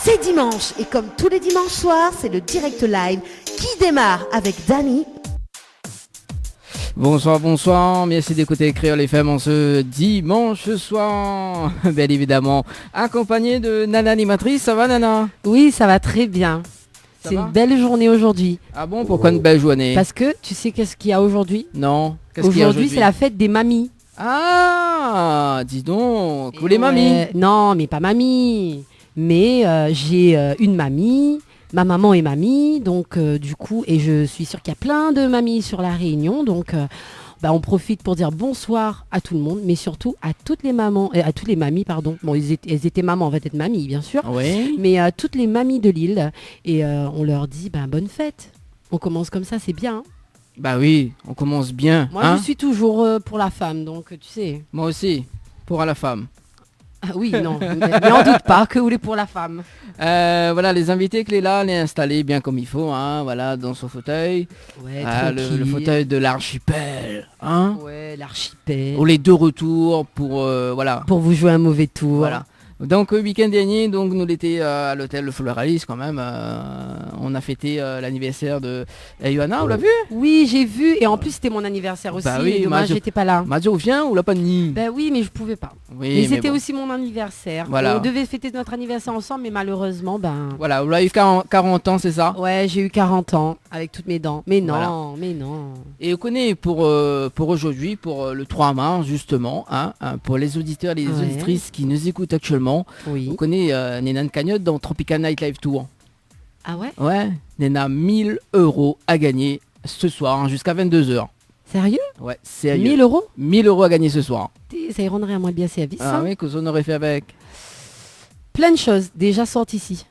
C'est dimanche et comme tous les dimanches soirs, c'est le direct live qui démarre avec Dany. Bonsoir, merci d'écouter Créole FM en ce dimanche soir. Bien évidemment, accompagné de Nana animatrice, ça va Nana? Oui, ça va très bien. C'est une belle journée aujourd'hui. Ah bon, pourquoi une belle journée? Parce que tu sais qu'est-ce qu'il y a aujourd'hui? Non, qu'est-ce qu'il y a Aujourd'hui, c'est la fête des mamies. Ah, dis donc, vous les mamies? Non, mais pas mamie. Mais j'ai une mamie, ma maman est mamie, donc du coup, et je suis sûre qu'il y a plein de mamies sur la Réunion, donc on profite pour dire bonsoir à tout le monde, mais surtout à toutes les mamans, à toutes les mamies, pardon. Bon, elles étaient mamans, on va être mamies, bien sûr, oui. Mais toutes les mamies de l'île, et on leur dit bonne fête. On commence comme ça, c'est bien. Hein. Bah oui, on commence bien. Moi, je suis toujours pour la femme, donc tu sais. Moi aussi, pour la femme. Ah oui, non, mais on doute pas que vous voulez pour la femme. Voilà, les invités que Léla les installés bien comme il faut, hein, voilà, dans son fauteuil. Ouais, le fauteuil de l'archipel, hein. Ouais, l'archipel. Ou les deux retours pour, voilà. Pour vous jouer un mauvais tour. Voilà. Donc, le week-end dernier, donc, nous l'étions à l'hôtel Le Floralis quand même. On a fêté l'anniversaire de Yohanna, vous l'avez vu? Oui, j'ai vu. Et en plus, c'était mon anniversaire aussi. Oui, mais dommage, j'étais pas là. Majo vient ou l'a pas ni? Oui, mais je pouvais pas. Oui, mais c'était aussi mon anniversaire. Voilà. On devait fêter notre anniversaire ensemble, mais malheureusement, Voilà, vous avez eu 40 ans, c'est ça? Ouais, j'ai eu 40 ans avec toutes mes dents. Mais non, voilà. mais non. Et on connaît pour aujourd'hui, pour le 3 mars, justement, hein, pour les auditeurs et les auditrices qui nous écoutent actuellement, on connaît Nena Cagnotte dans Tropical Night Live Tour. Ah ouais? Ouais, Nena 1000 € à gagner ce soir, jusqu'à 22h. Sérieux? Ouais, sérieux. 1000 €? 1000 € à gagner ce soir. Ça y rendrait à moi bien service. Ah oui, qu'est-ce qu'on aurait fait avec? Plein de choses déjà sortent ici.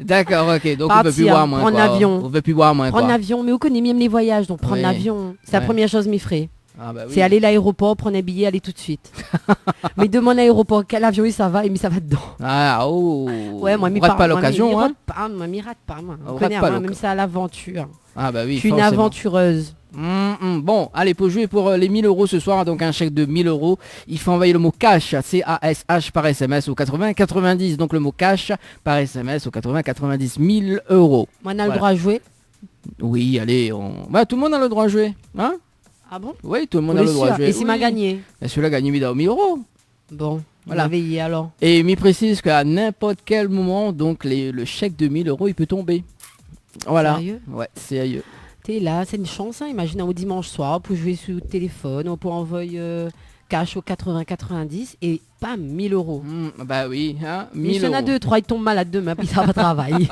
D'accord, ok, donc partir, on peut plus boire moins. Prendre l'avion. On peut plus boire moins. Prendre l'avion, mais on connaît même les voyages, donc prendre l'avion, c'est la première chose m'y ferait. Ah bah oui. C'est aller à l'aéroport, prendre un billet, aller tout de suite. Mais demande à l'aéroport quel avion ça va, et mais ça va dedans. Ah oh. Ouais, moi, on rate pas l'occasion, moi, hein. Moi, m'y rate pas, moi. On connais, rate pas moi, même ça à l'aventure. Ah bah oui. Je suis une aventureuse. Bon, allez, pour jouer pour les 1000 € ce soir, donc un chèque de 1000 €, il faut envoyer le mot cash, C-A-S-H par SMS au 80 90. Donc le mot cash par SMS au 80 90, 1000 €. Moi, on a le droit à jouer? Oui, allez, tout le monde a le droit à jouer, hein? Ah bon? Oui, tout le monde a le droit à jouer. Et s'il m'a gagné? Et celui-là a gagné 1000 €. Bon, voilà. Veillé alors. Et il m'y précise qu'à n'importe quel moment, donc le chèque de 1000 € il peut tomber. Voilà. Sérieux? Ouais, sérieux. T'es là, c'est une chance, hein. Imagine au dimanche soir, pour jouer sur le téléphone, on peut envoyer cash au 80-90 et bam, 1000 €. Bah oui, hein, 1000 €. Il y en a 2-3, ils tombent malades demain, puis ça va travailler.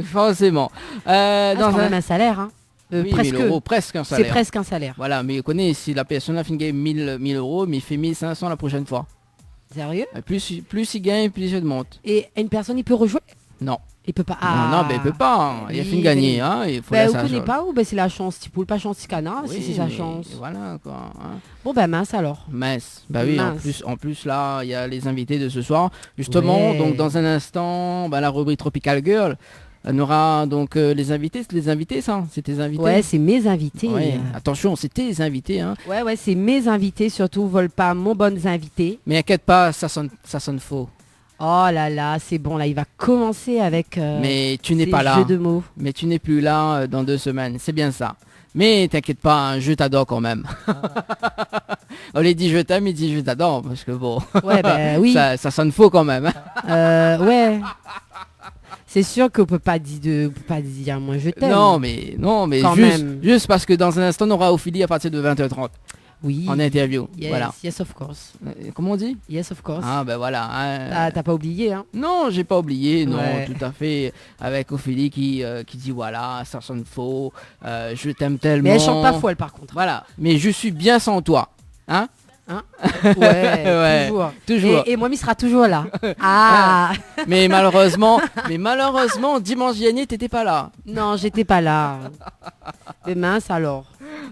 Forcément. C'est quand même un salaire, hein. Oui, presque. 1000 €, presque un salaire. C'est presque un salaire. Voilà, mais on connaît, si la personne a fait gagner 1000 €, mais il fait 1500 la prochaine fois. Sérieux? Et plus il gagne, plus il monte. Et une personne, il peut rejouer? Non. Il peut pas. Non, il peut pas. Hein. Il a fait gagner. Hein. Il faut vous connaissez pas ou c'est la chance? Tu poules pas chance canard, si c'est sa chance. Voilà quoi. Hein. Bon mince alors. Mince. Bah oui, mince. En plus là, il y a les invités de ce soir. Justement, donc dans un instant, la rubrique Tropical Girl. On aura donc les invités, ça, c'est tes invités. Ouais, c'est mes invités. Ouais. Attention, c'est tes invités. Hein. Ouais, c'est mes invités, surtout, vole pas mon bonnes invités. Mais inquiète pas, ça sonne faux. Oh là là, c'est bon, là, il va commencer avec mais tu n'es pas là. Jeux de mots. Mais tu n'es plus là dans 2 semaines, c'est bien ça. Mais t'inquiète pas, hein, je t'adore quand même. On les dit je t'aime, il dit je t'adore, parce que bon, ouais, oui. ça sonne faux quand même. Ouais. C'est sûr qu'on peut pas dire moi je t'aime. Non mais juste parce que dans un instant on aura Ophélie à partir de 20h30. Oui. En interview. Yes, voilà. Yes of course. Comment on dit? Yes of course. Ah ben voilà. Hein. T'as pas oublié hein? Non, j'ai pas oublié, non, ouais. Tout à fait. Avec Ophélie qui dit voilà, ça sonne faux, je t'aime tellement. Mais elle chante pas faux elle par contre. Voilà. Mais je suis bien sans toi. Hein? Ouais, toujours. Et moi, il sera toujours là. Ah. mais malheureusement, dimanche dernier, t'étais pas là. Non, j'étais pas là. Mais mince alors.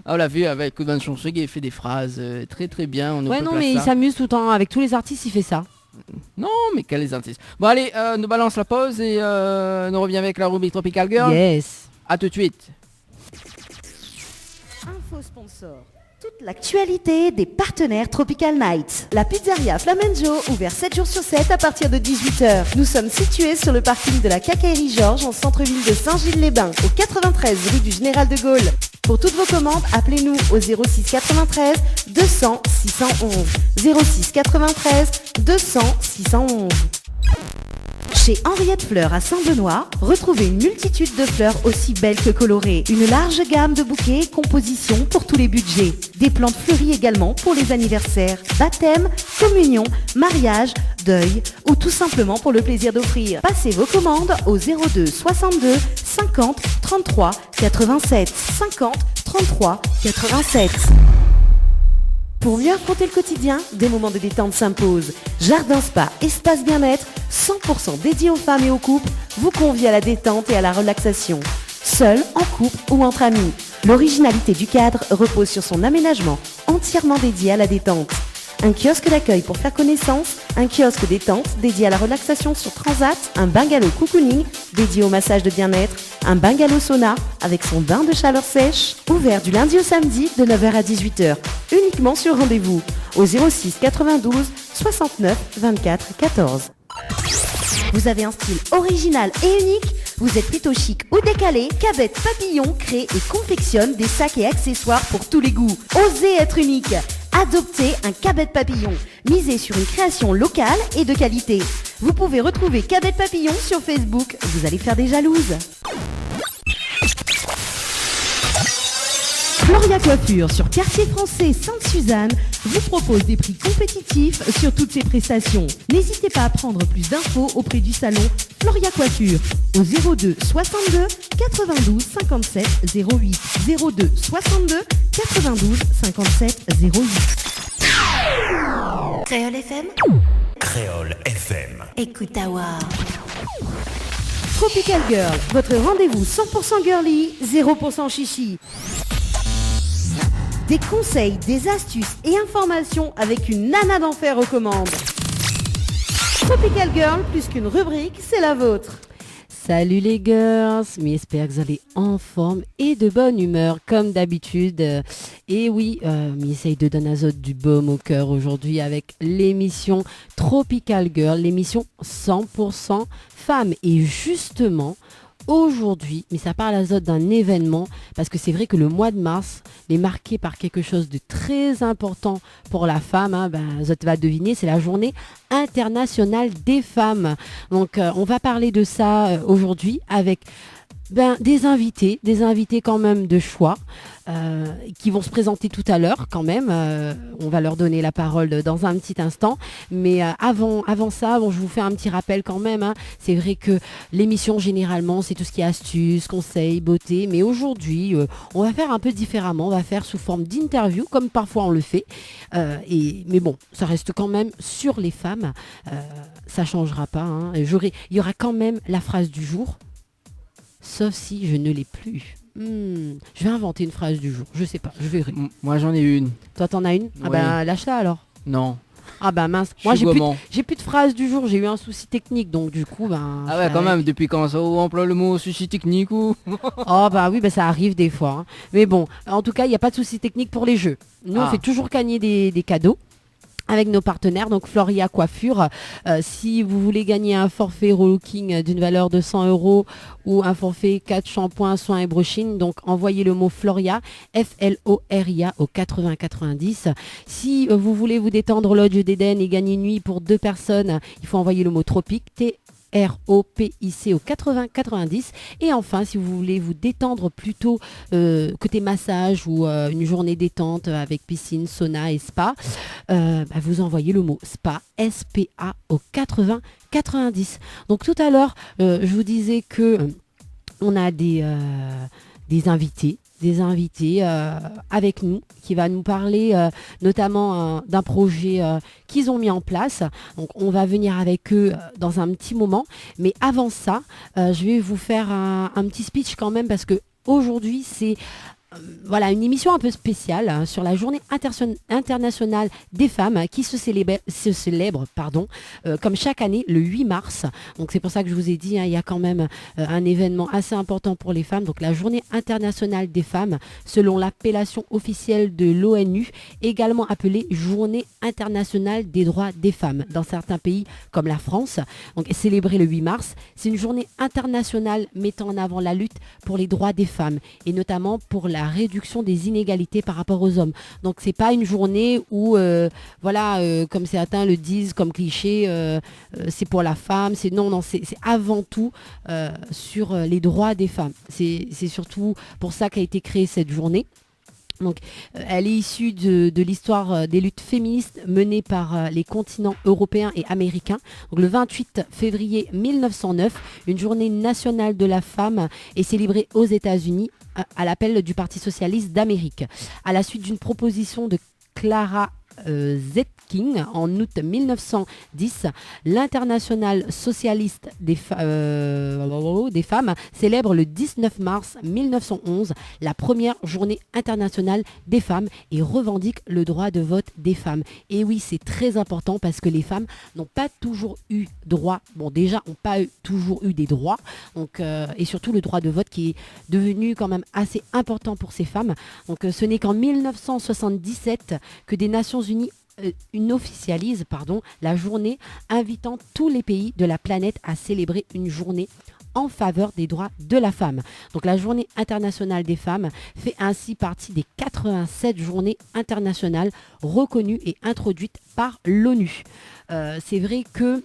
On l'a vu avec Kouvan Chonseg, il fait des phrases très très bien. Il s'amuse tout le temps. Avec tous les artistes, il fait ça. Non, mais quels artistes. Bon allez, nous balance la pause et nous revient avec la rubrique Tropical Girl. Yes. À tout de suite. Info sponsor. Toute l'actualité des partenaires Tropical Nights. La pizzeria Flamenjo, ouvert 7 jours sur 7 à partir de 18h. Nous sommes situés sur le parking de la Quincaillerie Georges en centre-ville de Saint-Gilles-les-Bains, au 93 rue du Général de Gaulle. Pour toutes vos commandes, appelez-nous au 06 93 200 611. 06 93 200 611. Chez Henriette Fleurs à Saint-Benoît, retrouvez une multitude de fleurs aussi belles que colorées. Une large gamme de bouquets et compositions pour tous les budgets. Des plantes fleuries également pour les anniversaires, baptêmes, communions, mariages, deuil ou tout simplement pour le plaisir d'offrir. Passez vos commandes au 02 62 50 33 87 50 33 87. Pour mieux affronter le quotidien, des moments de détente s'imposent. Jardin Spa, espace bien-être, 100% dédié aux femmes et aux couples, vous convie à la détente et à la relaxation. Seul, en couple ou entre amis. L'originalité du cadre repose sur son aménagement, entièrement dédié à la détente. Un kiosque d'accueil pour faire connaissance, un kiosque détente dédié à la relaxation sur Transat, un bungalow cocooning dédié au massage de bien-être, un bungalow sauna avec son bain de chaleur sèche, ouvert du lundi au samedi de 9h à 18h, uniquement sur rendez-vous, au 06 92 69 24 14. Vous avez un style original et unique? Vous êtes plutôt chic ou décalé? Cabette Papillon crée et confectionne des sacs et accessoires pour tous les goûts. Osez être unique. Adoptez un Cabette Papillon. Misez sur une création locale et de qualité. Vous pouvez retrouver Cabette Papillon sur Facebook. Vous allez faire des jalouses. Floria Coiffure sur Quartier Français Sainte-Suzanne vous propose des prix compétitifs sur toutes ses prestations. N'hésitez pas à prendre plus d'infos auprès du salon Floria Coiffure au 02 62 92 57 08 02 62 92 57 08. Créole FM. Créole FM. Écoute Awa. Tropical Girl, votre rendez-vous 100% girly, 0% chichi. Des conseils, des astuces et informations avec une nana d'enfer aux commandes. Tropical Girl, plus qu'une rubrique, c'est la vôtre. Salut les girls, mais j'espère que vous allez en forme et de bonne humeur comme d'habitude. Et oui, essaye de donner du baume au cœur aujourd'hui avec l'émission Tropical Girl, l'émission 100% femmes. Et justement, aujourd'hui, mais ça parle à Zot d'un événement, parce que c'est vrai que le mois de mars est marqué par quelque chose de très important pour la femme. Zot va deviner, c'est la journée internationale des femmes. Donc on va parler de ça aujourd'hui avec des invités quand même de choix qui vont se présenter tout à l'heure quand même. On va leur donner la parole dans un petit instant. Mais avant ça, je vous fais un petit rappel quand même. C'est vrai que l'émission généralement c'est tout ce qui est astuces, conseils, beauté. Mais aujourd'hui, on va faire un peu différemment. On va faire sous forme d'interview comme parfois on le fait. Mais bon, ça reste quand même sur les femmes. Ça changera pas. Il y aura quand même la phrase du jour. Sauf si je ne l'ai plus. Je vais inventer une phrase du jour. Je sais pas, je verrai. Moi j'en ai une. Toi t'en as une? Oui. Lâche-la alors. Non. Mince. Moi j'ai plus de phrase du jour. J'ai eu un souci technique donc du coup Ah ouais quand même. Depuis quand ça on emploie le mot souci technique ou? Oui ça arrive des fois. Mais bon, en tout cas il n'y a pas de souci technique pour les jeux. Nous on fait toujours gagner des cadeaux avec nos partenaires, donc Floria Coiffure. Si vous voulez gagner un forfait relooking d'une valeur de 100 € ou un forfait 4 shampoings, soins et brushing, donc envoyez le mot Floria, Floria au 80 90. Si vous voulez vous détendre Lodge d'Éden et gagner une nuit pour 2 personnes, il faut envoyer le mot Tropic, ROPIC au 80 90. Et enfin, si vous voulez vous détendre plutôt côté massage ou une journée détente avec piscine, sauna et spa, vous envoyez le mot SPA, SPA au 80 90. Donc tout à l'heure, je vous disais que on a des invités avec nous qui va nous parler notamment d'un projet qu'ils ont mis en place. Donc on va venir avec eux dans un petit moment. Mais avant ça, je vais vous faire un petit speech quand même parce que aujourd'hui c'est Voilà, une émission un peu spéciale sur la journée internationale des femmes qui se célèbre comme chaque année le 8 mars. Donc c'est pour ça que je vous ai dit, il y a quand même un événement assez important pour les femmes. Donc la journée internationale des femmes, selon l'appellation officielle de l'ONU, également appelée journée internationale des droits des femmes. Dans certains pays comme la France, donc célébrée le 8 mars, c'est une journée internationale mettant en avant la lutte pour les droits des femmes et notamment pour la réduction des inégalités par rapport aux hommes. Donc c'est pas une journée où comme certains le disent comme cliché, c'est pour la femme, c'est avant tout sur les droits des femmes. C'est surtout pour ça qu'a été créée cette journée. Donc, elle est issue de l'histoire des luttes féministes menées par les continents européens et américains. Donc, le 28 février 1909, une journée nationale de la femme est célébrée aux États-Unis à l'appel du Parti socialiste d'Amérique. À la suite d'une proposition de Clara Zetkin en août 1910, l'internationale socialiste des femmes célèbre le 19 mars 1911 la première journée internationale des femmes et revendique le droit de vote des femmes. Et oui, c'est très important parce que les femmes n'ont pas toujours eu droit, n'ont pas toujours eu des droits, donc, et surtout le droit de vote qui est devenu quand même assez important pour ces femmes. Donc ce n'est qu'en 1977 que des Nations Unies officialise la journée, invitant tous les pays de la planète à célébrer une journée en faveur des droits de la femme. Donc la journée internationale des femmes fait ainsi partie des 87 journées internationales reconnues et introduites par l'ONU. C'est vrai que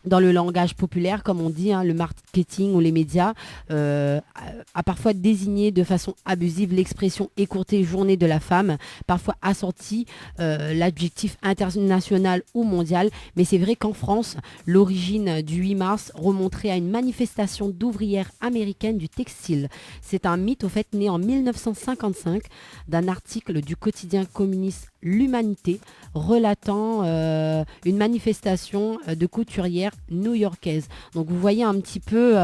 dans le langage populaire, comme on dit, le marketing ou les médias a parfois désigné de façon abusive l'expression écourtée journée de la femme, parfois assortie l'adjectif international ou mondial. Mais c'est vrai qu'en France, l'origine du 8 mars remonterait à une manifestation d'ouvrières américaines du textile. C'est un mythe au fait né en 1955 d'un article du quotidien communiste L'Humanité relatant une manifestation de couturières new-yorkaises. Donc vous voyez un petit peu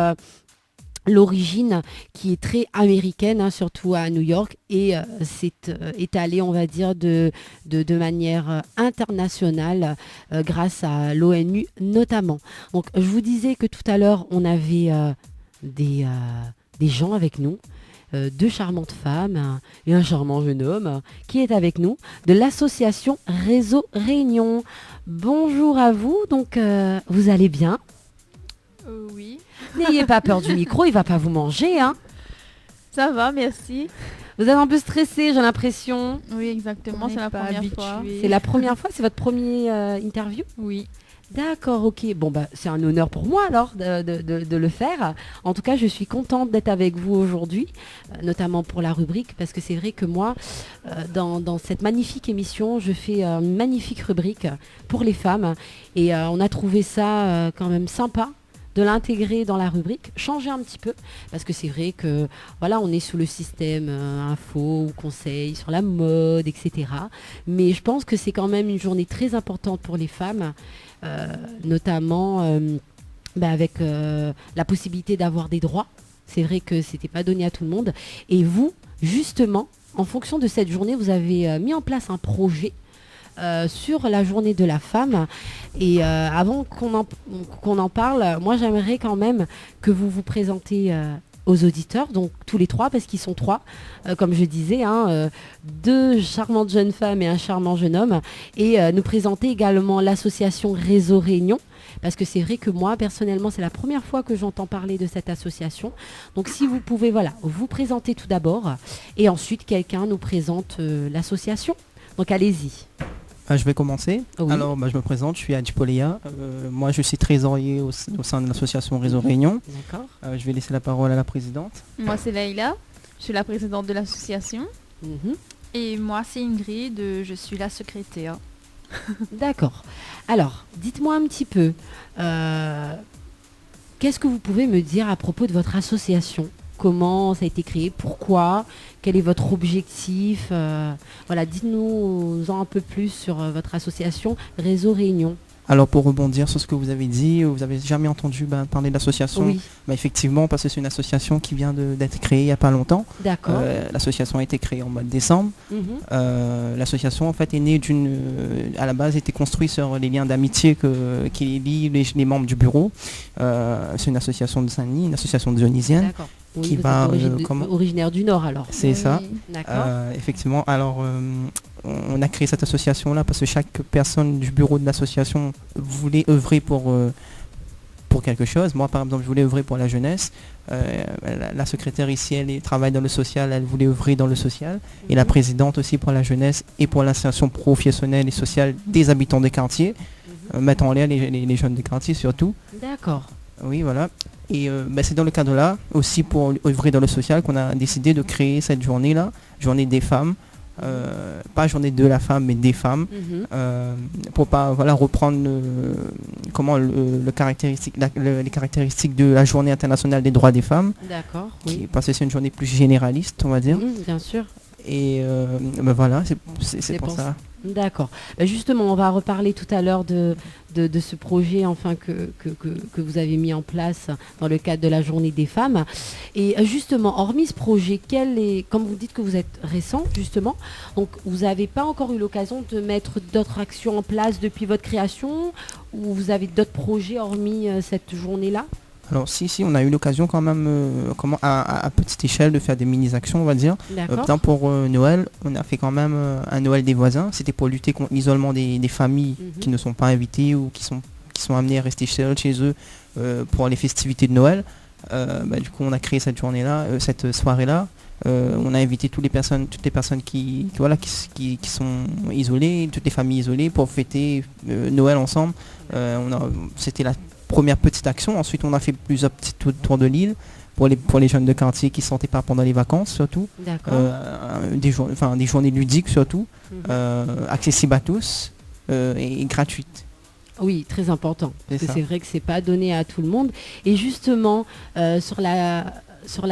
l'origine qui est très américaine, surtout à New York, et c'est étalé, on va dire, de manière internationale grâce à l'ONU notamment. Donc je vous disais que tout à l'heure, on avait des gens avec nous. Deux charmantes femmes et un charmant jeune homme qui est avec nous de l'association Réseau Réunion. Bonjour à vous, donc vous allez bien? Oui. N'ayez pas peur du micro, il va pas vous manger. Ça va, merci. Vous êtes un peu stressé, j'ai l'impression. Oui, exactement, c'est la première fois. C'est la première fois, c'est votre première interview? Oui. D'accord, ok. Bon, c'est un honneur pour moi alors de le faire. En tout cas, je suis contente d'être avec vous aujourd'hui, notamment pour la rubrique, parce que c'est vrai que moi, dans cette magnifique émission, je fais une magnifique rubrique pour les femmes. Et on a trouvé ça quand même sympa de l'intégrer dans la rubrique, changer un petit peu, parce que c'est vrai que voilà, on est sous le système info ou conseil sur la mode, etc. Mais je pense que c'est quand même une journée très importante pour les femmes, notamment avec la possibilité d'avoir des droits. C'est vrai que c'était pas donné à tout le monde. Et vous, justement, en fonction de cette journée, vous avez mis en place un projet sur la journée de la femme. Et avant qu'on en parle, moi j'aimerais quand même que vous vous présentez aux auditeurs, donc tous les trois, parce qu'ils sont trois, comme je disais, deux charmantes jeunes femmes et un charmant jeune homme, et nous présenter également l'association Réseau Réunion, parce que c'est vrai que moi, personnellement, c'est la première fois que j'entends parler de cette association. Donc si vous pouvez, vous présenter tout d'abord, et ensuite quelqu'un nous présente l'association. Donc allez-y. Je vais commencer. Oui. Alors, je me présente, je suis Adi Poléa. Moi, je suis trésorier au sein de l'association Réseau Réunion. D'accord. Je vais laisser la parole à la présidente. Moi, c'est Leïla. Je suis la présidente de l'association. Mhm. Et moi, c'est Ingrid. Je suis la secrétaire. D'accord. Alors, dites-moi un petit peu, qu'est-ce que vous pouvez me dire à propos de votre association ? Comment ça a été créé? Pourquoi? Quel est votre objectif? Dites-nous un peu plus sur votre association Réseau Réunion. Alors pour rebondir sur ce que vous avez dit, vous avez jamais entendu parler de l'association. Oui, Effectivement, parce que c'est une association qui vient d'être créée il n'y a pas longtemps. d'accord. L'association a été créée en mois de décembre. Mhm. L'association en fait est née à la base était construite sur les liens d'amitié qui lient les membres du bureau. C'est une association de Saint-Denis, une association dionysienne. D'accord. Oui, qui vous va, êtes comment originaire du Nord alors. C'est ça. Oui. D'accord. Effectivement, alors on a créé cette association-là parce que chaque personne du bureau de l'association voulait œuvrer pour quelque chose. Moi, par exemple, je voulais œuvrer pour la jeunesse. La secrétaire ici, elle travaille dans le social, elle voulait œuvrer dans le social. Et la présidente aussi pour la jeunesse et pour l'insertion professionnelle et sociale des habitants des quartiers, mettant en l'air les jeunes des quartiers surtout. D'accord. Oui, voilà. Et c'est dans le cadre-là, aussi pour œuvrer dans le social, qu'on a décidé de créer cette journée-là, journée des femmes. Pas journée de la femme, mais des femmes, pour pas reprendre les caractéristiques de la journée internationale des droits des femmes, D'accord. Oui. parce que c'est une journée plus généraliste, on va dire. Bien sûr. Et voilà, c'est pour ça. D'accord. Justement, on va reparler tout à l'heure de ce projet que vous avez mis en place dans le cadre de la journée des femmes. Et justement, hormis ce projet, comme vous dites que vous êtes récent, justement, donc vous n'avez pas encore eu l'occasion de mettre d'autres actions en place depuis votre création, ou vous avez d'autres projets hormis cette journée-là ? Alors si, on a eu l'occasion quand même, à petite échelle, de faire des mini-actions, on va dire. Par D'accord. exemple, pour Noël, on a fait quand même un Noël des voisins. C'était pour lutter contre l'isolement des familles qui ne sont pas invitées ou qui sont amenées à rester seules chez eux pour les festivités de Noël. Du coup, on a créé cette journée-là, cette soirée-là. On a invité toutes les personnes qui sont isolées, toutes les familles isolées, pour fêter Noël ensemble. C'était la première petite action. Ensuite, on a fait plusieurs petits tours de l'île pour les jeunes de quartier qui ne se sentaient pas pendant les vacances, surtout. D'accord. Des journées ludiques, surtout, accessibles à tous et gratuites. Oui, très important. Parce que ça. c'est vrai que c'est pas donné à tout le monde. Et justement, sur la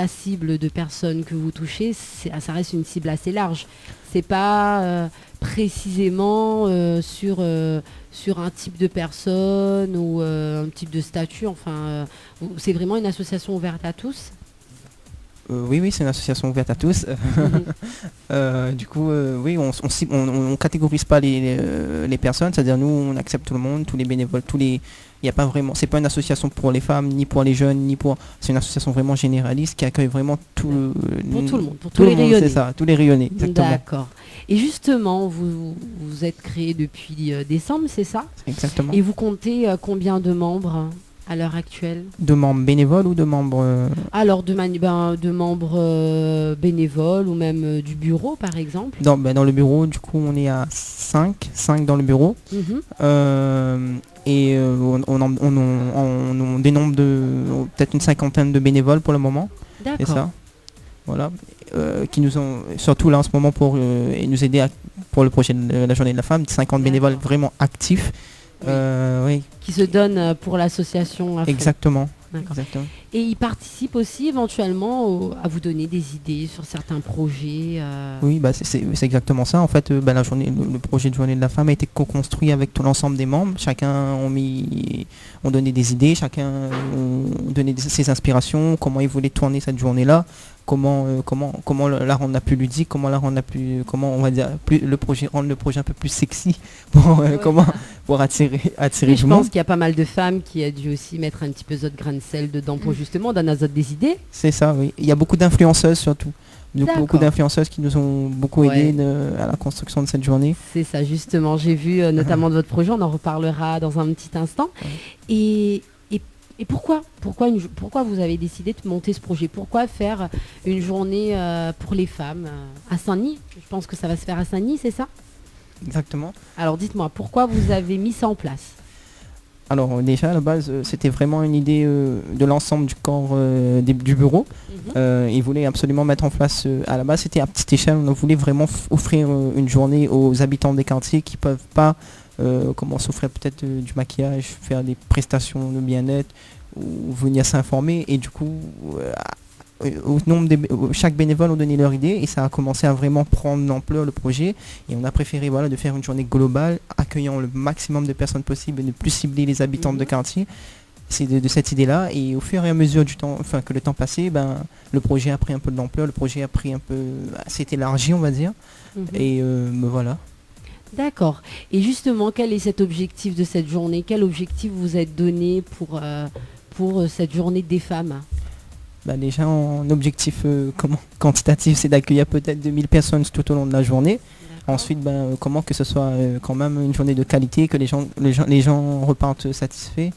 cible de personnes que vous touchez, ça reste une cible assez large. C'est pas précisément sur un type de personne ou un type de statut. Enfin, c'est vraiment une association ouverte à tous. Oui, c'est une association ouverte à tous. Du coup, oui, on catégorise pas les personnes, c'est-à-dire nous, on accepte tout le monde, tous les bénévoles, il y a pas vraiment, c'est pas une association pour les femmes, ni pour les jeunes, c'est une association vraiment généraliste qui accueille vraiment pour tout le monde, pour tout tous le les monde, rayonnés. c'est ça, tous les rayonnés, exactement. D'accord. Et justement, vous êtes créé depuis décembre, c'est ça ? Exactement. Et vous comptez combien de membres à l'heure actuelle ? De membres bénévoles ou de membres Alors, de membres bénévoles ou même du bureau, par exemple. dans le bureau, du coup, on est à 5 dans le bureau. Et on dénombre peut-être une cinquantaine de bénévoles pour le moment. D'accord. C'est ça. Voilà. Qui nous ont, surtout là en ce moment, pour nous aider pour le projet de la journée de la femme, 50 bénévoles vraiment actifs. Oui. Qui se donnent pour l'association à fond. Exactement. D'accord. Exactement. Et ils participent aussi éventuellement à vous donner des idées sur certains projets. Oui, c'est exactement ça. En fait, le projet de journée de la femme a été co-construit avec tout l'ensemble des membres. Chacun ont donné des idées, chacun ont donné ses inspirations, comment ils voulaient tourner cette journée-là, comment la rendre la plus ludique, comment on va dire rendre le projet un peu plus sexy pour attirer Et du je monde. pense qu'il y a pas mal de femmes qui a dû aussi mettre un petit peu d'autres grains de sel dedans pour justement donner à d'autres des idées. C'est ça, oui. Il y a beaucoup d'influenceuses surtout. D'accord. Beaucoup d'influenceuses qui nous ont beaucoup aidé à la construction de cette journée. C'est ça, justement. J'ai vu notamment de votre projet, on en reparlera dans un petit instant. Et pourquoi vous avez décidé de monter ce projet ? Pourquoi faire une journée pour les femmes à Saint-Denis ? Je pense que ça va se faire à Saint-Denis, c'est ça ? Exactement. Alors dites-moi, pourquoi vous avez mis ça en place ? Alors déjà à la base c'était vraiment une idée de l'ensemble du corps du bureau. Ils voulaient absolument mettre en place, à la base c'était à petite échelle, on voulait vraiment offrir une journée aux habitants des quartiers qui peuvent pas s'offrir peut-être du maquillage, faire des prestations de bien-être ou venir s'informer, et du coup au nombre chaque bénévole ont donné leur idée et ça a commencé à vraiment prendre l'ampleur le projet et on a préféré de faire une journée globale accueillant le maximum de personnes possibles et ne plus cibler les habitants de quartier. C'est de cette idée-là et au fur et à mesure du temps, que le temps passait, le projet a pris un peu de l'ampleur, le projet a pris un peu, s'est élargi on va dire et voilà. D'accord. Et justement, quel est cet objectif de cette journée? Quel objectif vous êtes donné pour cette journée des femmes? Déjà, en objectif quantitatif, c'est d'accueillir peut-être 2000 personnes tout au long de la journée. D'accord. Ensuite, comment que ce soit quand même une journée de qualité, que les gens repartent satisfaits,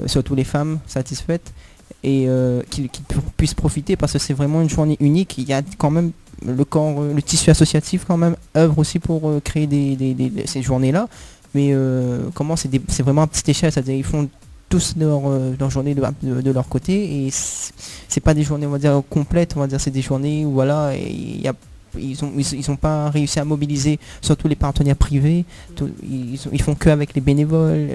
surtout les femmes satisfaites, et qu'ils puissent profiter parce que c'est vraiment une journée unique. Il y a quand même le tissu associatif quand même œuvre aussi pour créer ces journées-là. Mais c'est vraiment à petite échelle, c'est-à-dire ils font tous leur journée de leur côté et c'est pas des journées on va dire complètes, on va dire c'est des journées où voilà et ils ont pas réussi à mobiliser surtout les partenaires privés, ils font que avec les bénévoles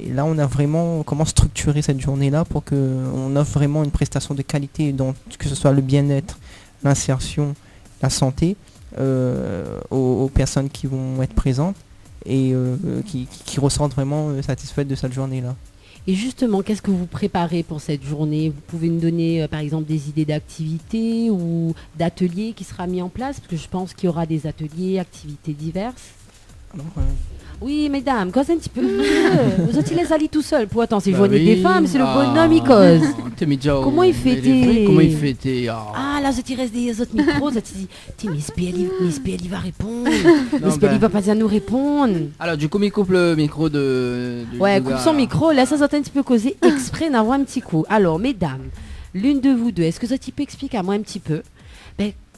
et là on a vraiment comment structurer cette journée-là pour qu'on offre vraiment une prestation de qualité donc que ce soit le bien-être, l'insertion, la santé aux personnes qui vont être présentes et qui ressentent vraiment satisfaites de cette journée-là. Et justement, qu'est-ce que vous préparez pour cette journée? Vous pouvez nous donner par exemple des idées d'activités ou d'ateliers qui sera mis en place? Parce que je pense qu'il y aura des ateliers, activités diverses. Alors, oui, mesdames, cause un petit peu. Vous êtes les allés tout seul. Pour attends, c'est journée des femmes, c'est le bonhomme, il cause. Comment il fêtait? Comment il fêtait? Ah, là, il reste des autres micros. Miss PL va répondre. Miss PL va pas à nous répondre. Alors, du coup, il coupe le micro de ouais, coupe son micro. Là, ça un petit peu causer exprès d'avoir un petit coup. Alors, mesdames, l'une de vous deux, est-ce que ça peut expliquer à moi un petit peu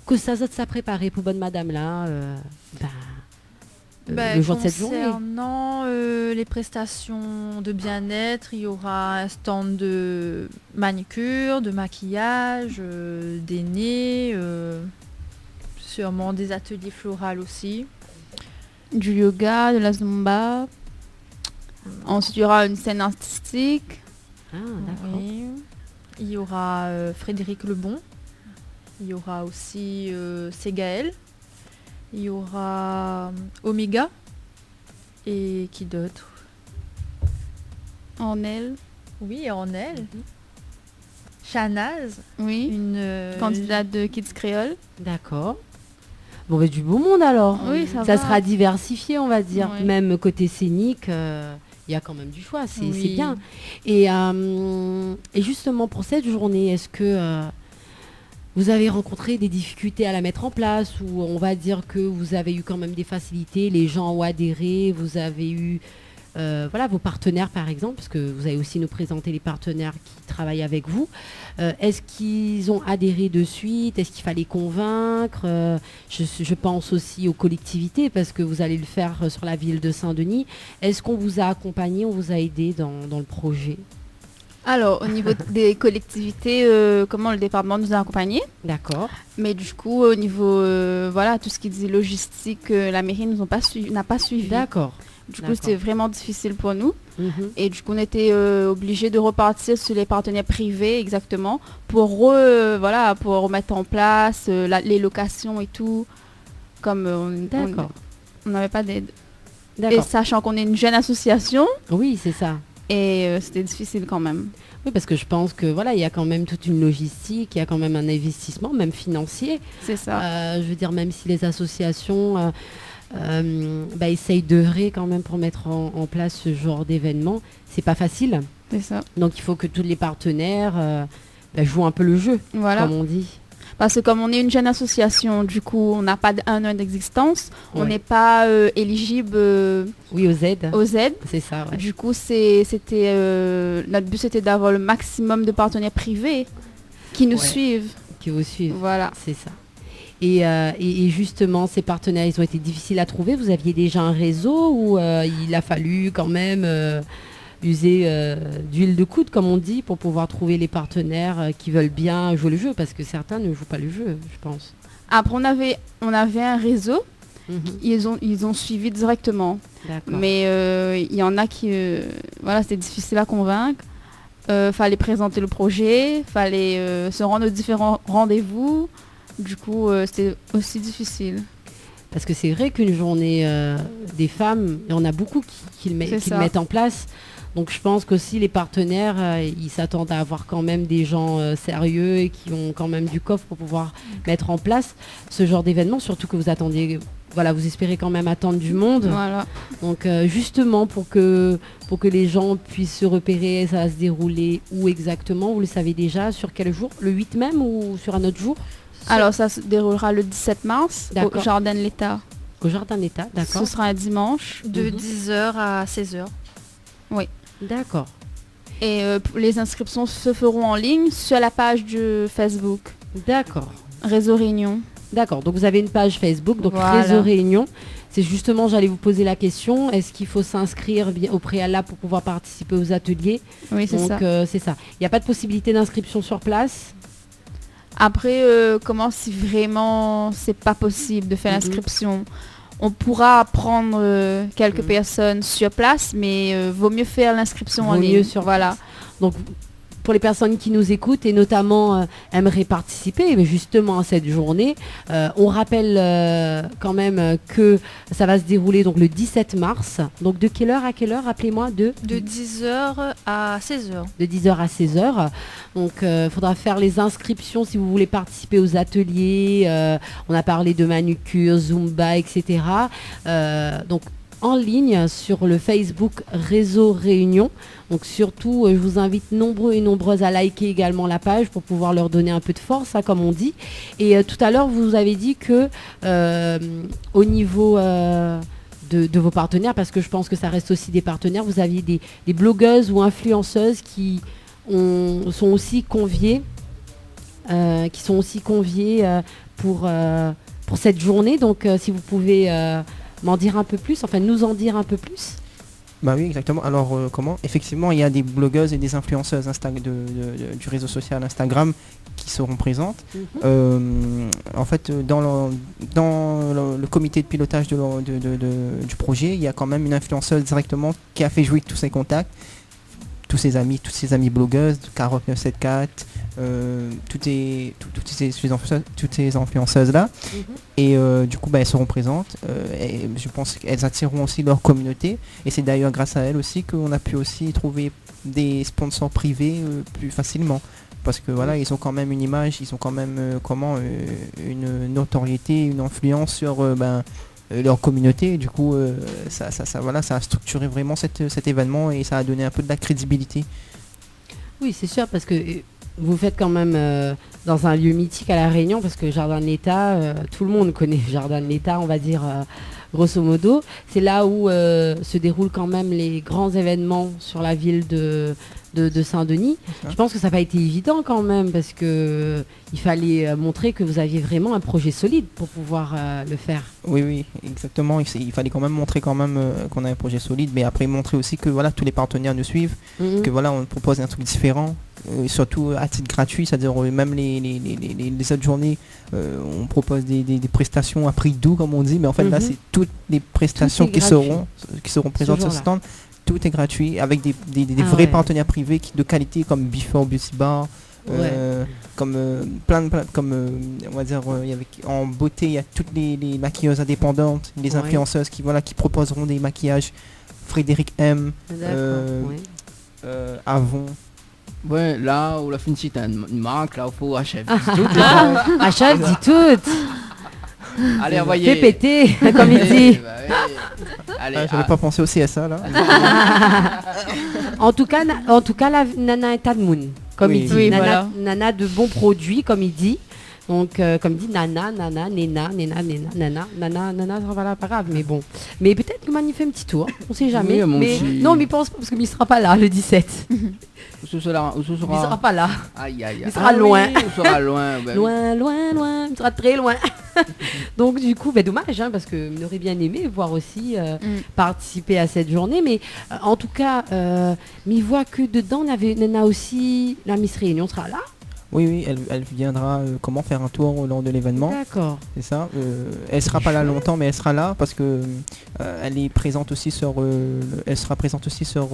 que ça préparé pour bonne madame là le jour de cette journée? Concernant les prestations de bien-être, il y aura un stand de manicure, de maquillage, des nez, sûrement des ateliers floraux aussi. Du yoga, de la zumba. Ensuite, il y aura une scène artistique. Ah, d'accord. Oui. Il y aura Frédéric Lebon. Il y aura aussi Ségaël. Il y aura Omega. Et qui d'autre? Ornelle. Oui, Ornelle. Chanaz. Oui. Une candidate de Kids Créole. D'accord. Bon, du beau monde alors. Oui, ça sera diversifié, on va dire. Oui. Même côté scénique, il y a quand même du choix. C'est bien. Et justement, pour cette journée, est-ce que vous avez rencontré des difficultés à la mettre en place ou on va dire que vous avez eu quand même des facilités, les gens ont adhéré, vous avez eu vos partenaires par exemple, parce que vous allez aussi nous présenter les partenaires qui travaillent avec vous. Est-ce qu'ils ont adhéré de suite? Est-ce qu'il fallait convaincre? Je pense aussi aux collectivités parce que vous allez le faire sur la ville de Saint-Denis. Est-ce qu'on vous a accompagné, on vous a aidé dans le projet? Alors, au niveau des collectivités, comment le département nous a accompagnés. D'accord. Mais du coup, au niveau, tout ce qui dit logistique, la mairie n'a pas suivi. D'accord. Du coup, c'était vraiment difficile pour nous. Mm-hmm. Et du coup, on était obligés de repartir sur les partenaires privés, exactement, pour remettre en place les locations et tout. Comme on n'avait pas d'aide. D'accord. Et sachant qu'on est une jeune association. Oui, c'est ça. Et c'était difficile quand même. Oui, parce que je pense que il y a quand même toute une logistique, il y a quand même un investissement, même financier. C'est ça. Je veux dire, même si les associations essayent d'œuvrer quand même pour mettre en place ce genre d'événement, c'est pas facile. C'est ça. Donc il faut que tous les partenaires jouent un peu le jeu, comme on dit. Parce que comme on est une jeune association, du coup, on n'a pas un an d'existence, on n'est pas éligible aux aides. C'est ça, ouais. Du coup, notre but, c'était d'avoir le maximum de partenaires privés qui nous suivent. Qui vous suivent. Voilà. C'est ça. Et justement, ces partenaires, ils ont été difficiles à trouver. Vous aviez déjà un réseau ou il a fallu quand même user d'huile de coude, comme on dit, pour pouvoir trouver les partenaires qui veulent bien jouer le jeu, parce que certains ne jouent pas le jeu, je pense. Après, on avait un réseau. Mm-hmm. Ils ont suivi directement. D'accord. Mais il y en a qui... c'était difficile à convaincre. fallait présenter le projet, fallait se rendre aux différents rendez-vous. Du coup, c'était aussi difficile. Parce que c'est vrai qu'une journée des femmes, il y en a beaucoup qui le mettent en place. Donc je pense qu'aussi les partenaires, ils s'attendent à avoir quand même des gens sérieux et qui ont quand même du coffre pour pouvoir mettre en place ce genre d'événement, surtout que vous attendiez, voilà, vous espérez quand même attendre du monde. Voilà. Donc justement pour que les gens puissent se repérer, ça va se dérouler où exactement, vous le savez déjà, sur quel jour? Le 8 même ou sur un autre jour? Alors ça se déroulera le 17 mars au Jardin de l'État. Au Jardin de l'État, d'accord. Ce sera un dimanche. De 10h à 16h. Oui. D'accord. Et les inscriptions se feront en ligne sur la page de Facebook. D'accord. Réseau Réunion. D'accord, donc vous avez une page Facebook, donc voilà. Réseau Réunion. C'est justement, j'allais vous poser la question, est-ce qu'il faut s'inscrire au préalable pour pouvoir participer aux ateliers? Oui, c'est ça. Donc c'est ça. Il n'y a pas de possibilité d'inscription sur place? Après, comment si vraiment c'est pas possible de faire l'inscription? On pourra prendre quelques personnes sur place, mais vaut mieux faire l'inscription en ligne. Voilà. Donc pour les personnes qui nous écoutent et notamment aimeraient participer mais justement à cette journée, on rappelle quand même que ça va se dérouler donc le 17 mars. Donc de quelle heure à quelle heure, rappelez-moi? De 10h à 16h. De 10h à 16h. Donc il faudra faire les inscriptions si vous voulez participer aux ateliers. On a parlé de manucure, Zumba, etc. Donc en ligne sur le Facebook Réseau Réunion. Donc surtout, je vous invite nombreux et nombreuses à liker également la page pour pouvoir leur donner un peu de force, hein, comme on dit. Et tout à l'heure, vous avez dit que au niveau de vos partenaires, parce que je pense que ça reste aussi des partenaires, vous aviez des blogueuses ou influenceuses qui sont aussi conviées, pour cette journée. Donc si vous pouvez m'en dire un peu plus, enfin nous en dire un peu plus. Bah oui, exactement. Alors comment? Effectivement, il y a des blogueuses et des influenceuses du réseau social Instagram qui seront présentes. En fait, dans le comité de pilotage du projet, il y a quand même une influenceuse directement qui a fait jouer tous ses contacts, tous ses amis blogueuses, Carotte 974, toutes ces influenceuses là. Et du coup elles seront présentes et je pense qu'elles attireront aussi leur communauté, et c'est d'ailleurs grâce à elles aussi qu'on a pu aussi trouver des sponsors privés plus facilement, parce que voilà, ils ont quand même une image, ils ont quand même une notoriété, une influence sur leur communauté. Du coup ça a structuré vraiment cet événement et ça a donné un peu de la crédibilité. Oui, c'est sûr, parce que vous faites quand même dans un lieu mythique à La Réunion, parce que Jardin de l'État, tout le monde connaît Jardin de l'État, on va dire grosso modo. C'est là où se déroulent quand même les grands événements sur la ville de Saint-Denis. Je pense que ça n'a pas été évident quand même, parce que il fallait montrer que vous aviez vraiment un projet solide pour pouvoir le faire. Oui, exactement. Il fallait quand même montrer qu'on a un projet solide, mais après montrer aussi que voilà, tous les partenaires nous suivent, que voilà, on propose un truc différent, surtout à titre gratuit, c'est-à-dire même les autres journées, on propose des prestations à prix doux, comme on dit, mais en fait là c'est toutes les prestations qui seront présentes sur ce stand. Tout est gratuit, avec des vrais partenaires privés de qualité, comme Before Beauty Bar, comme on va dire, en beauté, il y a toutes les maquilleuses indépendantes, les influenceuses qui proposeront des maquillages. Frédéric M, Avon. Ouais, là où la fin c'est une marque, là où il faut HF. HF dit tout. Allez, envoyez. Fais péter, comme il dit. Allez, j'avais pas pensé au CSA là. En tout cas, la nana est Tadmoun, comme il dit. Nana de bons produits, comme il dit. Donc, comme dit Nana, Nena, Nana, ça va là, pas grave, mais bon. Mais peut-être que il fait un petit tour, on sait jamais. Oui, non, mais pense pas, parce qu'il sera pas là le 17. Il sera pas là. Aïe. Il sera loin. Il sera loin. Loin. Il sera très loin. Donc du coup, dommage, hein, parce que on aurait bien aimé voir aussi participer à cette journée. Mais en tout cas, m'y voit que dedans, on a aussi la Miss Réunion sera là. Oui, elle viendra comment faire un tour lors de l'événement. D'accord. C'est ça. Elle sera pas là longtemps, mais elle sera là parce que elle est présente aussi sur. Elle sera présente aussi sur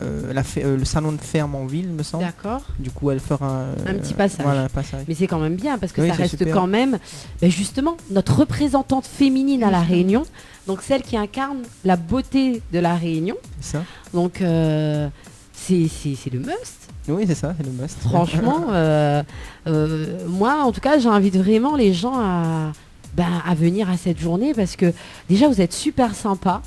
le salon de ferme en ville, me semble. D'accord. Du coup, elle fera un petit passage. Voilà, un passage. Mais c'est quand même bien parce que Oui, ça c'est reste super. quand même, justement, notre représentante féminine à la Réunion. Donc celle qui incarne la beauté de la Réunion. C'est ça. Donc c'est le must. Oui, c'est ça, c'est le must. Franchement, moi, en tout cas, j'invite vraiment les gens à venir à cette journée parce que déjà, vous êtes super sympas.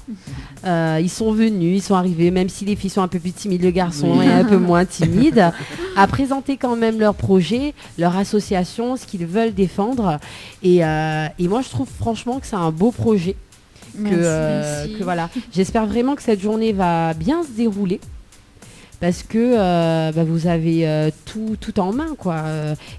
Ils sont venus, ils sont arrivés, même si les filles sont un peu plus timides, le garçon est un peu moins timide, à présenter quand même leur projet, leur association, ce qu'ils veulent défendre. Et moi, je trouve franchement que c'est un beau projet. Que voilà. J'espère vraiment que cette journée va bien se dérouler. Parce que vous avez tout en main, quoi.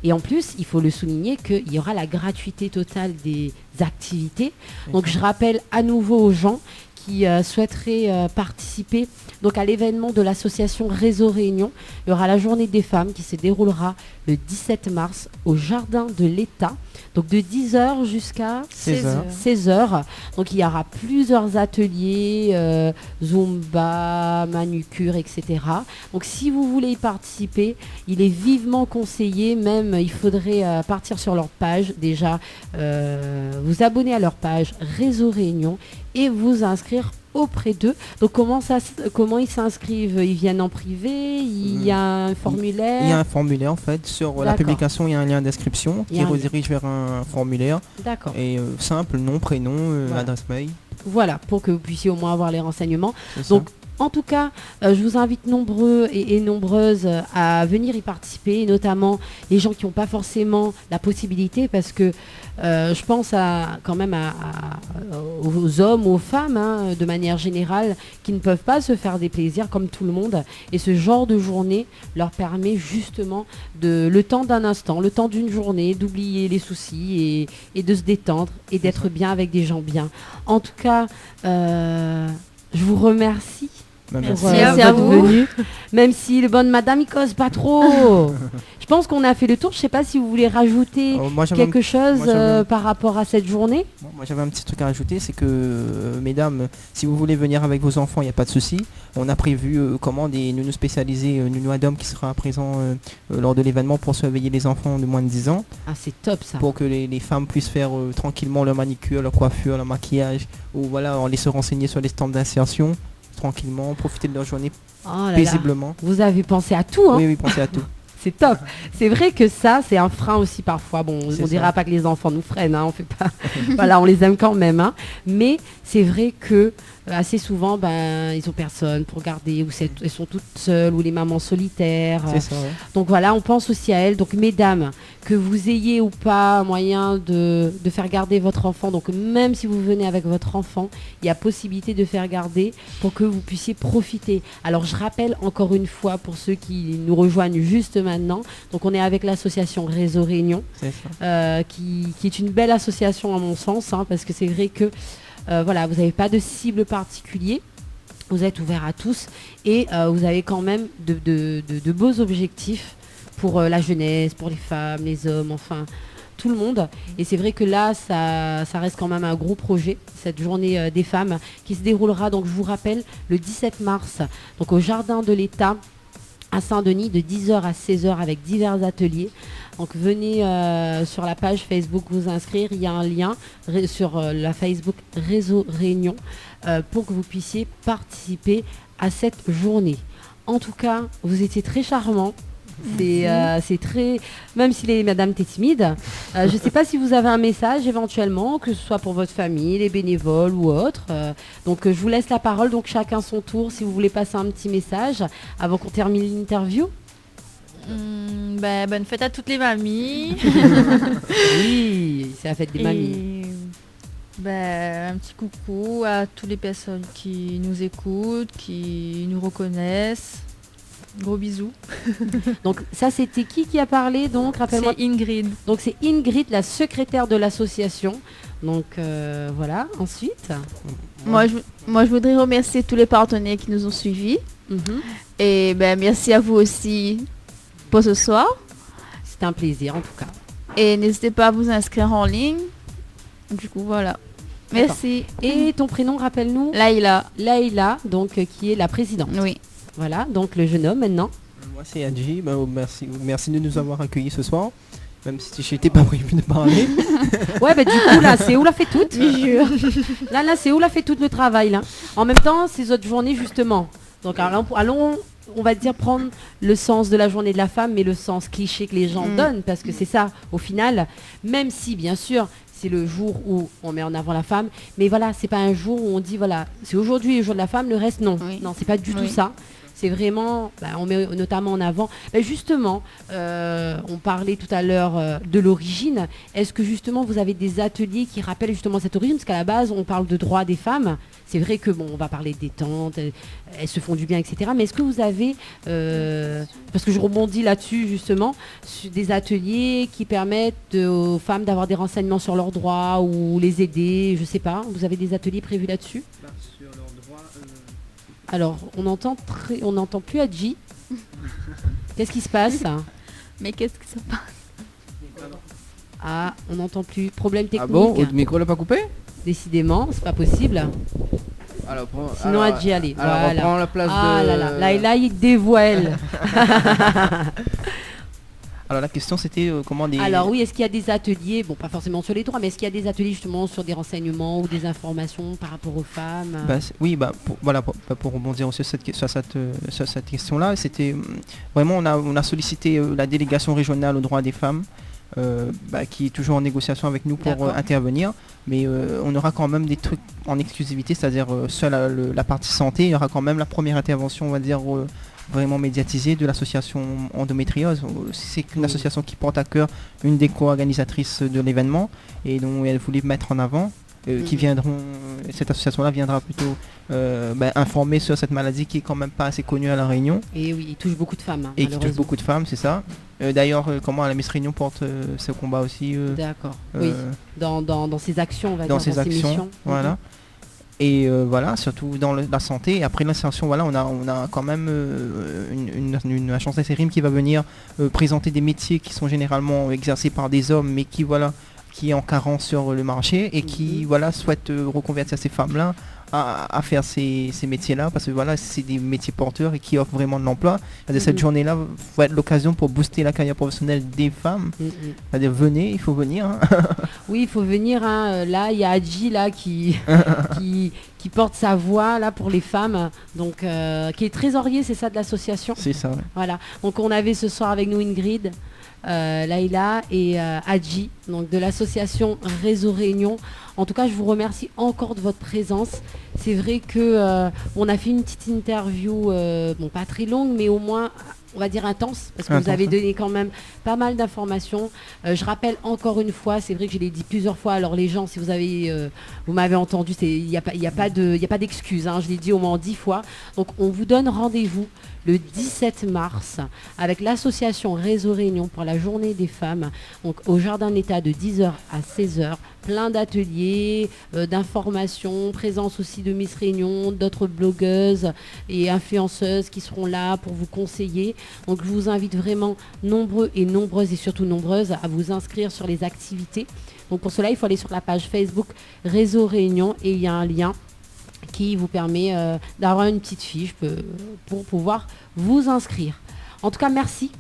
Et en plus, il faut le souligner qu'il y aura la gratuité totale des activités. Donc je rappelle à nouveau aux gens qui souhaiteraient participer donc à l'événement de l'association Réseau Réunion. Il y aura la journée des femmes qui se déroulera le 17 mars au Jardin de l'État. Donc de 10h jusqu'à 16h. Donc il y aura plusieurs ateliers, Zumba, manucure, etc. Donc si vous voulez y participer, il est vivement conseillé, même il faudrait partir sur leur page, déjà vous abonner à leur page Réseau Réunion et vous inscrire auprès d'eux. Donc comment ils s'inscrivent? Ils viennent en privé? Il y a un formulaire? Il y a un formulaire en fait. Sur la publication, il y a un lien d'inscription qui redirige vers un formulaire. D'accord. Et simple, nom, prénom, adresse mail. Voilà, pour que vous puissiez au moins avoir les renseignements. Donc en tout cas, je vous invite nombreux et nombreuses à venir y participer, notamment les gens qui n'ont pas forcément la possibilité, parce que je pense quand même aux hommes, aux femmes, de manière générale, qui ne peuvent pas se faire des plaisirs comme tout le monde. Et ce genre de journée leur permet justement, le temps d'un instant, le temps d'une journée, d'oublier les soucis et de se détendre et d'être bien avec des gens bien. En tout cas, je vous remercie. Merci à vous. Venue. Même si le bonne madame il cause pas trop. Je pense qu'on a fait le tour. Je sais pas si vous voulez rajouter quelque chose par rapport à cette journée. Moi j'avais un petit truc à rajouter, c'est que mesdames, si vous voulez venir avec vos enfants, il n'y a pas de souci. On a prévu des nounous spécialisés, Nounou Adam qui sera présent lors de l'événement pour surveiller les enfants de moins de 10 ans. Ah c'est top ça. Pour que les femmes puissent faire tranquillement leur manicure, leur coiffure, leur maquillage, ou voilà, on les se renseigner sur les stands d'insertion. Tranquillement, profiter de leur journée paisiblement. Vous avez pensé à tout, hein? Oui, pensez à tout. C'est top. C'est vrai que ça, c'est un frein aussi parfois. Bon, on dira pas que les enfants nous freinent, on fait pas. Voilà, on les aime quand même, Mais c'est vrai que assez souvent, ils ont personne pour garder, ou elles sont toutes seules, ou les mamans solitaires. C'est ça, ouais. Donc voilà, on pense aussi à elles. Donc mesdames, que vous ayez ou pas moyen de faire garder votre enfant, donc même si vous venez avec votre enfant, il y a possibilité de faire garder pour que vous puissiez profiter. Alors je rappelle encore une fois pour ceux qui nous rejoignent juste maintenant, donc on est avec l'association Réseau Réunion, qui est une belle association à mon sens, parce que c'est vrai que vous n'avez pas de cible particulier, vous êtes ouvert à tous et vous avez quand même de beaux objectifs pour la jeunesse, pour les femmes, les hommes, enfin tout le monde. Et c'est vrai que là, ça reste quand même un gros projet, cette journée des femmes qui se déroulera, donc je vous rappelle, le 17 mars, donc au Jardin de l'État à Saint-Denis de 10h à 16h avec divers ateliers. Donc venez sur la page Facebook vous inscrire, il y a un lien sur la Facebook Réseau Réunion pour que vous puissiez participer à cette journée. En tout cas, vous étiez très charmants. C'est très... Même si madame t'es timide, je ne sais pas si vous avez un message éventuellement, que ce soit pour votre famille, les bénévoles ou autres. Donc je vous laisse la parole, donc chacun son tour, si vous voulez passer un petit message avant qu'on termine l'interview. Bonne fête à toutes les mamies. Oui, c'est la fête des mamies. Un petit coucou à toutes les personnes qui nous écoutent, qui nous reconnaissent. Gros bisous. Donc ça c'était qui a parlé, donc rappelle-moi. C'est Ingrid. Donc c'est Ingrid, la secrétaire de l'association. Donc voilà, ensuite. Moi je voudrais remercier tous les partenaires qui nous ont suivis. Et merci à vous aussi pour ce soir. C'était un plaisir en tout cas. Et n'hésitez pas à vous inscrire en ligne. Du coup, voilà. Merci. Et ton prénom, rappelle-nous? Laïla. Laïla, donc qui est la présidente. Oui. Voilà, donc le jeune homme maintenant. Moi c'est Adji, merci de nous avoir accueillis ce soir. Même si je n'étais pas prévu de parler. Ouais, du coup, là, c'est où l'a fait toute, je jure. Là, c'est où l'a fait tout le travail, là. En même temps, ces autres journées, justement. Donc, allons, on va dire, prendre le sens de la journée de la femme, mais le sens cliché que les gens donnent, parce que c'est ça, au final, même si, bien sûr, c'est le jour où on met en avant la femme, mais voilà, c'est pas un jour où on dit, voilà, c'est aujourd'hui le jour de la femme, le reste, non. Oui. Non, c'est pas du tout ça. C'est vraiment, on met notamment en avant, justement, on parlait tout à l'heure de l'origine. Est-ce que justement vous avez des ateliers qui rappellent justement cette origine? Parce qu'à la base, on parle de droits des femmes. C'est vrai que on va parler des tantes, elles se font du bien, etc. Mais est-ce que vous avez, parce que je rebondis là-dessus justement, sur des ateliers qui permettent aux femmes d'avoir des renseignements sur leurs droits ou les aider, je sais pas. Vous avez des ateliers prévus là-dessus? Sur leurs droits. Alors, on n'entend plus Adji. Qu'est-ce qui se passe? Mais qu'est-ce qui se passe? Ah, on n'entend plus. Problème technique. Ah bon, le micro l'a pas coupé? Décidément, c'est pas possible. Alors, Sinon, Adji, allez. Alors, voilà. on prend la place Ah de... là, là, il dévoile. Alors la question c'était comment des... Alors oui, est-ce qu'il y a des ateliers, bon pas forcément sur les droits, mais est-ce qu'il y a des ateliers justement sur des renseignements ou des informations par rapport aux femmes? Pour rebondir aussi sur cette question-là, c'était vraiment on a sollicité la délégation régionale aux droits des femmes, qui est toujours en négociation avec nous pour intervenir, mais on aura quand même des trucs en exclusivité, c'est-à-dire seule la partie santé, il y aura quand même la première intervention, on va dire, vraiment médiatisée de l'association endométriose. C'est une association qui porte à cœur une des co-organisatrices de l'événement et dont elle voulait mettre en avant, cette association-là viendra plutôt informer sur cette maladie qui est quand même pas assez connue à La Réunion. Et oui, il touche beaucoup de femmes. Et qui touche beaucoup de femmes, c'est ça. D'ailleurs, comment la Miss Réunion porte ce combat aussi. D'accord, oui. Dans ses actions, on va dire, dans ses actions, voilà. Et voilà, surtout dans la santé. Et après l'insertion, voilà, on a quand même une agence d'intérim qui va venir présenter des métiers qui sont généralement exercés par des hommes, mais qui est en carence sur le marché et qui souhaite reconvertir ces femmes-là à faire ces métiers-là, parce que voilà, c'est des métiers porteurs et qui offrent vraiment de l'emploi. Cette journée-là va être l'occasion pour booster la carrière professionnelle des femmes. C'est-à-dire, venez, il faut venir. Hein. Oui, il faut venir. Hein. Là, il y a Adji là qui porte sa voix là pour les femmes, donc qui est trésorier, c'est ça, de l'association. C'est ça. Ouais. Voilà. Donc on avait ce soir avec nous Ingrid, Laïla et Adji, donc de l'association Réseau Réunion. En tout cas, je vous remercie encore de votre présence. C'est vrai que on a fait une petite interview, pas très longue, mais au moins, on va dire intense, parce que vous avez donné quand même pas mal d'informations. Je rappelle encore une fois, c'est vrai que je l'ai dit plusieurs fois, alors les gens, si vous m'avez entendu, il n'y a pas d'excuse, hein, je l'ai dit au moins 10 fois. Donc on vous donne rendez-vous le 17 mars avec l'association Réseau Réunion pour la journée des femmes, donc au Jardin de l'État de 10h à 16h. Plein d'ateliers, d'informations, présence aussi de Miss Réunion, d'autres blogueuses et influenceuses qui seront là pour vous conseiller. Donc je vous invite vraiment nombreux et nombreuses et surtout nombreuses à vous inscrire sur les activités. Donc pour cela, il faut aller sur la page Facebook Réseau Réunion et il y a un lien qui vous permet d'avoir une petite fiche pour pouvoir vous inscrire. En tout cas, merci.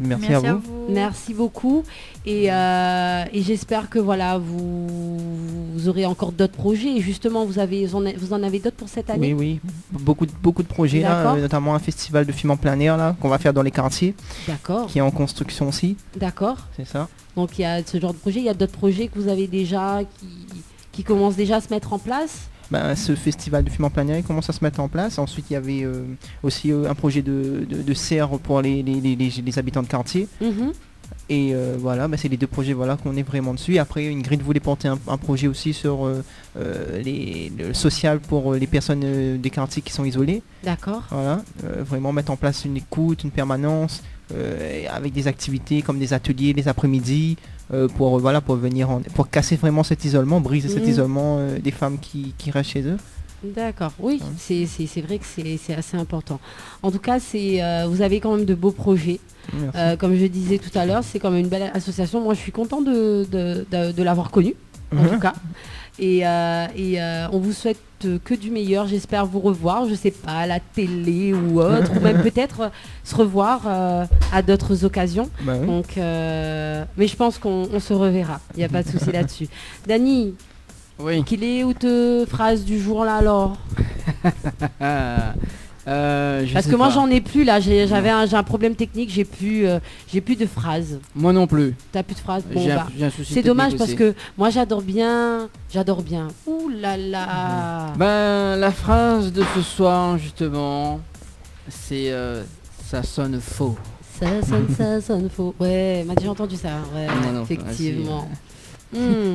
Merci à vous. Merci beaucoup. Et j'espère que voilà, vous aurez encore d'autres projets. Et justement, vous en avez d'autres pour cette année? Oui. Beaucoup de projets, là, notamment un festival de films en plein air là, qu'on va faire dans les quartiers. D'accord. Qui est en construction aussi. D'accord. C'est ça. Donc il y a ce genre de projet. Il y a d'autres projets que vous avez déjà qui commencent déjà à se mettre en place? Ce festival de films en plein air commence à se mettre en place. Ensuite, il y avait aussi un projet de serre pour les habitants de quartier. Et voilà, c'est les deux projets qu'on est vraiment dessus. Et après, Ingrid voulait porter un projet aussi sur le social pour les personnes des quartiers qui sont isolées. D'accord. Voilà, vraiment mettre en place une écoute, une permanence, avec des activités comme des ateliers les après-midi, pour casser vraiment cet isolement, briser cet isolement des femmes qui restent chez eux. D'accord, oui, c'est vrai que c'est assez important. En tout cas, vous avez quand même de beaux projets. Comme je disais tout à l'heure, c'est quand même une belle association. Moi, je suis content de l'avoir connue, en tout cas. Et on vous souhaite que du meilleur. J'espère vous revoir, je sais pas, à la télé ou autre, ou même peut-être se revoir à d'autres occasions. Bah oui. Donc, mais je pense qu'on se reverra. Il n'y a pas de souci là-dessus. Dany, Oui. quelle est phrase du jour là alors? Parce que moi j'en ai plus là, j'ai un problème technique, j'ai plus de phrases. Moi non plus. T'as plus de phrases? Bon, J'ai un souci c'est dommage technique parce aussi. que moi j'adore bien. Ouh là là. Ben, la phrase de ce soir, justement, c'est ça sonne faux. Ça sonne faux. Ouais, m'a déjà entendu ça. Ouais, Non, effectivement.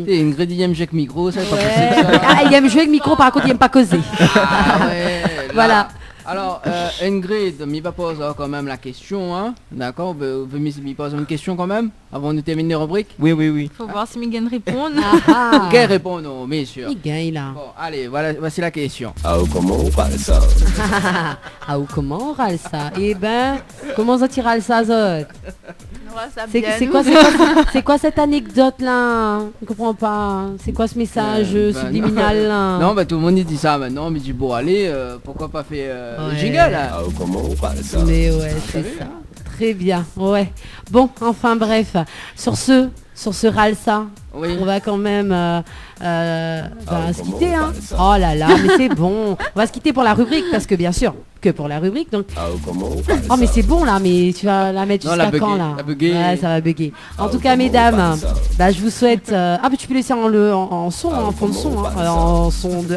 Et Ingrid, il aime jouer avec micro, ça c'est pas Ouais. possible, ça. Ah, il aime jouer avec micro, par contre il aime pas causer. Ah ouais, là. Voilà. Alors, Ingrid, m'y va poser quand même la question, hein. D'accord, vous m'y poser une question quand même, avant de terminer les rubriques. Oui. Faut voir si Megan répond. Ah, Quelle réponse, non, bien sûr. il gagne là. Bon, allez, voici la question. Ah, ou comment on râle ça? Eh ben, comment ça tu râles ça, Zot? C'est quoi cette anecdote là? Je comprends pas. C'est quoi ce message subliminal là? Non, bah tout le monde dit ça maintenant, mais du bon, allez, pourquoi pas faire le Ouais. jingle là? Mais ouais, c'est ça. Très bien, ouais. Bon, enfin bref. Sur ce râle ça, Oui. on va quand même se quitter. Hein. Oh là là, mais c'est bon. On va se quitter pour la rubrique, parce que bien sûr, que pour la rubrique. Donc... Oh mais c'est bon là, mais tu vas la mettre Non, la jusqu'à quand bugger, là? la bugger. Ouais, ça va bugger. En tout cas, mesdames, je vous souhaite... Ah, mais tu peux laisser en son, en fond de son. Hein,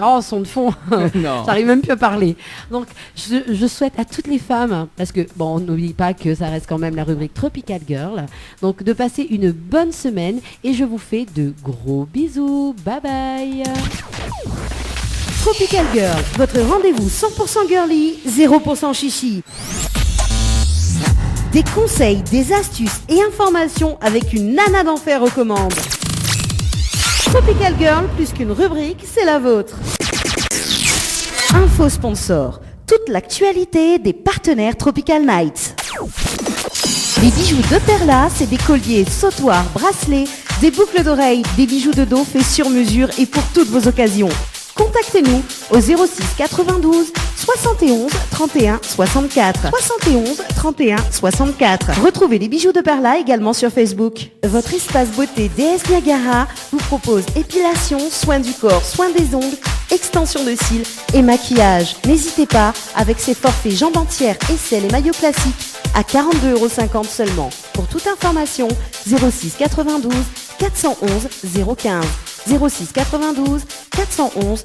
en son de fond. Non. J'arrive même plus à parler. Donc, je souhaite à toutes les femmes, parce que, bon, n'oublie pas que ça reste quand même la rubrique Tropical Girl, donc de passer une bonne semaine et je vous fais de gros bisous. Bye bye. Tropical Girl, votre rendez-vous 100% girly, 0% chichi. Des conseils, des astuces et informations avec une nana d'enfer aux commandes. Tropical Girl, plus qu'une rubrique, c'est la vôtre. Info sponsor, toute l'actualité des partenaires Tropical Nights. Les bijoux de Perla, c'est des colliers, sautoirs, bracelets, des boucles d'oreilles, des bijoux de dos faits sur mesure et pour toutes vos occasions. Contactez-nous au 06 92 71 31 64. 71 31 64. Retrouvez les bijoux de Perla également sur Facebook. Votre espace beauté DS Niagara vous propose épilation, soins du corps, soins des ongles, extension de cils et maquillage. N'hésitez pas avec ses forfaits jambes entières, aisselles et maillots classiques à 42,50 € seulement. Pour toute information, 06 92 411 015. 06 92 411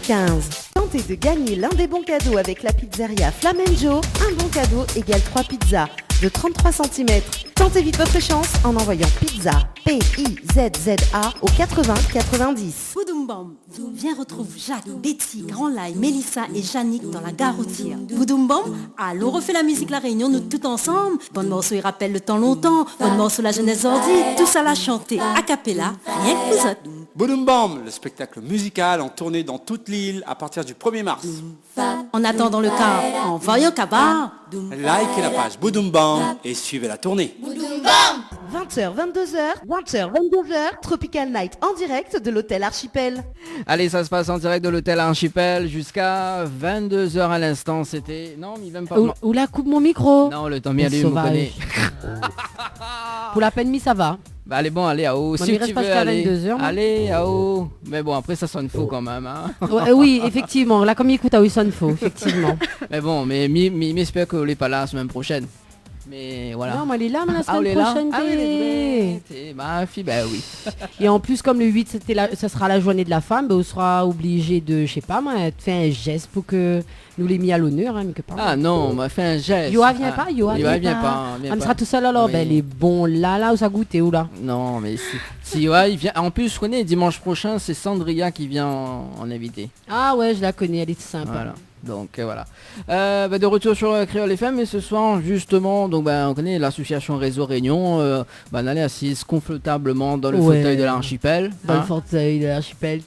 015. Tentez de gagner l'un des bons cadeaux avec la pizzeria Flamenjo. Un bon cadeau égale 3 pizzas de 33 cm. Tentez vite votre chance en envoyant pizza P-I-Z-Z-A au 80 90. Boudoum Bam, viens retrouve Jacques, Betty, Grand Laye, Mélissa et Yannick dans la gare routière. Boudoum Bam, allons refait la musique La Réunion, nous tout ensemble. Bonne morceau, il rappelle le temps longtemps. Bonne morceau, la jeunesse ordi. Tout ça l'a chanté, a cappella, rien que vous autres. Boudoum Bam, le spectacle musical en tournée dans toute l'île à partir du 1er mars. En attendant le cas, en voyant Kabar. Likez la page Boudoum Bam et suivez la tournée. 20h, 22h, Tropical Night en direct de l'hôtel Archipel. Allez, ça se passe en direct de l'hôtel Archipel jusqu'à 22h à l'instant. C'était... Non, mais il va me pas... Oula, coupe mon micro. Non, le temps bien lui me Sauvage. connaît. Pour la peine, ça va. Bah allez, bon, allez, à haut. Bon, Si il tu reste pas veux jusqu'à aller, 22h, moi. allez, à haut. Mais bon, après, ça sonne faux quand même. Hein. Ouais, oui, effectivement. Là, comme il écoute, il sonne faux, effectivement. Mais bon, mais j'espère qu'on n'est pas là la semaine prochaine. Mais voilà. Non, mais elle est là, mais la Ah, on semaine est là. prochaine. Ah oui, elle est t'es- vraie. Ma fille, bah oui. Et en plus, comme le 8, ça sera la journée de la femme, on sera obligé de, je sais pas moi, de faire un geste pour que nous l'ait mis à l'honneur, hein, mais que pas. Ah non, on m'a fait un geste. Yoa vient Ah, pas, Yoa vient vient pas. pas. vient Ah, mais pas. sera tout seul alors, Oui. ben les bons là où ça goûte où là. Non, mais si Yoa, il vient. En plus, je connais, dimanche prochain, c'est Sandria qui vient en invité. Ah ouais, je la connais, elle est sympa. Voilà. Donc voilà. De retour sur Créole FM et ce soir justement, donc on connaît l'association Réseau Réunion. On allait assise confortablement dans le Ouais. fauteuil de l'archipel. Dans le hein. fauteuil de l'archipel.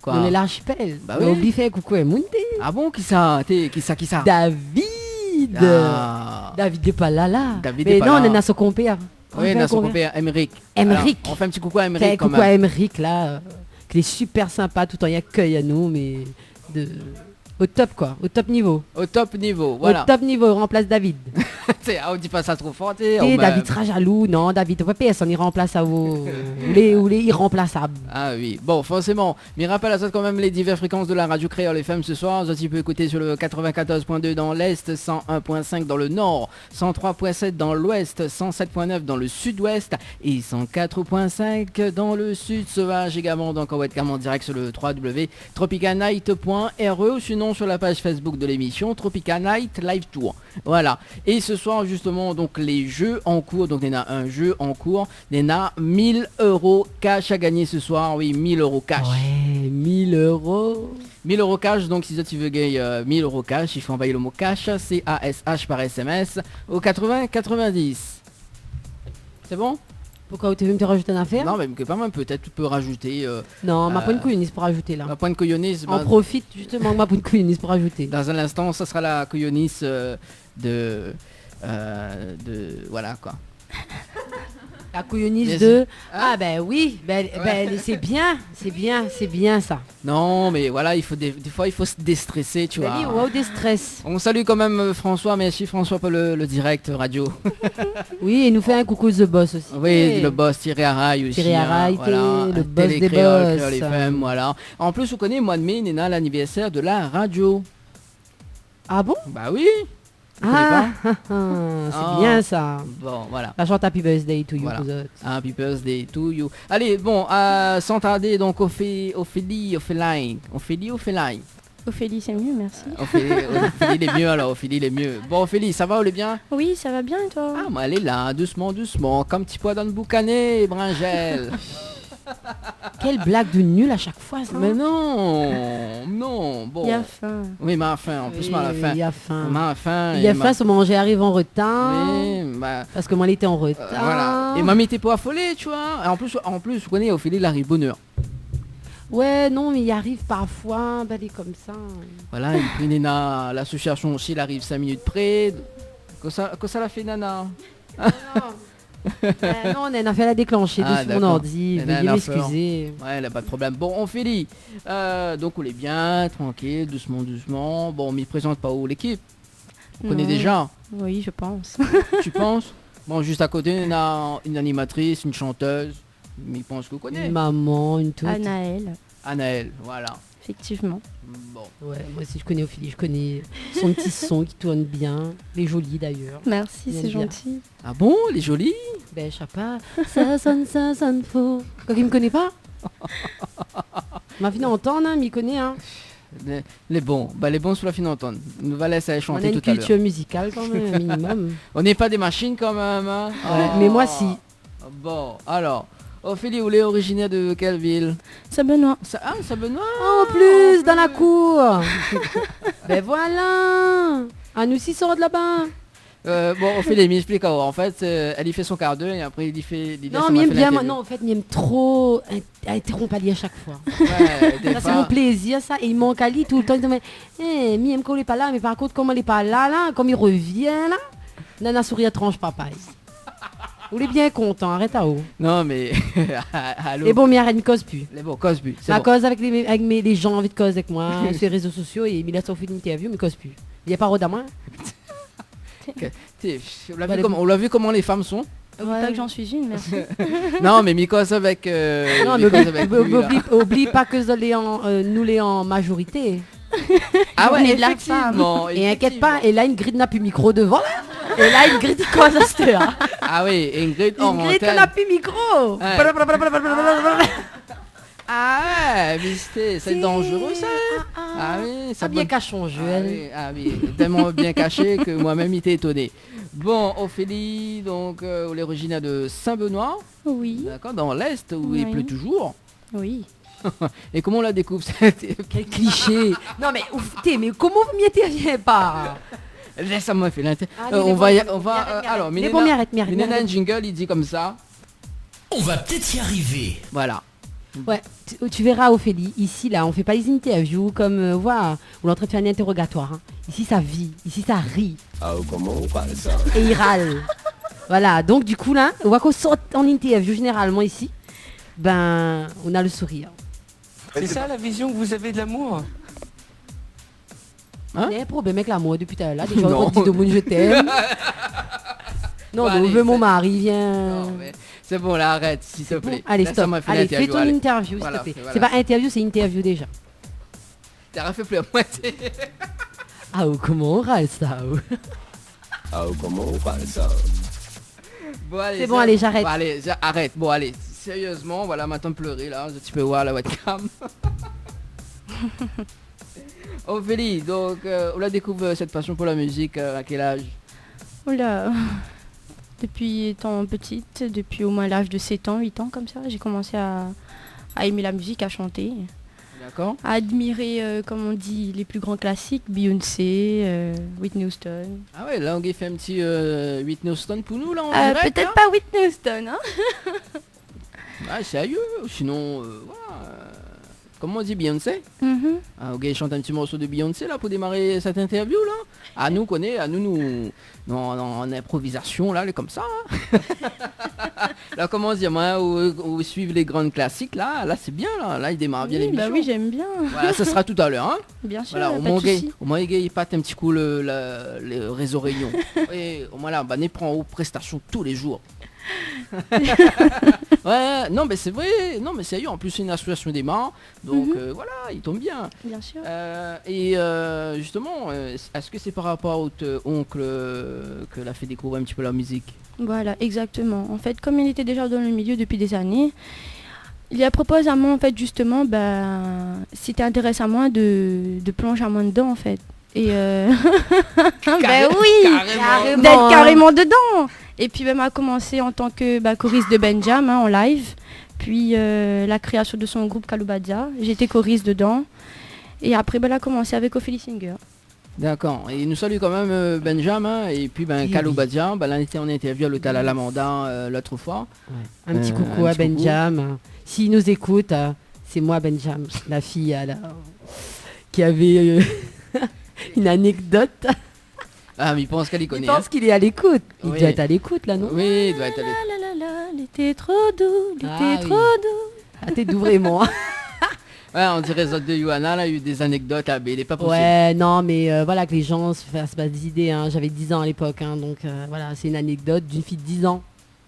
Quoi. On est l'archipel. Bah Mais oui. oublie fait coucou et Mundi. Ah bon, qui ça? Qui ça? David. Ah. David n'est pas là. David Mais est pas non, là. on est à son compère. Oui, on a son compère, Emeric. Emeric. Alors, on fait un petit coucou à Fait Emeric quand coucou à même. Emeric là, qui est super sympa, tout en y accueille à nous, mais au top quoi, au top niveau. Au top niveau, voilà. Au top niveau, on remplace David. On dit pas ça trop fort, Et David sera jaloux, non, David, on peut pas on y remplace à vous. ou les irremplaçables. Ah oui, bon, forcément. Mais rappelle à ça quand même les diverses fréquences de la radio Créole FM ce soir. Tu peux écouter sur le 94.2 dans l'Est, 101.5 dans le Nord, 103.7 dans l'Ouest, 107.9 dans le Sud-Ouest et 104.5 dans le Sud sauvage également. Donc on va être en direct sur le www.tropicanight.re ou sinon sur la page Facebook de l'émission Tropica Night Live Tour. Voilà. Et ce soir justement donc les jeux en cours. Donc il y en a un jeu en cours. Il y en a 1000 € cash à gagner ce soir. Oui, 1000 € cash. Ouais, 1000 €. 1000 € cash, donc si tu veux gagner 1000 € cash, il faut envoyer le mot cash, C-A-S-H par SMS au 80-90. C'est bon? Pourquoi tu veux me te rajouter une affaire? Non, mais pas même, peut-être tu peux rajouter... non, ma pointe couilloniste pour rajouter là. Ma pointe couilloniste... On profite justement de ma pointe couilloniste pour rajouter. Dans un instant, ça sera la couilloniste de... Voilà quoi. La couilloniste de... Ah ben oui, c'est bien ça. Non, mais voilà, il faut des fois il faut se déstresser, tu vois. Wow, des stress. On salue quand même François, merci François pour le direct radio. Oui, et nous fait un coucou The Boss aussi. Oui, le boss Thierry Araille aussi. Thierry Araille, voilà, le boss des Créole, boss. Créole FM, voilà. En plus, vous connaissez, mois de mai, Néna, l'anniversaire de la radio. Ah bon? Bah oui. C'est bien ça. Bon, voilà. La chante Happy Birthday to you. Voilà. vous autres. Happy birthday to you. Allez, bon, sans tarder, donc Ophélie, Ophélie, c'est mieux, merci. Ophélie, il est mieux alors, Ophélie, il est mieux. Bon, Ophélie, ça va, on est bien? Oui, ça va bien et toi? Ah, moi, elle est là, doucement, comme petit pois dans le boucanet, Bringel. Quelle blague de nul à chaque fois, ça. Mais non, bon. Il y a faim. Oui, ma faim, en plus, ma faim. Il y a faim. Ma faim. Il y a faim, ce manger arrive en retard. Oui, parce que moi, elle était en retard. Voilà. Et mamie était pas affolée, tu vois. Et en plus, vous connaissez, Ophélie, il arrive bonne heure. Ouais, non, mais il arrive parfois, elle est comme ça. Voilà, et puis Nena, l'association aussi, il arrive 5 minutes près. Que ça l'a fait, Nana? Non, on a fait la déclencher dessus mon ordi. Veuillez m'excuser. Ouais, là, pas de problème. Bon, Ophélie, donc on est bien, tranquille, doucement. Bon, on m'y présente pas où l'équipe. On connaît déjà. Oui, je pense. Tu penses? Bon, juste à côté, on a une animatrice, une chanteuse. Mais il pense que vous connaissez. Une maman, une toute. Anaël, voilà. Effectivement. Bon. Ouais, moi aussi je connais Ophélie, je connais son petit son qui tourne bien. Elle est jolie d'ailleurs. Merci, c'est gentil. Ah bon, elle est jolie? Ben je sais pas. Ça sonne faux. Quoi qu'il me connaît pas? Ma fille entendre, hein, m'y connaît, hein. Les bons sur la fin d'entendre. Nous va laisser chanter tout à l'heure. On a une culture musicale quand même, un minimum. On n'est pas des machines quand même, hein. Ouais, mais moi si. Bon, alors, Ophélie, vous êtes originaire de quelle ville? Saint-Benoît. Saint-Benoît. En plus, dans la cour. Ben voilà. Ah, nous aussi sort de là-bas. Bon, Ophélie m'explique. En fait, elle y fait son quart d'heure et après il y fait... Non, mais bien, non, en fait, il aime trop interrompre Ali à chaque fois. Ouais, ça, c'est mon plaisir, ça. Et il manque Ali tout le temps. Il dit, mi aime qu'on n'est pas là, mais par contre, comme elle n'est pas là, comme il revient, là, Nana sourit à tranche papa. Vous êtes bien content, arrête à haut. Non, mais... Allô. Et bon, mais arrête, ne cause plus. Les bons, cause plus. Ma cause avec les gens envie de cause avec moi, sur les réseaux sociaux, et il a son film interview, mais cause plus. Il n'y a pas de à moi. On l'a vu comment les femmes sont. Pas que j'en suis une, merci. Non, mais Mikos avec... non, mais oublie pas que nous les en majorité. Ah ouais, effectivement. Et inquiète pas, et là, Ingrid n'a plus micro devant. Et là, Ingrid, il cause à cette heure. Ah oui, Ingrid n'a plus micro. Ah ouais, mais c'est dangereux ça. Ah oui, ça bien caché en jeu. Ah oui, tellement bien caché que moi-même il était étonné. Bon, Ophélie, donc elle est originaire de Saint-Benoît. Oui. D'accord, dans l'Est où il pleut toujours. Oui. Et comment on la découvre? Quel cliché. Non mais comment vous m'y intervenez pas? Laisse-moi faire l'interview. On va alors, Minena jingle, il dit comme ça. On va peut-être y arriver. Voilà. Ouais, tu verras Ophélie, ici là on fait pas les interviews comme voilà, on est en train de faire un interrogatoire. Hein. Ici ça vit, ici ça rit. Ah, comment on parle ça? Et il râle. Voilà, donc du coup là, on voit qu'on sort en interview généralement ici, ben on a le sourire. C'est ça la vision que vous avez de l'amour? Hein? Il y a un problème avec l'amour depuis tout à l'heure. Des gens Non. qui disent au monde je t'aime. Non, Bon, je allez, veux mon c'est- mari, viens. Non, mais c'est bon, là, arrête, s'il te plaît. Allez, Là, ça stop. m'a fait Allez, fais l'interview, ton allez. interview, Voilà, s'il te plaît. voilà. C'est pas interview, c'est interview déjà. T'as refait plus à moitié. Ah, oh, comment on râle ça oh. Ah, comment on parle ça? Bon, allez, C'est bon, allez, j'arrête. Bon, allez, arrête. Bon, allez, sérieusement, voilà, maintenant pleurer là, tu peux voir la webcam. Ophélie, donc, on la découvre cette passion pour la musique à quel âge? Oula, depuis étant petite, depuis au moins l'âge de 7 ans, 8 ans comme ça, j'ai commencé à aimer la musique, à chanter, D'accord. à admirer, comme on dit, les plus grands classiques, Beyoncé, Whitney Houston. Ah ouais, là on fait un petit Whitney Houston pour nous là en direct, Peut-être hein. pas Whitney Houston, hein. Ah, sérieux, sinon, voilà. Comment on dit Beyoncé? Mhm. Ah, ok, chante un petit morceau de Beyoncé là pour démarrer cette interview là. À nous connaît, à nous en improvisation là, comme ça. Hein. Là comment on dit, moi, où suivent les grandes classiques là c'est bien là, il démarre bien Oui, l'émission. bah oui, j'aime bien. Voilà, ça sera tout à l'heure. Hein. Bien sûr, Voilà, pas au de moins souci. il patte un petit coup le réseau Réunion. Et au moins là, bah, prend aux prestations tous les jours. Ouais, non mais c'est vrai, non mais sérieux, en plus c'est une association des marins, donc voilà, il tombe bien. Bien sûr. Et justement, est-ce que c'est par rapport à votre oncle que l'a fait découvrir un petit peu la musique? Voilà, exactement. En fait, comme il était déjà dans le milieu depuis des années, il a proposé à moi, en fait, justement, si t'intéresses à moi, de plonger à moi dedans, en fait. Et ben oui, carrément. d'être carrément dedans. Et puis, m'a commencé en tant que choriste de Benjam, en live. Puis, la création de son groupe Kaloubadia. J'étais choriste dedans. Et après, elle a commencé avec Ophélie Singer. D'accord, et il nous salue quand même Benjamin, et puis Kaloubadia, là on était en interview à l'hôtel Alamanda l'autre fois. Ouais. Un petit coucou à Benjam. S'il nous écoute, c'est moi Benjam, la fille qui avait une anecdote. Ah mais il pense qu'elle y connaît. Il pense qu'il est à l'écoute. Il Oui. doit être à l'écoute là, non? Oui, il doit être à l'écoute. Ah là là là, il était trop doux, il était trop doux. Ah, t'es doux vraiment. Ouais, on dirait Zod de Johanna, là, il y a eu des anecdotes, mais il est pas possible. Ouais, non, mais voilà, que les gens se fassent pas des idées. Hein. J'avais 10 ans à l'époque, hein, donc voilà, c'est une anecdote d'une fille de 10 ans.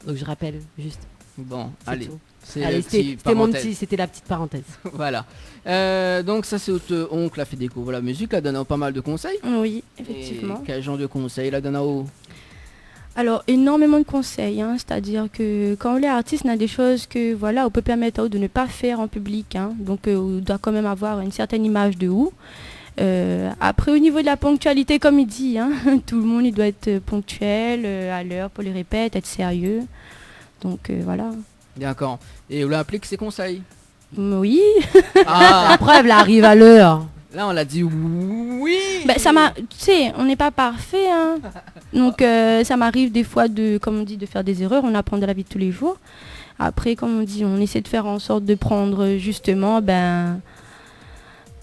Donc je rappelle, juste. Bon, C'est allez. tout. C'est Allez, le petit c'était parenthèse. c'était la petite parenthèse. Voilà. Donc ça, c'est votre oncle a fait découvrir la musique, là, donnant pas mal de conseils. Oui, effectivement. Et quel genre de conseils, là, donnant Alors, énormément de conseils, hein, c'est-à-dire que quand on est artiste, on a des choses que, voilà, on peut permettre de ne pas faire en public, hein, donc on doit quand même avoir une certaine image de où. Après, au niveau de la ponctualité, comme il dit, hein, tout le monde il doit être ponctuel, à l'heure pour les répètes, être sérieux, donc voilà. D'accord. Et on applique ses conseils. Oui. Ah, la preuve, là, arrive à l'heure. Là, on l'a dit oui. Ça tu sais, on n'est pas parfait, hein. Donc ça m'arrive des fois comme on dit, de faire des erreurs. On apprend de la vie de tous les jours. Après, comme on dit, on essaie de faire en sorte de prendre justement,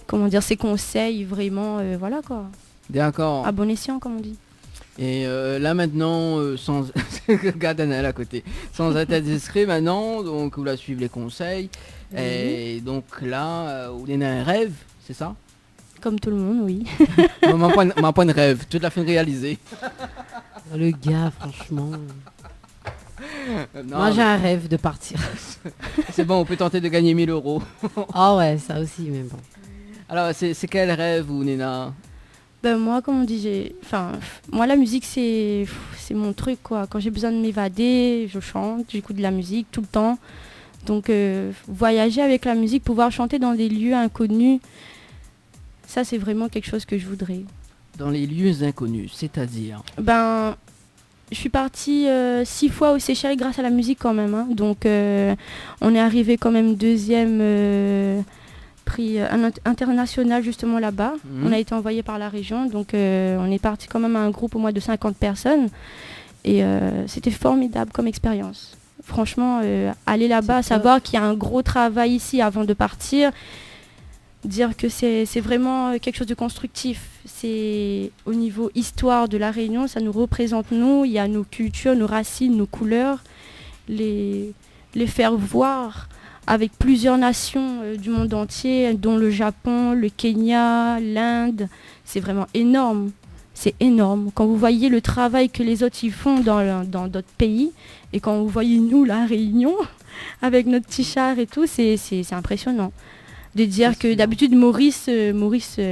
comment dire, ces conseils vraiment, voilà quoi. D'accord. À bon escient, comme on dit. Et là maintenant, sans regarde Anna à côté, sans être discret maintenant, donc vous la suivre les conseils. Oui. Et donc là, vous avez un rêve, c'est ça? Comme tout le monde, oui. Ma point de rêve, tu l'as fait réaliser. Le gars, franchement. Non, Moi, j'ai un rêve de partir. C'est bon, on peut tenter de gagner 1000 €. Ah ouais, ça aussi, mais bon. Alors, c'est quel rêve, vous, Nina? Moi, comme on dit, moi la musique c'est mon truc quoi. Quand j'ai besoin de m'évader, je chante, j'écoute de la musique tout le temps. Donc voyager avec la musique, pouvoir chanter dans des lieux inconnus, ça c'est vraiment quelque chose que je voudrais. Dans les lieux inconnus, c'est-à-dire? Je suis partie 6 fois aux Seychelles grâce à la musique quand même, hein. Donc on est arrivé quand même deuxième prix international justement là-bas. On a été envoyé par la région, donc on est parti quand même à un groupe au moins de 50 personnes et c'était formidable comme expérience. Franchement, aller là-bas, savoir qu'il y a un gros travail ici avant de partir, dire que c'est vraiment quelque chose de constructif. C'est au niveau histoire de la Réunion, ça nous représente nous, il y a nos cultures, nos racines, nos couleurs, les faire voir avec plusieurs nations du monde entier, dont le Japon, le Kenya, l'Inde. C'est vraiment énorme. C'est énorme. Quand vous voyez le travail que les autres y font dans d'autres pays, et quand vous voyez nous, la Réunion, avec notre petit char et tout, c'est impressionnant. De dire que d'habitude Maurice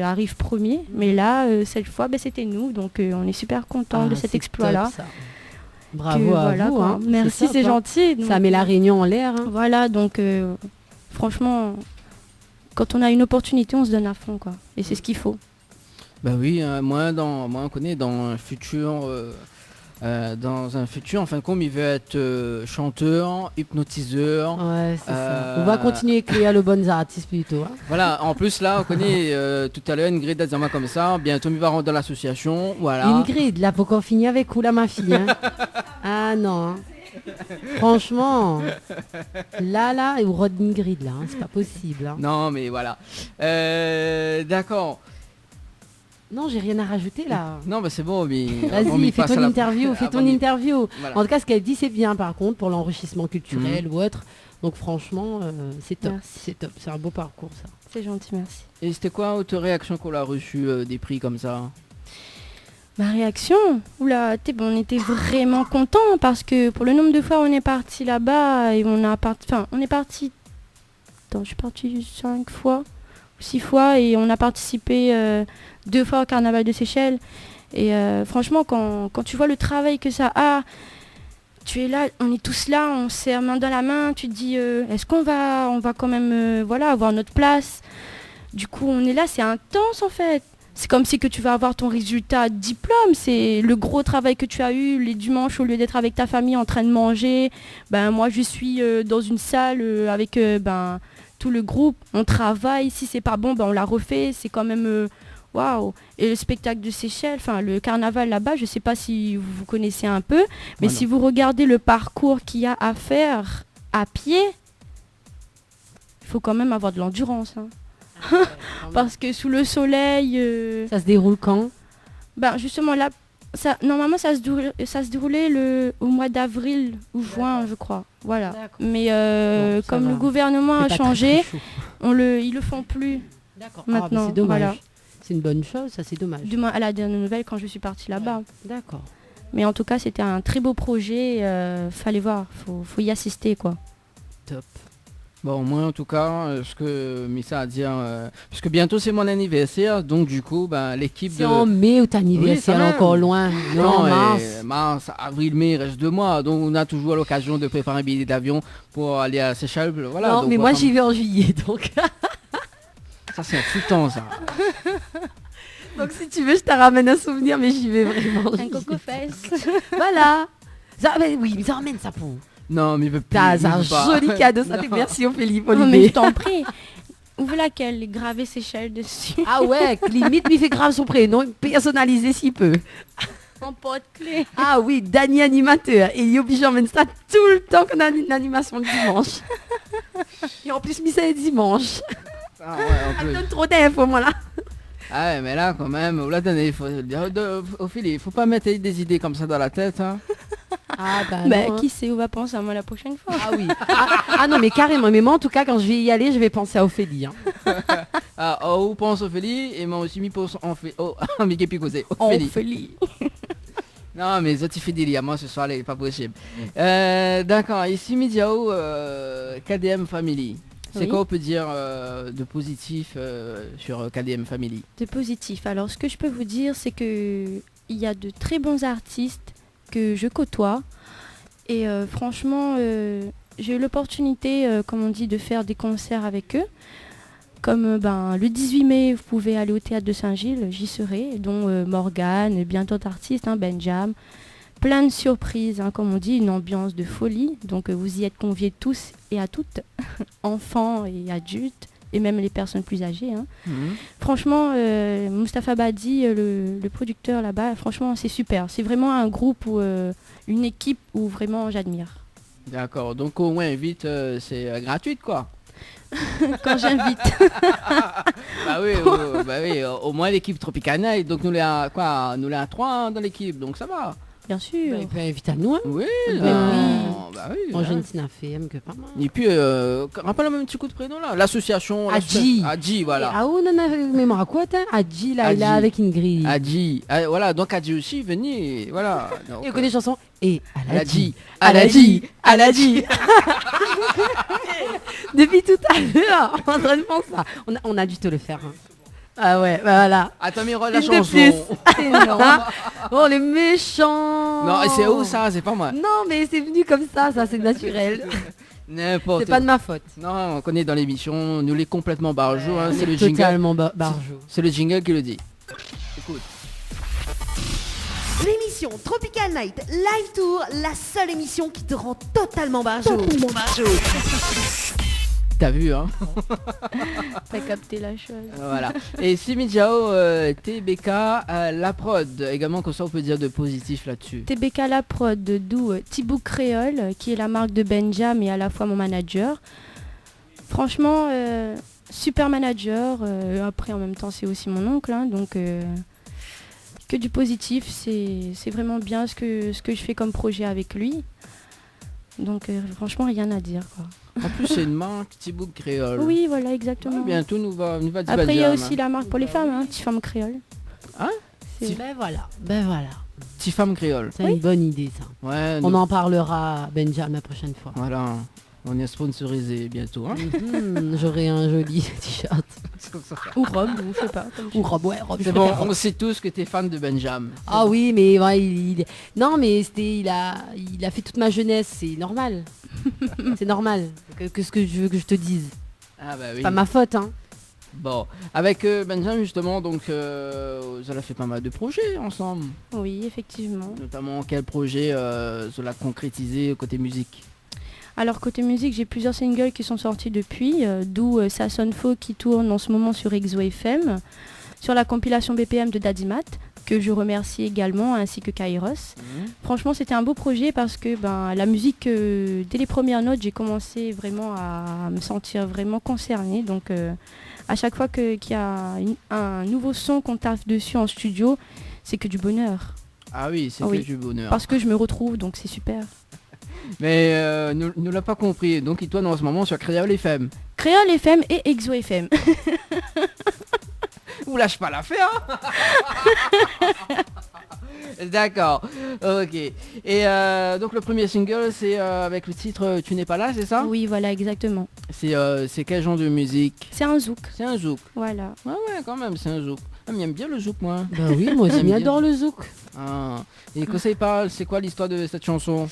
arrive premier, mais là, cette fois, c'était nous. Donc on est super contents de cet exploit-là. Bravo à vous. Hein. Merci, c'est gentil. Donc, ça met la Réunion en l'air. Hein. Voilà, donc franchement, quand on a une opportunité, on se donne à fond, quoi. Et c'est ce qu'il faut. Bah oui, moi on connaît dans un futur, en fin de compte, il veut être chanteur, hypnotiseur. Ouais, c'est ça. On va continuer à écrire le bon artiste plutôt. Hein. Voilà, en plus là, on connaît tout à l'heure Ingrid a dit moi comme ça, bientôt il va rentrer dans l'association, voilà. Ingrid, là, faut qu'on finisse avec où là, ma fille hein. Ah non. Hein. Franchement, là, ou Rod Ingrid, là, hein, c'est pas possible. Hein. Non, mais voilà. D'accord. Non, j'ai rien à rajouter là. Non, c'est bon, mais... Vas-y, fais ton interview, interview. Voilà. En tout cas, ce qu'elle dit, c'est bien, par contre, pour l'enrichissement culturel ou autre. Donc franchement, c'est top. Merci. C'est top, c'est un beau parcours, ça. C'est gentil, merci. Et c'était quoi votre réaction quand on a reçu des prix comme ça? Ma réaction, on était vraiment contents parce que pour le nombre de fois où on est parti là-bas et je suis partie 5 fois, 6 fois et on a participé 2 fois au Carnaval de Seychelles. Et franchement, quand tu vois le travail que ça a, tu es là, on est tous là, on se serre main dans la main, tu te dis, est-ce qu'on va quand même avoir notre place. Du coup, on est là, c'est intense en fait. C'est comme si que tu vas avoir ton résultat diplôme, c'est le gros travail que tu as eu les dimanches au lieu d'être avec ta famille en train de manger. Moi, je suis dans une salle avec tout le groupe, on travaille, si c'est pas bon, on l'a refait, c'est quand même waouh. Et le spectacle de Seychelles, le carnaval là-bas, je sais pas si vous connaissez un peu, mais si vous regardez le parcours qu'il y a à faire à pied, il faut quand même avoir de l'endurance. Hein. Parce que sous le soleil... Ça se déroule quand? Justement là, normalement ça se déroulait au mois d'avril ou juin, je crois. Voilà. Mais comme le gouvernement a changé, ils le font plus. D'accord. Maintenant. C'est dommage. Voilà. C'est une bonne chose, ça c'est dommage. Du moins à la dernière nouvelle quand je suis partie là-bas. Ouais. D'accord. Mais en tout cas c'était un très beau projet. Fallait voir, faut y assister quoi. Top. Bon, moi en tout cas, ce que Missa a dit, puisque bientôt c'est mon anniversaire, donc du coup, l'équipe c'est en mai ou ton anniversaire encore loin? Non, mars, avril, mai, il reste 2 mois, donc on a toujours l'occasion de préparer un billet d'avion pour aller à Seychelles. Voilà, non, donc, mais moi j'y vais en juillet, donc... Ça c'est un fou temps, ça. Donc si tu veux, je te ramène un souvenir, mais j'y vais vraiment. Un coco fesse. Voilà. Ça, oui, mais ça ramène ça pour... Non, mais il veut plus. T'as un joli cadeau, ça fait merci Ophélie pour l'idée. Mais je t'en prie. Ouvre laquelle, graver Seychelles dessus. Ah ouais, limite lui fait grave son prénom, personnalisé s'il peut. En porte-clé. Ah oui, Dany animateur. Et il oblige à ça tout le temps qu'on a une animation le dimanche. Et en plus, Missa est dimanche. Ah ouais, en plus. Donne trop d'infos, moi là. Ah ouais, mais là quand même, Ophélie, il faut pas mettre des idées comme ça dans la tête. Hein. Ah qui sait où va penser à moi la prochaine fois. Ah oui. Ah non mais carrément. Mais moi en tout cas quand je vais y aller, je vais penser à Ophélie. Hein. Où pense Ophélie et moi aussi m'y pense mais qui Ophélie. Ophélie. Non mais ça tu fais délire, moi ce soir là, pas possible. D'accord, ici Midiao, KDM Family. C'est quoi on peut dire de positif sur KDM Family? De positif. Alors ce que je peux vous dire c'est que il y a de très bons artistes que je côtoie et franchement j'ai eu l'opportunité comme on dit de faire des concerts avec eux comme le 18 mai vous pouvez aller au théâtre de Saint-Gilles, j'y serai, dont Morgane, bien d'autres artistes, Benjam, plein de surprises, comme on dit, une ambiance de folie, donc vous y êtes conviés tous et à toutes, enfants et adultes et même les personnes plus âgées. Franchement, Mustapha Badi, le producteur là-bas, franchement c'est super. C'est vraiment un groupe, une équipe où vraiment j'admire. D'accord, donc au moins vite, c'est gratuit quoi. Quand j'invite. Bah oui, au moins l'équipe Tropical Night, donc nous les a 3 dans l'équipe, donc ça va. Bien sûr. Il peut inviter à nous. Oui, Bah oui. Moi, j'ai une petite affaire, que pas mal. Et puis, rappelle un petit coup de prénom là, l'association. Adji, voilà. Ah oui, non, mais moi, quoi, Adji, là, il est avec Ingrid. Adji, voilà, donc Adji aussi, venez, voilà. Et on connaît des chansons. Et Aladji. Depuis tout à l'heure, on est en train de penser ça. On a dû te le faire. Hein. Ah ouais, bah voilà. Attends, mais la chanson. Oh, les méchants. Non, c'est où ça? C'est pas moi. Non, mais c'est venu comme ça c'est naturel. N'importe. C'est pas de ma faute. Non, on connaît dans l'émission, nous les complètement barjou, hein, c'est le jingle. Totalement barjou. C'est le jingle qui le dit. Écoute. L'émission Tropical Night Live Tour, la seule émission qui te rend totalement barjou. T'as vu, hein? T'as capté la chose. Voilà. Et Simi Jao, TBK, la prod, également, comme ça on peut dire de positif là-dessus. TBK la prod, d'où Thibaut Créole, qui est la marque de Benjam et à la fois mon manager. Franchement, super manager. Après, en même temps, c'est aussi mon oncle, hein, donc que du positif. C'est vraiment bien ce que je fais comme projet avec lui. Donc franchement, rien à dire, quoi. En plus, c'est une marque Thibaut Créole. Oui, voilà, exactement. Ouais, bientôt, nous va dire Après, il y a aussi la marque pour les femmes, hein, Tifam Créole. Hein? Ben voilà. Tifam Créole. C'est une bonne idée, ça. Ouais, on en parlera, Benjamin, la prochaine fois. Voilà. On est sponsorisé bientôt. Hein. J'aurai un joli t-shirt. Ou robe, ou je sais pas. Ou robe, ouais, robe. C'est bon, on sait tous que t'es fan de Benjamin. Ah bon. Oui, mais ouais, non, mais il a fait toute ma jeunesse, c'est normal. C'est normal. Qu'est-ce que je veux que je te dise? Ah bah oui. C'est pas ma faute, hein. Bon, avec Benjamin justement, donc vous avez fait pas mal de projets ensemble. Oui, effectivement. Notamment quel projet cela concrétisé côté musique? Alors côté musique, j'ai plusieurs singles qui sont sortis depuis, d'où Ça sonne faux qui tourne en ce moment sur Exo FM, sur la compilation BPM de Daddy Matt, que je remercie également, ainsi que Kairos. Franchement, c'était un beau projet parce que la musique, dès les premières notes, j'ai commencé vraiment à me sentir vraiment concernée. Donc à chaque fois qu'il y a un nouveau son qu'on taffe dessus en studio, c'est que du bonheur. Ah oui, c'est que du bonheur. Parce que je me retrouve, donc c'est super. Mais ne l'a pas compris, donc il tourne en ce moment sur Créole FM. Créole FM et Exo FM. Vous lâchez pas l'affaire. D'accord, ok. Et donc le premier single, c'est avec le titre Tu n'es pas là, c'est ça? Oui, voilà, exactement. C'est quel genre de musique? C'est un zouk. C'est un zouk. Voilà. Ouais, quand même, c'est un zouk. Ah, mais j'aime bien le zouk, moi. Bah oui, moi aussi, j'adore le zouk. Ah. Et que ça y parle, c'est quoi l'histoire de cette chanson?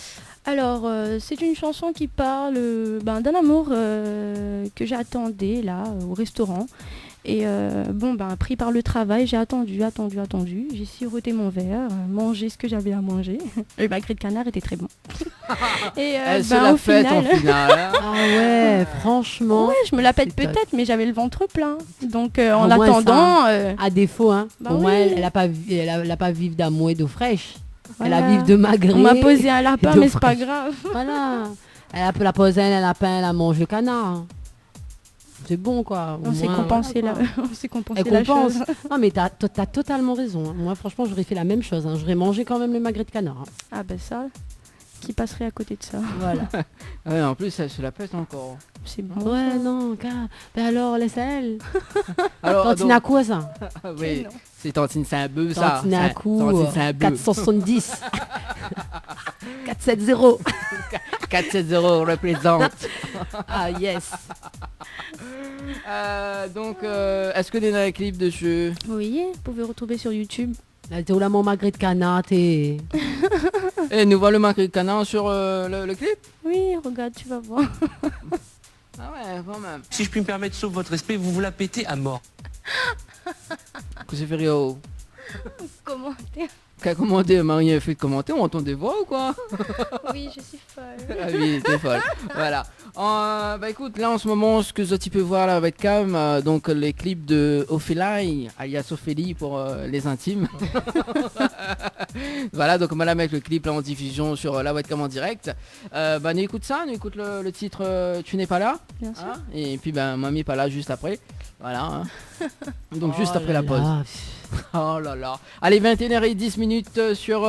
Alors, c'est une chanson qui parle d'un amour que j'attendais là au restaurant. Et pris par le travail, j'ai attendu. J'ai siroté mon verre, mangé ce que j'avais à manger. Le magret de canard était très bon. Et au final... Ah ouais, franchement. Ouais, je me la pète peut-être, mais j'avais le ventre plein. Donc en attendant... À défaut, hein. Au moins, elle a pas vivre d'amour et d'eau fraîche. Voilà. Elle a vivre de magret. On m'a posé un lapin, mais c'est pas grave. Voilà. Elle a la posé un lapin, elle a mangé le canard. C'est bon, quoi. On s'est compensé la chose. Non, mais t'as totalement raison. Hein. Moi, franchement, j'aurais fait la même chose. Hein. J'aurais mangé quand même le magret de canard. Hein. Ah ben ça, qui passerait à côté de ça? Voilà. Ouais, en plus, elle se la pète encore. C'est bon. Ouais, non, ben alors, laisse elle. Alors, Tantine à quoi, ça? Oui, c'est Tantine Saint-Bœuf, ça. Tantine à coup, 470. 470. 470 représente. Ah, yes. Donc, est-ce que tu es dans les clips dessus? Oui, vous pouvez retrouver sur YouTube. T'es où là, mon magret de canard, t'es... Et nous voit le magret de canard sur le clip? Oui, regarde, tu vas voir. Ah ouais, quand même. Si je puis me permettre, sauf votre respect, vous la pétez à mort. Que c'est fait rire. Commentaire. Qu'a commandé Marie a fait de commenter, on entend des voix ou quoi? Oui, je suis folle. Ah oui, t'es folle. Voilà. Bah écoute, là en ce moment, ce que tu peux voir la webcam, donc les clips de Ophélie, alias Ophélie pour les intimes. Voilà, donc on va la mettre le clip là en diffusion sur la webcam en direct. Bah nous écoute ça, nous écoute le titre Tu n'es pas là. Bien sûr. Et puis ben mamie pas là juste après. Voilà. Hein. Donc juste Oh après là la pause. là. Oh là là. Allez, 21h10 sur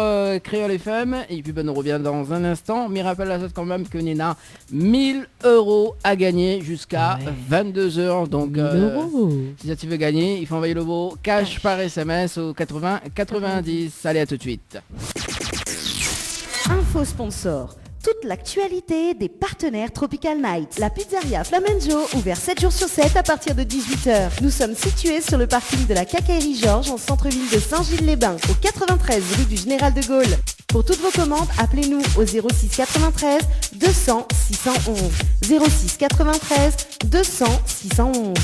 Créole FM. Et puis ben, on revient dans un instant. Mais rappelle quand même que Nina, 1000 € à gagner jusqu'à 22h. Donc si ça tu veux gagner, il faut envoyer le mot cash par SMS au 80 90. Allez, à tout de suite. Info sponsor. Toute l'actualité des partenaires Tropical Night. La pizzeria Flamenjo, ouvert 7 jours sur 7 à partir de 18h. Nous sommes situés sur le parking de la Cacaillerie Georges en centre-ville de Saint-Gilles-les-Bains, au 93 rue du Général de Gaulle. Pour toutes vos commandes, appelez-nous au 06 93 200 611. 06 93 200 611.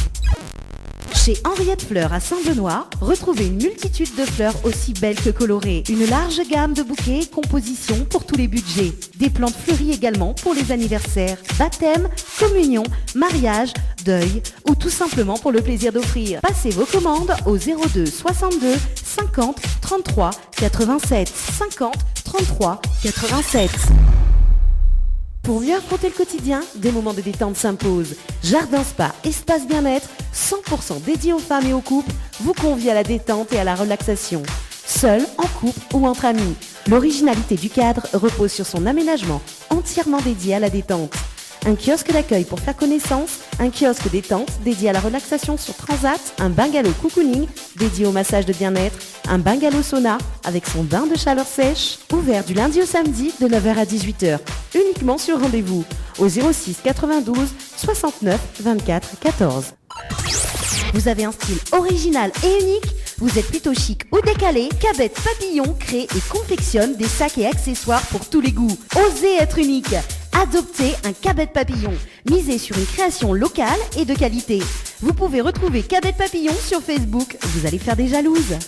Chez Henriette Fleurs à Saint-Benoît, retrouvez une multitude de fleurs aussi belles que colorées. Une large gamme de bouquets et compositions pour tous les budgets. Des plantes fleuries également pour les anniversaires, baptêmes, communions, mariages, deuil ou tout simplement pour le plaisir d'offrir. Passez vos commandes au 02 62 50 33 87 50 33 87. Pour mieux affronter le quotidien, des moments de détente s'imposent. Jardin Spa, espace bien-être, 100% dédié aux femmes et aux couples, vous convie à la détente et à la relaxation. Seul, en couple ou entre amis. L'originalité du cadre repose sur son aménagement, entièrement dédié à la détente. Un kiosque d'accueil pour faire connaissance, un kiosque détente dédié à la relaxation sur Transat, un bungalow cocooning dédié au massage de bien-être, un bungalow sauna avec son bain de chaleur sèche, ouvert du lundi au samedi de 9h à 18h, uniquement sur rendez-vous, au 06 92 69 24 14. Vous avez un style original et unique? Vous êtes plutôt chic ou décalé? Cabet Papillon crée et confectionne des sacs et accessoires pour tous les goûts. Osez être unique. Adoptez un Cabet Papillon. Misez sur une création locale et de qualité. Vous pouvez retrouver Cabet Papillon sur Facebook. Vous allez faire des jalouses.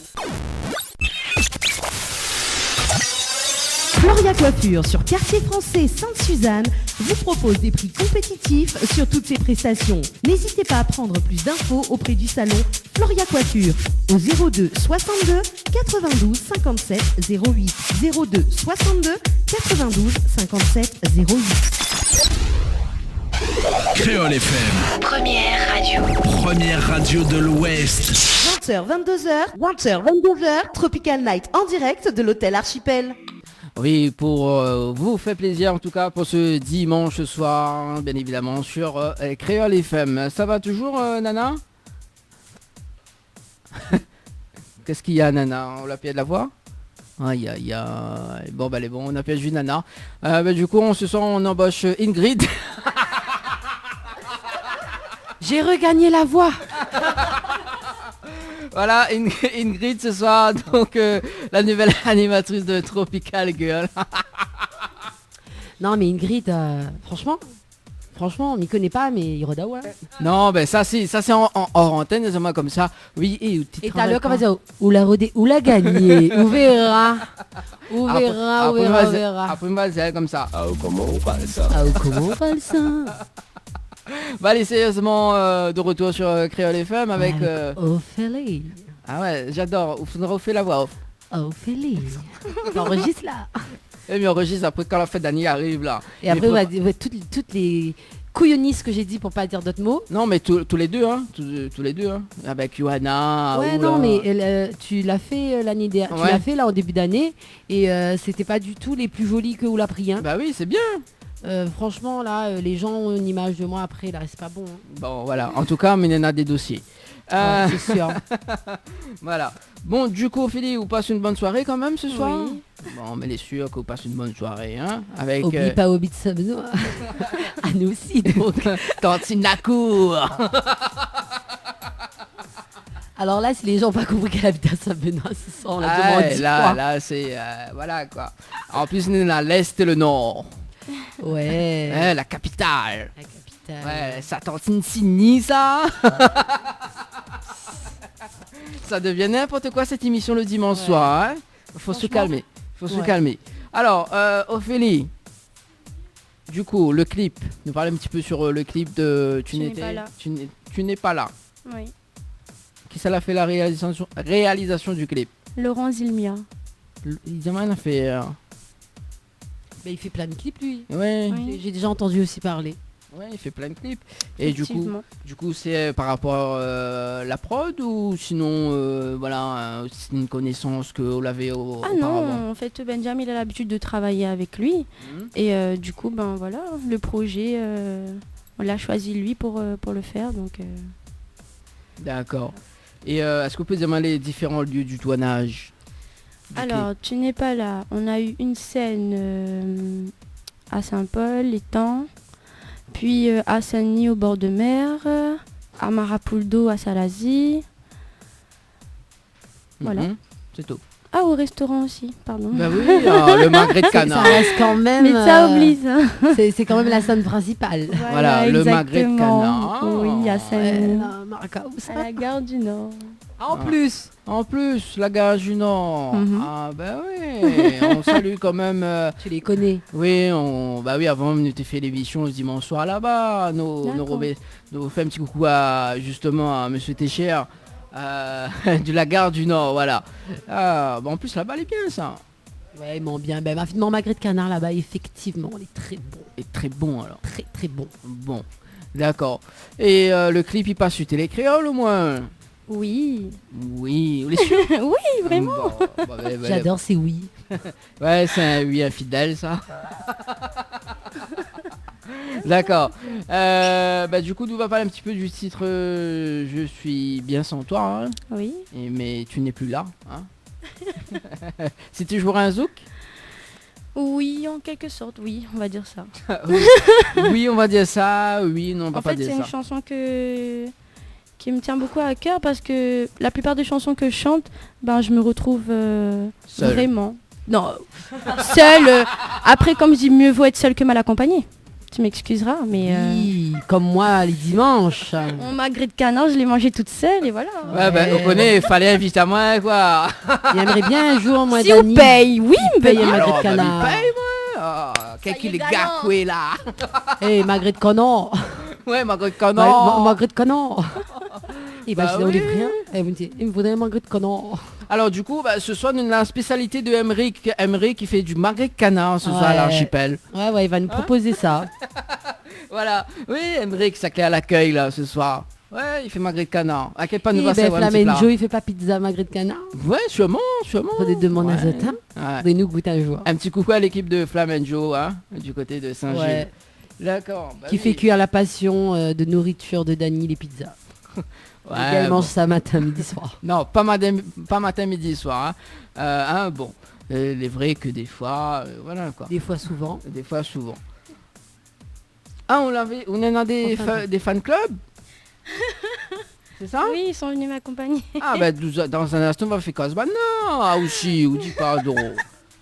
Floria Coiffure sur Quartier Français Sainte-Suzanne vous propose des prix compétitifs sur toutes ses prestations. N'hésitez pas à prendre plus d'infos auprès du salon Floria Coiffure au 02 62 92 57 08 02 62 92 57 08. Créole FM. Première radio de l'Ouest. 20h 22h, Tropical Night en direct de l'hôtel Archipel. Oui, pour vous faire plaisir en tout cas pour ce dimanche soir, bien évidemment, sur Créole FM. Ça va toujours, Nana? Qu'est-ce qu'il y a, Nana? On l'a payé de la voix? Aïe, aïe, aïe. Bon, bah, elle est bon, on a perdu Nana. Du coup, ce soir, on embauche Ingrid. J'ai regagné la voix. Voilà, Ingrid ce soir, donc la nouvelle animatrice de Tropical Girl. Non mais Ingrid, franchement, on m'y connaît pas, mais il redaoua. Non, ben ça c'est en hors antenne, c'est moi comme ça. Oui, et t'as l'heure comme ça, ou la gagné, on verra. Après moi, c'est comme ça. Ah, comment on parle ça? Bah allez, sérieusement, de retour sur Créole FM avec... Ophélie. Ah ouais, j'adore, on refait la voix off. Ophélie. T'enregistres là. Et mais enregistre après quand la fête d'année arrive là. Et après, on va dire toutes les couillonnistes que j'ai dit pour pas dire d'autres mots. Non mais tous les deux, hein. Tous les deux, hein. Avec Johanna. Ouais, non, mais tu l'as fait l'année dernière. Ouais. Tu l'as fait là en début d'année. Et c'était pas du tout les plus jolis que Oula Pris. Hein. Bah oui, c'est bien. Franchement là les gens ont une image de moi après là, c'est pas bon. Hein. Bon voilà, en tout cas on a des dossiers. Ouais, c'est sûr. Voilà. Bon du coup Ophélie, vous passez une bonne soirée quand même ce soir? Oui. Bon mais les sûr que vous passez une bonne soirée hein. Avec oublie pas Obi de Sabeno. À nous aussi donc. Tantine la cour. Alors là, si les gens n'ont pas compris qu'elle habite à Saint-Benoît, ce soir, on la demande. Là c'est voilà quoi. En plus on est à l'est et le nord. Ouais. La capitale. Ouais, ça tantine Sydney, ça. Ça devient n'importe quoi cette émission le dimanche soir. Hein. Faut se Franchement, calmer. Faut se ouais. calmer. Alors, Ophélie, du coup, le clip. Nous parler un petit peu sur le clip de Tu n'es pas là. Tu n'es pas là. Oui. Qui ça l'a fait la réalisation du clip? Laurent Zilmia. Il a fait. Mais il fait plein de clips lui. Ouais. Oui. J'ai déjà entendu aussi parler. Ouais, il fait plein de clips. Et Effectivement. du coup, c'est par rapport à la prod ou sinon, voilà, c'est une connaissance que vous l'avez Ah auparavant? non, en fait, Benjamin, il a l'habitude de travailler avec lui. Et du coup, ben voilà, le projet, on l'a choisi lui pour le faire. Donc, D'accord. Et est-ce que vous pouvez dire les différents lieux du tournage du alors, tu n'es pas là. On a eu une scène à Saint-Paul, l'étang, puis à Saint-Denis au bord de mer, à Marapuldo à Salazie. clip? Voilà. C'est tout. Ah, au restaurant aussi, pardon. Bah oui, le magret de Ça canard. reste quand même. Mais ça oblige. C'est quand même la scène principale. Voilà, le magret de exactement. canard. Oui, à Saint-Denis, Maracas. à la gare du Nord. En plus. En plus, la gare du Nord. Mhm. Ah bah oui, on salue quand même. Tu les connais. Oui, bah oui, avant nous t'ai fait l'émission ce dimanche soir là-bas. Nous fait un petit coucou à justement à Monsieur Técher de la gare du Nord, voilà. Bah en plus là-bas, elle est bien ça. Ouais, mais bien. Ben, mon magret de canard là-bas, effectivement, il est très bon. Et très bon alors. Très très bon. Bon, d'accord. Et le clip il passe sur Télécréole au moins. Oui. Oui, vous les sûr? Oui, vraiment. Bon, bah, J'adore, c'est oui. Ouais, c'est un oui infidèle ça. D'accord. Bah du coup, nous va parler un petit peu du titre Je suis bien sans toi. Hein. Oui. Mais tu n'es plus là. Hein. Si tu jouerais un zouk? Oui, en quelque sorte, oui, on va dire ça. Oui, on va dire ça. Oui, non, on va En pas fait, dire c'est ça. une chanson qui me tient beaucoup à cœur parce que la plupart des chansons que je chante, ben, je me retrouve Seule. vraiment. Non, seule. Après, comme je dis, mieux vaut être seule que mal accompagnée. Tu m'excuseras, mais... Oui, comme moi les dimanches. Mon magret de canard, je l'ai mangé toute seule et voilà. Ouais, bah, on connaît, il fallait inviter à moi, quoi. J'aimerais bien un jour, moi, Si Dani. on paye, oui, me paye un magret Alors, de canard. bah, paye-moi. Qu'est-ce qu'il est gacoué, là. Eh, magret de canard. Ouais, magret de canard. Magret de canard. Et bah, Bah je dis, on oui. est rien. Et vous me dites, il me faudrait un magret de canard. Alors du coup, bah, ce soir, nous avons la spécialité de Emery qui fait du magret de canard ce soir à Ouais. l'archipel. Ouais, il va nous proposer ça. Voilà. Oui, Emery qui s'acclait à l'accueil là ce soir. Ouais, il fait magret de canard. À quel pas nous Eh va ben, savoir un petit Flamenjo, plat. il fait pas pizza magret de canard. Ouais, sûrement. Faudrait demander à Zotin. Ouais. Faudrait nous goûter un jour. Un petit coucou à l'équipe de Flamenjo, hein, du côté de Saint-Gilles. Ouais. D'accord. bah Qui oui. fait cuire la passion de nourriture de Dany, les pizzas. Ouais, Elle mange bon. ça matin, midi, soir. Non, pas matin, midi, soir. Hein. Bon, il est vrai que des fois, voilà quoi. Des fois, souvent. Des fois, souvent. Ah, on est dans des fan clubs. C'est ça? Oui, ils sont venus m'accompagner. Ah, ben dans un instant, on va faire Cosbana. Ah, aussi, ou dit pardon.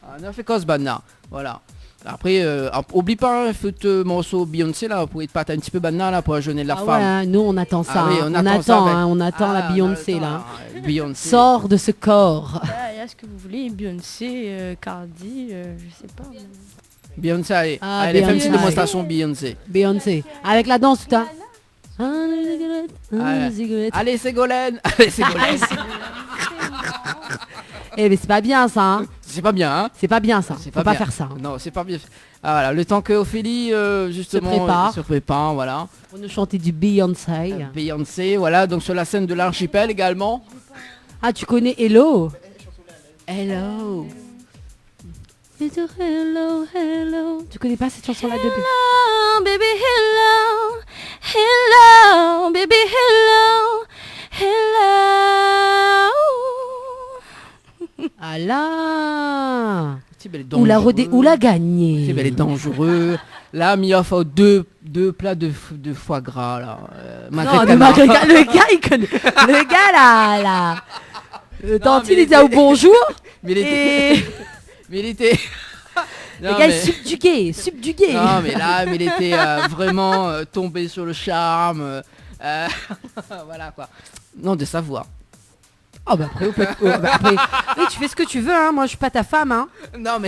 Ah, on a fait Cosbana. Voilà. Après, oublie pas un feu morceau Beyoncé là, pour être pas un petit peu banal là, pour rajeunir la Ah femme. ouais, hein, nous on attend ça. Ah oui, hein. on attend ça avec- on attend la Ah, Beyoncé on attend, là. Beyoncé. Sors de ce corps. Il y a ce que vous voulez, Beyoncé, Cardi, je sais pas. Beyoncé, allez. Ah, Allez, fais une petite Beyoncé. démonstration Beyoncé. Beyoncé. Avec la danse tout à. Allez, Ségolène. Allez, Ségolène. Eh mais c'est pas bien ça. Hein. C'est pas bien, hein. C'est pas bien ça. C'est Faut pas bien. faire ça. Non, c'est pas bien. Ah, voilà, le temps que Ophélie justement Se prépare. se prépare, voilà. Pour nous chanter du Beyoncé. Beyoncé, voilà, donc sur la scène de l'archipel également. Ah tu connais Hello? Hello. Hello, hello. Tu connais pas cette chanson là de Hello, baby, hello. Hello, baby, hello. Hello. Ah là. C'est Ou la gagner. C'est bel et dangereux. Là, Mia fait deux plats de foie gras là. Non, le gars il connaît. Le gars là. Le dentiste il dit au bonjour. Mais il était. Mais il était. Le gars est subjugué. Non mais là, il était vraiment tombé sur le charme. Voilà quoi. Non, de savoir. Oh bah après, oui, tu fais ce que tu veux, hein. Moi je suis pas ta femme, hein. Non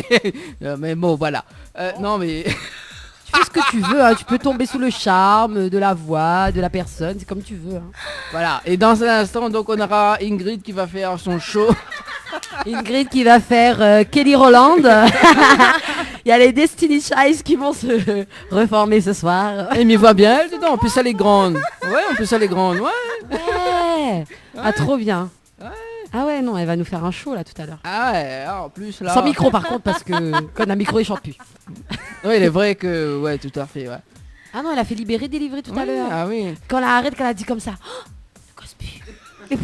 mais bon voilà. Non mais Tu fais ce que tu veux, hein. Tu peux tomber sous le charme de la voix, de la personne, c'est comme tu veux, hein. voilà. Et dans un instant donc on aura Ingrid qui va faire son show. Ingrid qui va faire Kelly Rowland. Il y a les Destiny Child qui vont se reformer ce soir. Et m'y voit bien elle dedans. En plus elle est grande. Ouais, en plus elle est grande. Ouais. Ouais. Ah trop bien. Ouais. Ah ouais non, elle va nous faire un show là tout à l'heure. Ah ouais, en plus là. Sans micro par contre parce que quand on a micro il chante plus. Oui, il est vrai que ouais, tout à fait, ouais. Ah non, elle a fait délivrer tout à l'heure. Ah oui. Quand elle arrête, qu'elle a dit comme ça. Oh, ne cause plus.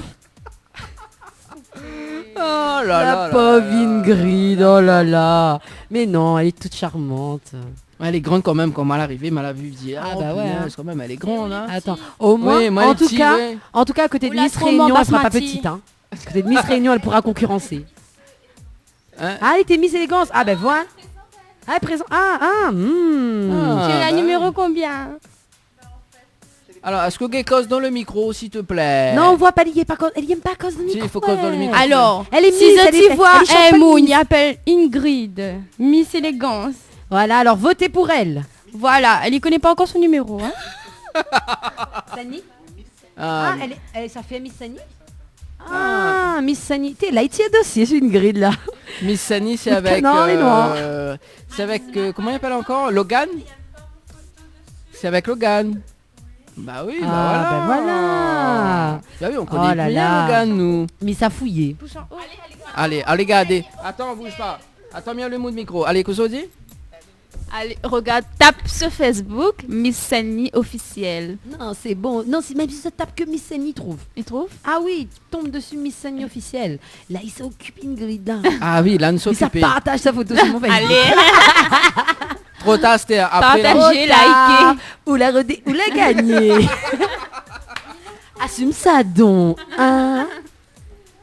Oh là La là. pauvre Ingrid, oh là là. Mais non, elle est toute charmante. Elle est grande quand même, quand mal arrivée, mal a vu dire. Ah bah ouais, hein. Quand même, elle est grande. Hein. Attends, au moins, Oui, moi, en les tout petits, cas, ouais. en tout cas, à côté de Ou la Miss trop Réunion, elle sera pas basmati. petite. Hein. À côté de Miss Réunion, elle pourra concurrencer. Hein. Ah, elle était Miss Élégance. Ah ben voilà. Ah, elle présente. Ah, Tu es la bah numéro oui. combien? Alors, est-ce que Gay cause dans le micro, s'il te plaît? Non, on voit pas, elle aime pas cause de Si, micro. il faut cause dans le micro. Alors, Elle est si Miss, elle est- tu vois elle est champagne un mot, Miss. il appelle Ingrid, Miss Élégance. Voilà, alors votez pour elle. Voilà, elle y connaît pas encore son numéro. Hein. Sani. Ah, Ça fait Miss Sani. Ah, Miss Sani. Là, il tient dossier, c'est une grille là. Miss Sani, c'est Le avec... canard est noir. c'est avec... comment il appelle encore? Logan? C'est avec Logan. Bah oui, Ah, bah voilà. Bah oui, on connaît Oh là bien là. Logan, nous. Miss a fouillé. Allez, regardez. Attends, bouge pas. Attends bien le mot de micro. Allez, qu'est-ce qu'on dit? Allez, regarde, tape sur Facebook Miss Sani officielle. Non, c'est bon. Non, c'est même si ça tape que Miss Sani trouve. Il trouve? Ah oui, tu tombes dessus Miss Sani officielle. Là, il s'occupe Ingrid. Là. Ah oui, là, nous Il s'occuper. partage sa photo sur mon Facebook. Allez, Trop tard, c'était après la... partagez, Tard. likez. Ou la gagner. Assume ça donc. Hein.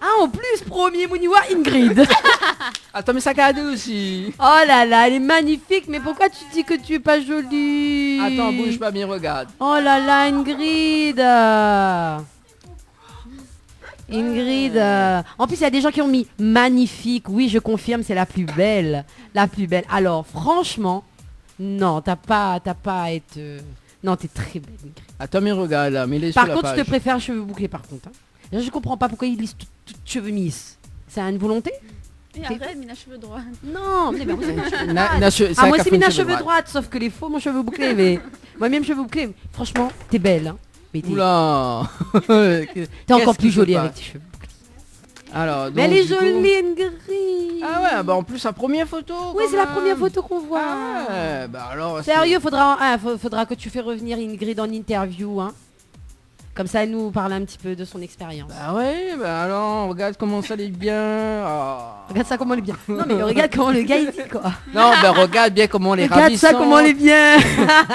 Ah, en plus, premier Mouniwa Ingrid. Attends, mais ça cadeau aussi. Oh là là, elle est magnifique. Mais pourquoi tu dis que tu es pas jolie? Attends, bouge pas, mais regarde. Oh là là, Ingrid. Ingrid. En plus, il y a des gens qui ont mis magnifique. Oui, je confirme, c'est la plus belle. La plus belle. Alors, franchement, non, t'as pas à être... Non, t'es très belle, Ingrid. Attends, mais regarde là, mets-les sur Par la contre, je page. te préfère cheveux bouclés, par contre. Hein. Là, je comprends pas pourquoi ils lisent tout cheveux Miss. C'est une volonté? Et arrête, Mina, cheveux droits. Non, mais moi, c'est mes cheveux Na- droits. na- c'est Ah, un moi, café c'est mes de cheveux droite. droits, sauf que les faux, mon cheveux bouclés. Mais moi-même, cheveux bouclés. Franchement, t'es belle. Hein. Mais t'es Oula. encore plus jolie avec tes cheveux. Alors, donc, Mais elle est du coup- jolie, Ingrid. Ah ouais, bah en plus sa première photo. Oui, quand c'est la même. première photo qu'on voit. Ah ouais, bah alors. Sérieux, faudra que tu fais revenir Ingrid en interview. Hein. Comme ça, elle nous parle un petit peu de son expérience. Ah ouais, bah alors, regarde comment ça allait bien. Oh. Regarde ça comment elle est bien. Non, mais regarde comment le gars il dit quoi. Non, bah regarde bien comment on est Regarde ça comment elle est bien.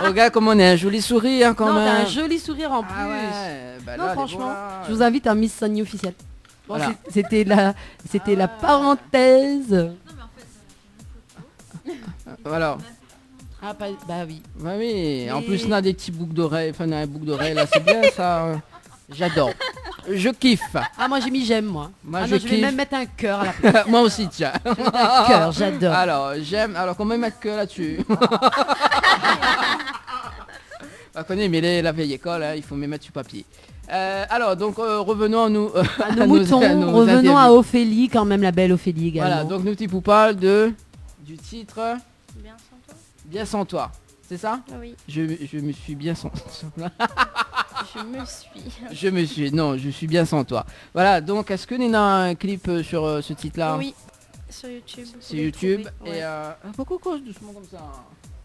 Regarde comment on a un joli sourire quand Non, même. t'as un joli sourire en plus. Ah ouais, bah Non, là, franchement, voilà. je vous invite à Miss Sunny officielle. Bon, Voilà. c'était la parenthèse. Voilà. Ah, bah oui. Bah oui, en Mais- plus on a des petits boucles d'oreilles, enfin on a un boucle d'oreille là, c'est bien ça. J'adore. Je kiffe. Ah, moi j'ai mis j'aime, moi. Moi, Ah je non, je vais kiffe. même mettre un cœur à la place. Moi aussi, tiens. Un cœur, j'adore. Alors, j'aime. Alors, comment mettre que là-dessus? Bah, connais, mais la vieille école, hein, il faut me mettre sur papier. Alors, donc, revenons à nous. À nos moutons, revenons à interviews. Ophélie, quand même la belle Ophélie également. Voilà, donc nous vous parle du titre Bien sans toi. Bien sans toi. C'est ça? Oui, Je me suis bien sans je me suis. je suis bien sans toi. Voilà, donc est-ce que Nina a un clip sur ce titre-là? Oui, sur YouTube. vous Sur pouvez le YouTube. trouver, ouais. Et pourquoi cause doucement comme ça?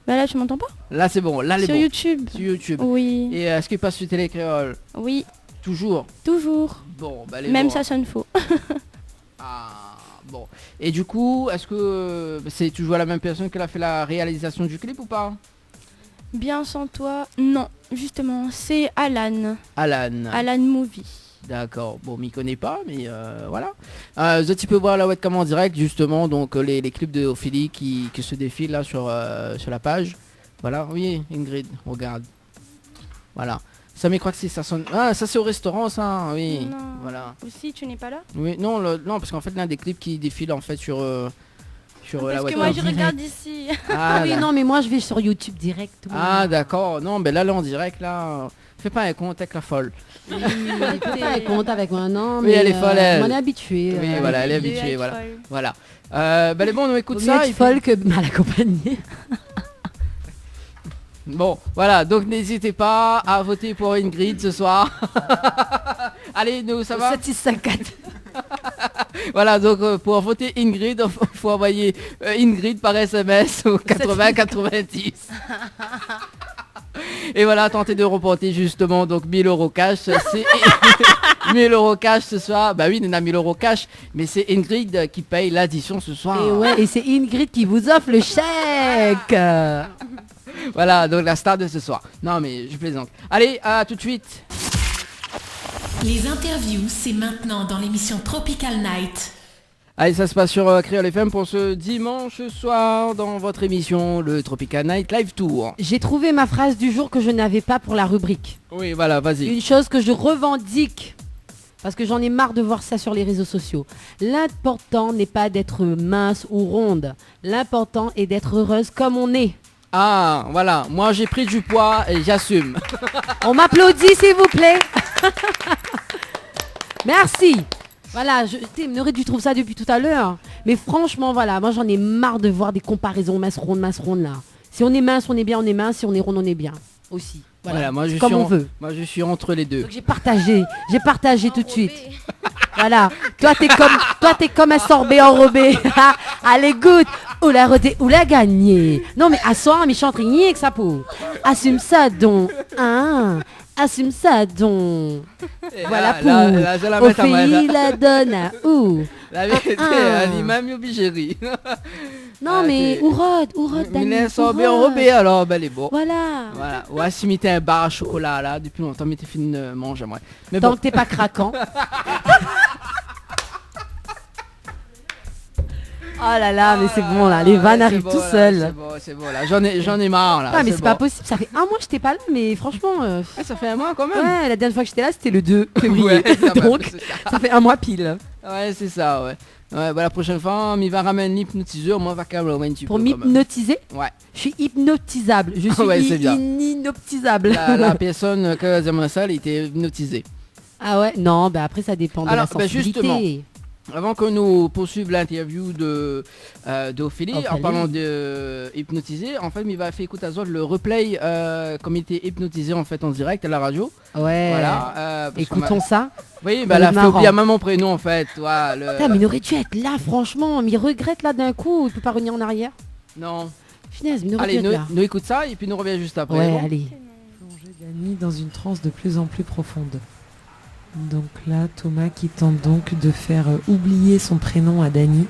Bah là, tu m'entends pas? Là c'est bon, là les Sur bon. YouTube. Sur YouTube. Oui, Et est-ce qu'il passe sur Télé Créole? oui, Toujours. toujours. Bon, bah les Même bons. ça sonne faux. Ah, bon. Et du coup, est-ce que c'est toujours la même personne qui a fait la réalisation du clip ou pas? Bien sans toi, non. Justement, c'est Alan. Alan. Alan Movie. D'accord, bon, m'y connais pas, mais voilà. Tu peux voir la webcam en direct, justement, donc les clips de Ophélie qui se défilent là sur la page. Voilà, oui, Ingrid, regarde. Voilà. Ça, mais je crois que ça sonne. Ah, ça c'est au restaurant, ça. Oui. Non. Voilà. Aussi, tu n'es pas là? Oui, non, non, parce qu'en fait, l'un des clips qui défile en fait sur la Parce que web. moi, je regarde ici. Ah, oui, là. non, mais moi je vais sur YouTube direct. Ah, d'accord. Non, ben là, en direct, là. Fais pas un compte avec la folle. Oui, fais pas un compte avec moi, non. Oui, Mais elle est folle, elle. On est habitué. Oui, voilà, elle est habituée, voilà. Voilà. Ben, bon, on écoute Vaut ça. mieux être et puis- folle que mal accompagnée. Bon, voilà, donc n'hésitez pas à voter pour Ingrid ce soir. Allez, nous, ça va 7654. Voilà, donc pour voter Ingrid, il faut envoyer Ingrid par SMS au 80 90. Et voilà, tentez de remporter justement donc 1000 € cash. C'est 1000 € cash ce soir. Bah oui, on a 1000 € cash, mais c'est Ingrid qui paye l'addition ce soir. Et ouais, et c'est Ingrid qui vous offre le chèque. Voilà, donc la star de ce soir. Non mais je plaisante. Allez, à tout de suite. Les interviews, c'est maintenant dans l'émission Tropical Night. Allez, ça se passe sur Créole FM pour ce dimanche soir dans votre émission, le Tropical Night Live Tour. J'ai trouvé ma phrase du jour que je n'avais pas pour la rubrique. Oui, voilà, vas-y. Une chose que je revendique, parce que j'en ai marre de voir ça sur les réseaux sociaux. L'important n'est pas d'être mince ou ronde. L'important est d'être heureuse comme on est. Ah, voilà, moi j'ai pris du poids et j'assume. On m'applaudit s'il vous plaît. Merci. Voilà, Nourrit, tu trouves ça depuis tout à l'heure. Mais franchement, voilà, moi j'en ai marre de voir des comparaisons mince ronde là. Si on est mince, on est bien, on est mince. Si on est ronde, on est bien aussi. Voilà, moi je comme suis on veut. Moi je suis entre les deux. Donc j'ai partagé tout de suite. Voilà, toi t'es comme un sorbet enrobé. Allez, goûte. Ou la gagné. Non mais assoir, mais chante rien avec sa peau. Assume ça donc. Hein. Assume ça donc. Voilà pour. Ophélie la donne à où. La vérité, Anima Miobigérie. Non mais Ourod Dani. Sorbet enrobé alors, ben les beaux. Voilà. Voilà. Ouais, si m'était un bar à chocolat là, depuis longtemps, mais t'es fini de manger, moi. Mais tant bon. que t'es pas craquant. Oh là là, mais c'est bon là, les vannes arrivent tout seuls. C'est bon là, j'en ai marre là. Ah mais c'est pas possible, ça fait un mois que j'étais pas là, mais franchement... ça fait un mois quand même. Ouais, la dernière fois que j'étais là, c'était le 2 février. Ouais, donc ça fait un mois pile. Ouais, c'est ça, ouais. Ouais, bah la prochaine fois, m'y va ramener l'hypnotiseur, moi va quand même un petit peu. Pour m'hypnotiser. Ouais. Je suis hypnotisable, je suis ouais, c'est bien. inhypnotisable. La personne que j'aime ça, elle était hypnotisée. Ah ouais, non, bah après ça dépend de la sensibilité. Justement, avant que nous poursuivions l'interview d'Ophélie, en parlant de hypnotiser, en fait, il va faire écouter à Zol le replay comme il était hypnotisé en fait en direct à la radio. Ouais. Voilà. Écoutons ça. Oui, bah elle a fait oublier à maman prénom en fait. Ouais, mais il aurait dû être là, franchement. Mais il regrette là d'un coup, il peut pas revenir en arrière. Non. Finesse, mais il aurait allez, dû être là. nous écoute ça et puis nous revient juste après. Ouais, bon. allez. Plonger Dani dans une transe de plus en plus profonde. Donc là, Thomas qui tente donc de faire oublier son prénom à Dani,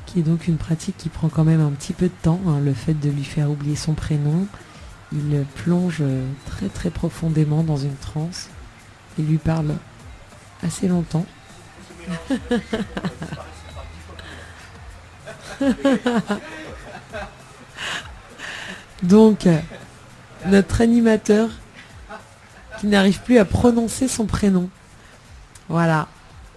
qui est donc une pratique qui prend quand même un petit peu de temps, hein, le fait de lui faire oublier son prénom. Il plonge très très profondément dans une transe et lui parle assez longtemps. Donc, notre animateur qui n'arrive plus à prononcer son prénom. Voilà.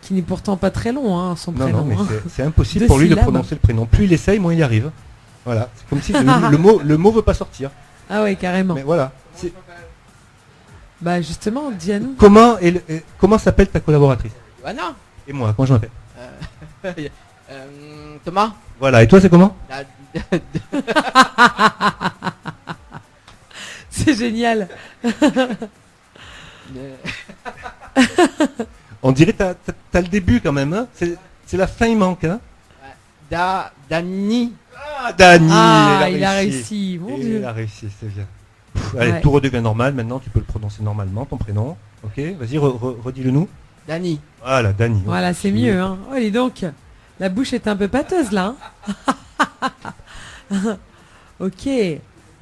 Qui n'est pourtant pas très long, hein, son prénom. Non, mais hein. c'est impossible 2 pour lui syllabes. de prononcer le prénom. Plus il essaye, moins il y arrive. Voilà. C'est comme si le mot veut pas sortir. Ah ouais, carrément. Mais voilà. Bah justement, dis-nous. Comment s'appelle ta collaboratrice? Bah non. Et moi, comment je m'appelle? Thomas. Voilà. Et toi, c'est comment? C'est génial. On dirait que t'as le début quand même. Hein, c'est la fin, il manque. Hein. Dani. Ah, Dani. Il a réussi. Mon Dieu. Il a réussi, c'est bien. Allez, tout redevient normal. Maintenant, tu peux le prononcer normalement, ton prénom. Ok, vas-y, redis-le nous. Dani. Voilà, Dani. Voilà, c'est mieux. Hein. Oh, dis donc. La bouche est un peu pâteuse là. Hein. Ok.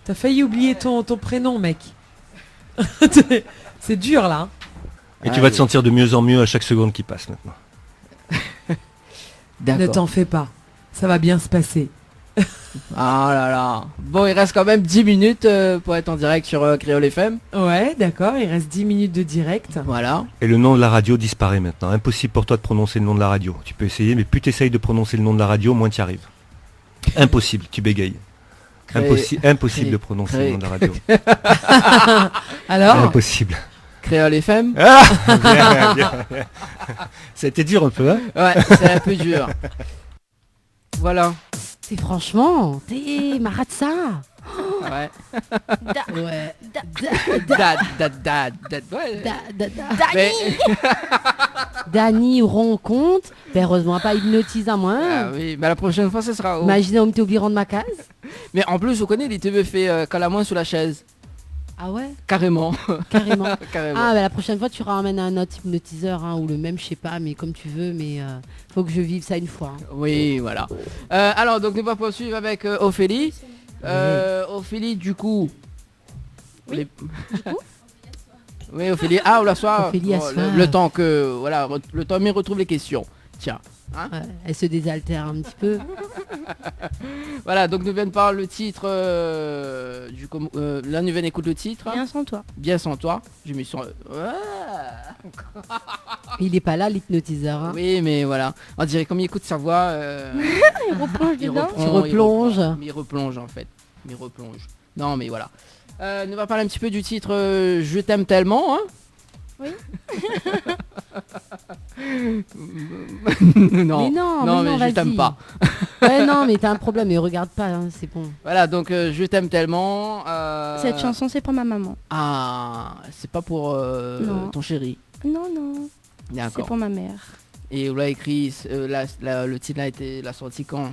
T'as failli oublier ton prénom, mec. C'est dur là. Hein. Et tu vas te sentir de mieux en mieux à chaque seconde qui passe maintenant. Ne t'en fais pas. Ça va bien se passer. Ah là là. Bon, il reste quand même 10 minutes pour être en direct sur Créole FM. Ouais, d'accord, il reste 10 minutes de direct. Voilà. Et le nom de la radio disparaît maintenant. Impossible pour toi de prononcer le nom de la radio. Tu peux essayer, mais plus tu essayes de prononcer le nom de la radio, moins tu y arrives. Impossible, tu bégayes. Impossible de prononcer le nom de la radio. Alors impossible. Créole FM. Ah bien. Ça a été dur un peu, hein? Ouais, c'est un peu dur. Voilà. C'est franchement, t'es Maratsa. Ouais. Ouais. Mais- Dani rend compte. Ben heureusement pas hypnotise à moi. Ah oui, mais la prochaine fois, ce sera. Imaginez, on me t'oublie de ma case. Mais en plus, vous connaissez, il te fait calamouin sous la chaise. Ah ouais. Carrément. Carrément. Carrément. Ah, ben la prochaine fois, tu ramènes un autre hypnotiseur ou le même, je sais pas, mais comme tu veux. Mais faut que je vive ça une fois. Oui, voilà. Alors, donc, nous allons poursuivre avec Ophélie. Ophélie, du coup. Oui. Oui, Ophélie. Ah, la soir. Ophélie, à soir. Le temps que. Voilà, le temps, mais retrouve les questions. Tiens. Hein, ouais, elle se désaltère un petit peu. Voilà, donc nous venons par le titre là nous venons écouter le titre. Bien sans toi. Bien sans toi. Je me suis Il est pas là l'hypnotiseur. Hein. Oui, mais voilà. On dirait comme il écoute sa voix. Il replonge dedans. Tu replonges. Il replonge en fait. Il replonge. Non, mais voilà. Nous va parler un petit peu du titre Je t'aime tellement. Hein. Oui. non, mais je t'aime pas. Ouais, non, mais t'as un problème, mais regarde pas, hein, c'est bon. Voilà, donc Je t'aime tellement. Cette chanson, c'est pour ma maman. Ah, c'est pas pour ton chéri. Non, non. D'accord. C'est pour ma mère. Et on l'a écrit, le titre l'a sorti quand?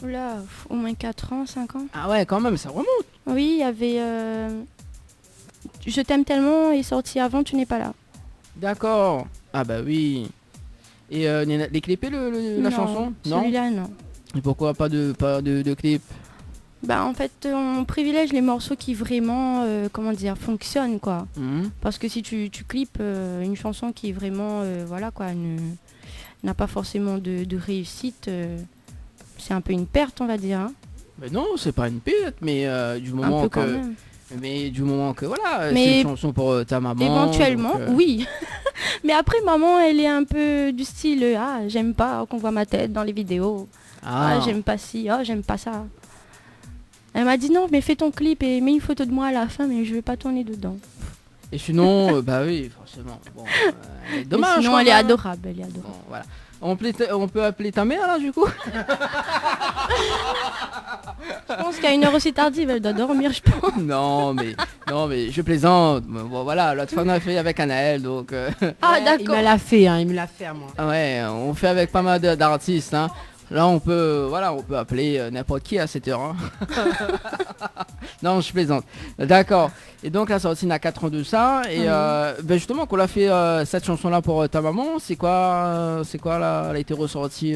Oula, au moins 4 ans, 5 ans. Ah ouais, quand même, ça remonte. Oui, il y avait Je t'aime tellement est sorti avant Tu n'es pas là. D'accord. Ah bah oui. Et les clippés la chanson? Non. Celui-là, non. Et pourquoi pas de clip? Bah en fait, on privilège les morceaux qui vraiment, fonctionnent quoi. Parce que si tu clips une chanson qui vraiment, n'a pas forcément de réussite, c'est un peu une perte, on va dire. Hein. Mais non, c'est pas une perte, mais du moment que... Mais du moment que voilà, c'est une chanson pour ta maman. Éventuellement, donc, oui. Mais après, maman, elle est un peu du style j'aime pas qu'on voit ma tête dans les vidéos. J'aime pas ci, j'aime pas ça. Elle m'a dit non, mais fais ton clip et mets une photo de moi à la fin, mais je vais pas tourner dedans. Et sinon, bah oui, forcément. Bon, dommage. Sinon, elle est adorable, Bon, voilà. On peut appeler ta mère là du coup? Je pense qu'à une heure aussi tardive, elle doit dormir, je pense. non mais je plaisante. Bon voilà, l'autre fois on a fait avec Anaël, donc. D'accord. Il me l'a fait, hein, il me l'a fait à moi. Ouais, on fait avec pas mal d'artistes. Hein. Là on peut appeler n'importe qui à cette heure. Hein. Non, je plaisante. D'accord. Et donc la sortie n'a 4 ans de ça. Et justement qu'on a fait cette chanson là pour ta maman, c'est quoi là, elle a été ressortie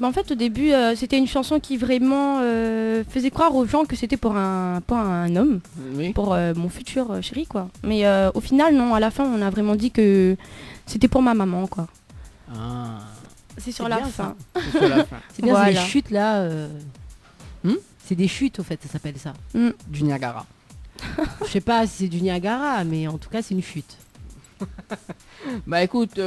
En fait au début c'était une chanson qui vraiment faisait croire aux gens que c'était pour un homme, oui. Pour mon futur chéri quoi. Mais au final non, à la fin on a vraiment dit que c'était pour ma maman quoi. Ah. C'est sur la fin. C'est sur la fin. C'est bien, c'est des chutes là. C'est des chutes au fait, ça s'appelle ça. Du Niagara. Je sais pas si c'est du Niagara, mais en tout cas c'est une chute. Bah écoute,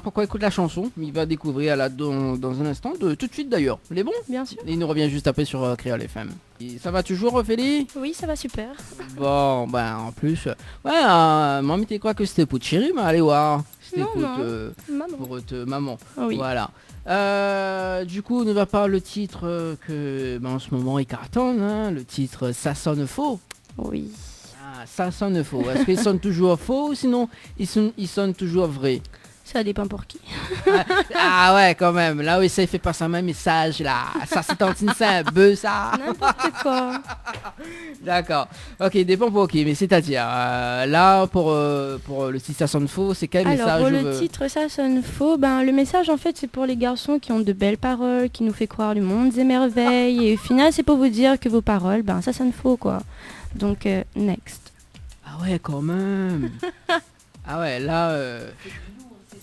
pourquoi écoute la chanson? Il va découvrir là dans un instant, tout de suite d'ailleurs. Il est bon? Bien sûr. Et il nous revient juste après sur Créole FM. Et ça va toujours, Ophélie? Oui, ça va super. Bon, bah en plus, maman, tu crois que c'était pour chérie, mais allez voir. C'était pour te maman. Oui. Voilà. Du coup, on va parler le titre que en ce moment il cartonne, hein, le titre Ça sonne faux. Oui. Ça sonne faux. Est-ce qu'ils sonnent toujours faux ou sinon ils sonnent toujours vrais? Ça dépend pour qui. Ah ouais, quand même. Là où il fait passer un message là. Ça c'est tantine, c'est un bœuf ça. N'importe quoi. D'accord. Ok, dépend pour qui. Mais c'est-à-dire, là pour le titre Ça sonne faux, c'est quel message? Alors pour le titre Ça sonne faux, le message en fait c'est pour les garçons qui ont de belles paroles, qui nous fait croire du monde des merveilles. Et au final c'est pour vous dire que vos paroles, ça sonne faux quoi. Donc next. Ah ouais, quand même. Ah ouais, là...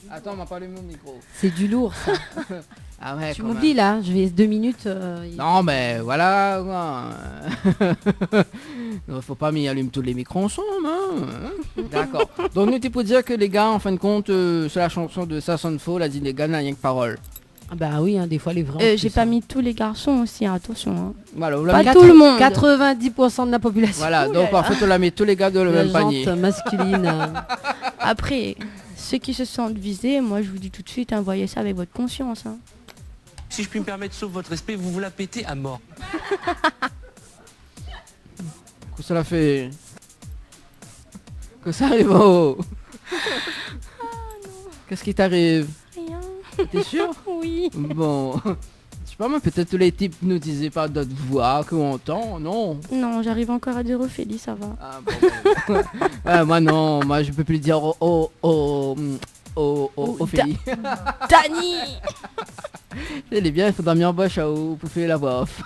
Attends, on m'a pas allumé mon micro. C'est du lourd ça. Ah ouais, Tu quand m'oublies là, je vais 2 minutes. Non mais voilà. Non, faut pas m'y allumer tous les micros ensemble. Hein. D'accord. Donc nous pour dire que les gars, en fin de compte, sur la chanson de Ça sonne faux, la dit les gars n'a rien que parole. Ah bah oui, des fois les vrais. J'ai pas mis tous les garçons aussi, attention. Hein. Voilà, pas tout le monde. 90% de la population. Voilà, donc en fait on la met tous les gars dans le même panier. Masculine. Après, ceux qui se sentent visés, moi je vous dis tout de suite, voyez ça avec votre conscience. Hein. Si je puis me permettre, sauf votre respect, vous vous la pétez à mort. Que cela fait... Que ça arrive oh. Qu'est-ce qui t'arrive? Rien. T'es sûr? Oui. Bon... Je sais pas moi, peut-être tous les types ne disaient pas d'autres voix qu'on entend, non? Non, j'arrive encore à dire Ophélie, ça va. Ah, bon. Moi non, moi je peux plus dire Ophélie. Dani. Elle est bien, il faudra m'y embaucher pour faire la voix off.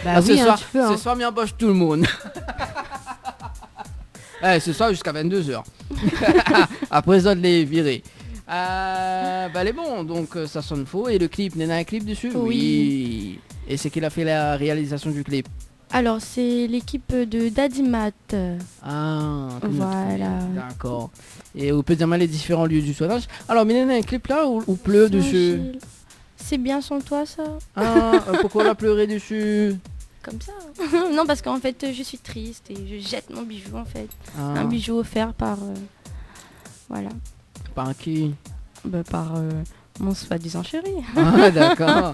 Bah oui, ce soir m'y embauche tout le monde. Ce soir jusqu'à 22h. Après ça de les virer. Elle est bon, donc ça sonne faux. Et le clip, il y en a un clip dessus? Oui. Et c'est qui a fait la réalisation du clip? Alors c'est l'équipe de Daddy Matt. Ah, voilà. D'accord. Et on peut dire les différents lieux du tournage. Alors, mais il y en a un clip là où pleut dessus. C'est bien sans toi ça? Ah, pourquoi on a pleuré dessus? Comme ça. Non, parce qu'en fait je suis triste et je jette mon bijou en fait. Ah. Un bijou offert par... voilà. Par qui? Par mon soi-disant chéri. Ah d'accord.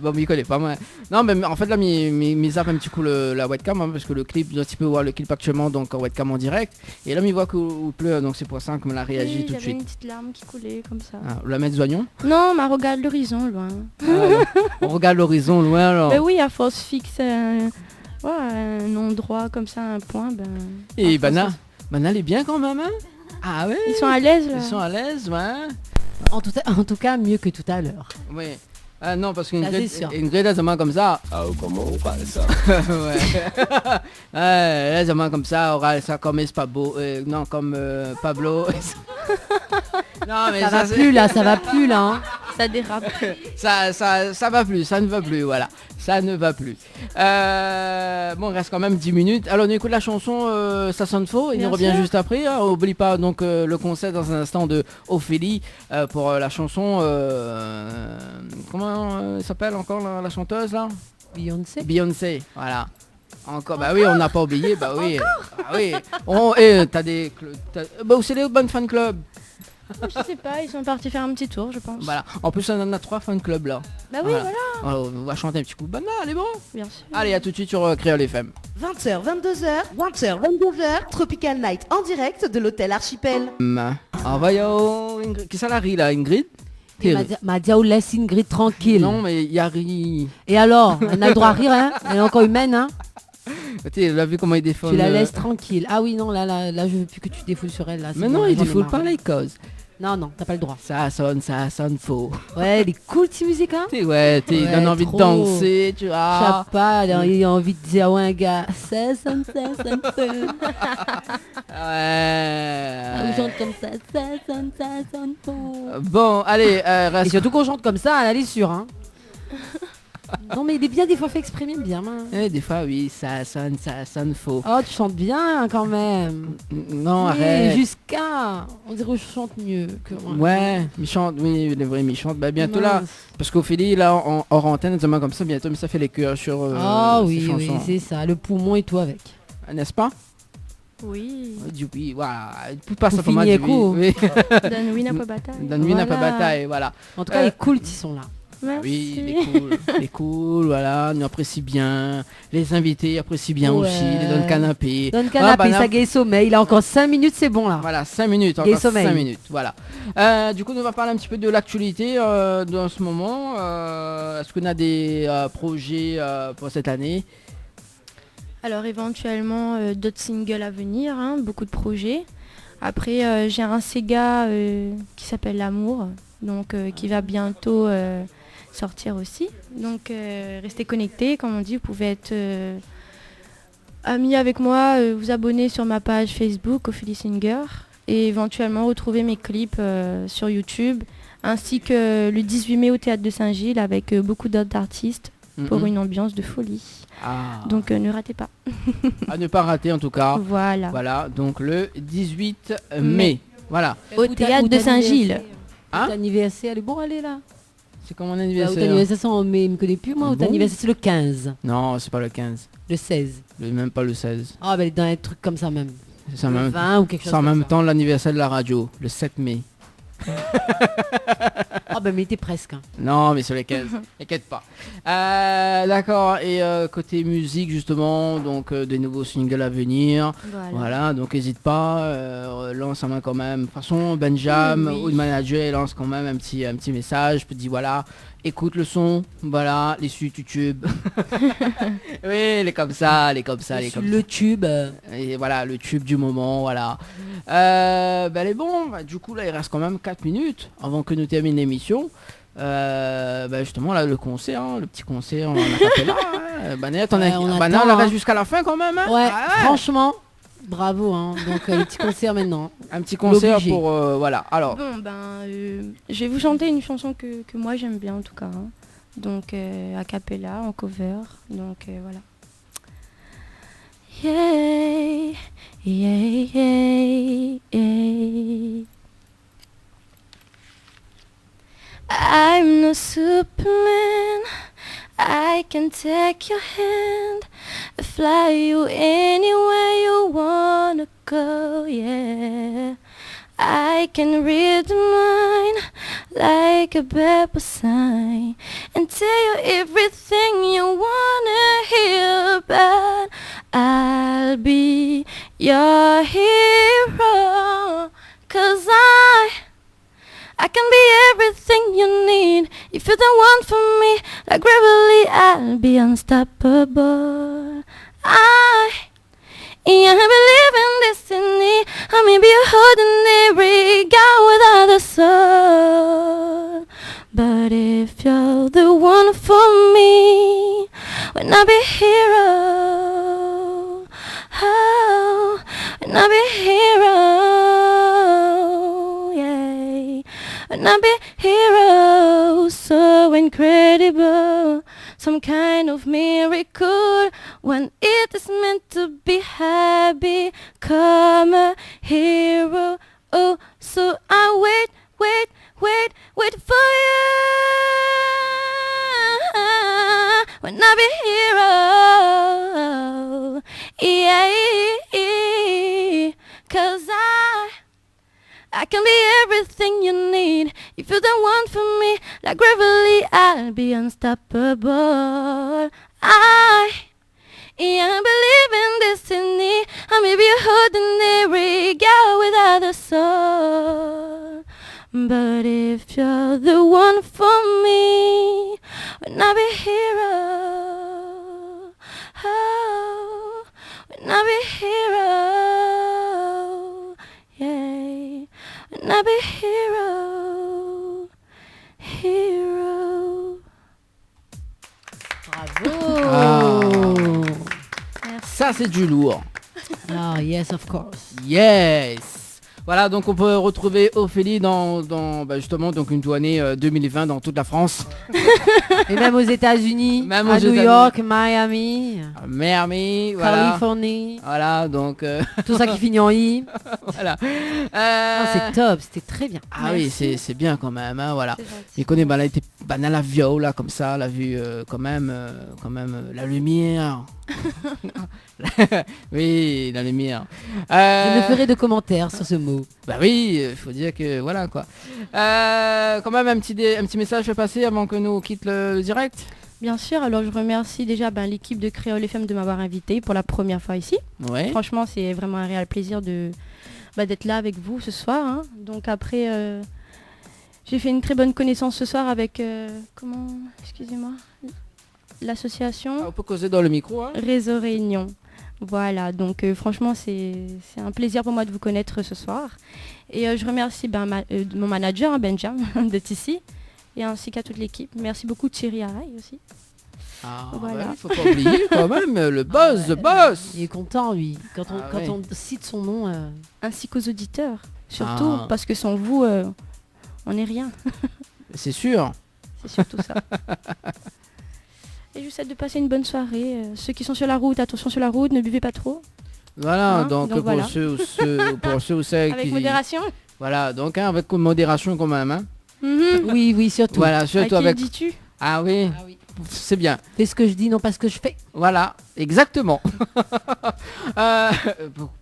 Bon, mais il connaît pas moi. Non, mais en fait là, mi zappe un petit coup la webcam, hein, parce que le clip, tu peux voir le clip actuellement donc en webcam en direct. Et là, il voit qu'il pleut, donc c'est pour ça que me l'a réagi oui, tout de suite. Une petite larme qui coulait comme ça. Ah, la mettre oignons? Non, mais regarde l'horizon loin. On regarde l'horizon loin alors. Ben oui, à force fixe un endroit comme ça, un point. Et Bana elle est bien quand même, hein? Ah ouais. Ils sont à l'aise là. Ils sont à l'aise, ouais. En tout cas, mieux que tout à l'heure. Oui. Ah non, parce qu'une une grille là, comme ça. Ah, comment on parle ça? Ouais. Là, comme ça, aura ça comme Espabo. Non, comme Pablo. Non, mais ça va plus là, ça va plus là. Hein. Ça dérape. ça va plus, ça ne va plus, voilà. Ça ne va plus. Bon, il reste quand même 10 minutes. Alors, on écoute la chanson Ça sonne faux. Il nous revient juste après. Hein. N'oublie pas donc le concert dans un instant de Ophélie pour la chanson. Comment s'appelle encore la chanteuse là? Beyoncé, voilà. Encore, bah oui, on n'a pas oublié, bah oui. Bah oui. T'as des... Bah où c'est les bonnes fan club? Je sais pas, ils sont partis faire un petit tour, je pense. Voilà. En plus, on en a 3 fan clubs là. Bah oui, voilà. On va chanter un petit coup. Bah non, allez bon. Bien sûr. Allez, à tout de suite sur Créole FM. 20h, 22h, Tropical Night en direct de l'hôtel Archipel. Voyons, qui ça la rit là, Ingrid? Madia, laisse Ingrid tranquille. Non, mais il y a ri. Et alors, elle a le droit à rire, hein? Elle est encore humaine, hein? Tu l'as vu comment il défend. Tu la laisses tranquille. Ah oui, non, là, je veux plus que tu défoules sur elle. Là, mais non, il défoule pas les causes. Non, t'as pas le droit. Ça sonne faux. Ouais, elle est cool, cette musique, hein? Ouais, donne envie de danser, tu vois. Je sais pas, il a envie de dire, ouais, un gars, ça sonne faux. Ouais. On chante comme ça sonne faux. Bon, allez, et surtout qu'on chante comme ça, elle est sûre, hein. Non mais il est bien des fois fait exprimer bien. Des fois oui, ça sonne faux. Oh tu chantes bien quand même. Non arrête. Jusqu'à, on dirait que je chante mieux que moi. Ouais, il chante, oui les vrais il chante. Bah bientôt là, parce qu'Ophélie là hors antenne, comme ça bientôt, mais ça fait les cœurs sur. Ah oui c'est ça, le poumon et tout avec. N'est-ce pas? Oui. Oui, voilà. Tout passe pour finir cool. Donne oui n'a pas bataille. Donne oui n'a pas bataille, voilà. En tout cas les cools qui sont là. Merci. Oui, les cool, voilà, nous apprécie bien, les invités apprécient bien aussi, les donne canapé. Donne canapé, ça gagne sommeil, il a encore 5 minutes, c'est bon là. Voilà, 5 minutes, encore 5 minutes, voilà. Du coup, on va parler un petit peu de l'actualité dans ce moment. Est-ce qu'on a des projets pour cette année? Alors éventuellement d'autres singles à venir, hein, beaucoup de projets. Après, j'ai un Sega qui s'appelle L'amour, donc qui va bientôt sortir aussi. Donc restez connectés, comme on dit, vous pouvez être amis avec moi, vous abonner sur ma page Facebook Ophélie Singer et éventuellement retrouver mes clips sur YouTube ainsi que le 18 mai au Théâtre de Saint-Gilles avec beaucoup d'autres artistes pour une ambiance de folie. Donc ne ratez pas. À ne pas rater en tout cas. Voilà. Voilà, donc le 18 mai. Voilà. Au Théâtre de Saint-Gilles. Hein? L'anniversaire, elle est bon, aller là. C'est comme mon anniversaire. Au anniversaire, c'est en mai, il me connaît plus moi. Au anniversaire, c'est le 15. Non, c'est pas le 15. Le 16. Même pas le 16. Ah, ben dans un truc comme ça même. C'est en le même 20 ou quelque chose c'est en comme même ça. temps l'anniversaire de la radio, le 7 mai. Ah ben mais t'es presque. Hein. Non mais sur les 15, t'inquiète pas. D'accord, et côté musique justement, donc des nouveaux singles à venir. Voilà, donc n'hésite pas, lance en main quand même. De toute façon, Benjam ou le manager lance quand même un petit message, dit voilà, écoute le son, voilà, les sur YouTube. Oui, elle est comme ça, elle est comme ça, elle est comme le ça. tube. Et voilà, le tube du moment, voilà. Elle est bon, du coup là il reste quand même 4 minutes avant que nous terminions l'émission. Justement là le concert, le petit concert en acapella. Banette, on la reste jusqu'à la fin quand même. Hein. Ouais, franchement, bravo. Hein. Donc le petit concert maintenant. Un petit concert pour voilà. Alors. Bon je vais vous chanter une chanson que moi j'aime bien en tout cas. Hein. Donc acapella en cover. Donc voilà. Yeah, yeah, yeah, yeah. I'm no Superman, I can take your hand, fly you anywhere you wanna go, yeah. I can read the mind like a paper sign and tell you everything you wanna hear, but I'll be your hero, 'cause I can be everything you need. If you're the one for me, like gravity, I'll be unstoppable. I believe in destiny. I may be a ordinary guy without a soul, but if you're the one for me, when I be hero, oh, when I be hero, yeah, when I be hero, so incredible. Some kind of miracle when it is meant to be happy. Come a hero. Oh, so I wait for you. When I be hero, yeah, 'cause I can be everything you need. If you're the one for me, like gravity, I'll be unstoppable. I believe in destiny. I may be a ordinary girl without a soul, but if you're the one for me, when I be hero, oh, when I be hero, yeah, when I be hero, hero. Bravo. Ça c'est du lourd. Ah yes of course. Yes. Voilà, donc on peut retrouver Ophélie dans justement donc une tournée 2020 dans toute la France. Et même aux États-Unis, même à aux New États-Unis. York, Miami, voilà. Californie. Voilà, donc tout ça qui finit en I. Voilà. C'est top, c'était très bien. Ah oui, c'est bien quand même, hein, voilà. Il connaît, elle a été dans la viole là comme ça, elle a vu quand même la lumière. Oui, la lumière. Je ne ferai de commentaires sur ce mot. Bah oui, il faut dire que voilà quoi. Quand même un petit message à passer avant que nous quitte le direct. Bien sûr, alors je remercie déjà l'équipe de Créole FM de m'avoir invité pour la première fois ici. Ouais. Franchement, c'est vraiment un réel plaisir d'être là avec vous ce soir. Hein. Donc après, j'ai fait une très bonne connaissance ce soir avec, excusez-moi, l'association. On peut causer dans le micro. Hein. Réseau Réunion. Voilà, donc franchement, c'est un plaisir pour moi de vous connaître ce soir. Et je remercie mon manager, Benjam, d'être ici, et ainsi qu'à toute l'équipe. Merci beaucoup Thierry Araï aussi. Ah, voilà. Il faut pas oublier quand même le boss, le boss. Il est content lui, quand on cite son nom. Ainsi qu'aux auditeurs, surtout, parce que sans vous, on n'est rien. C'est sûr. C'est surtout ça. Et je vous souhaite de passer une bonne soirée. Ceux qui sont sur la route, attention sur la route, ne buvez pas trop. Voilà, Hein, donc pour voilà. ceux ou celles Avec qui... modération. Voilà, donc avec modération quand même. Hein. Oui, surtout. Voilà, surtout avec... avec... dis-tu Ah oui, c'est bien. Fais ce que je dis, non pas ce que je fais. Voilà, exactement.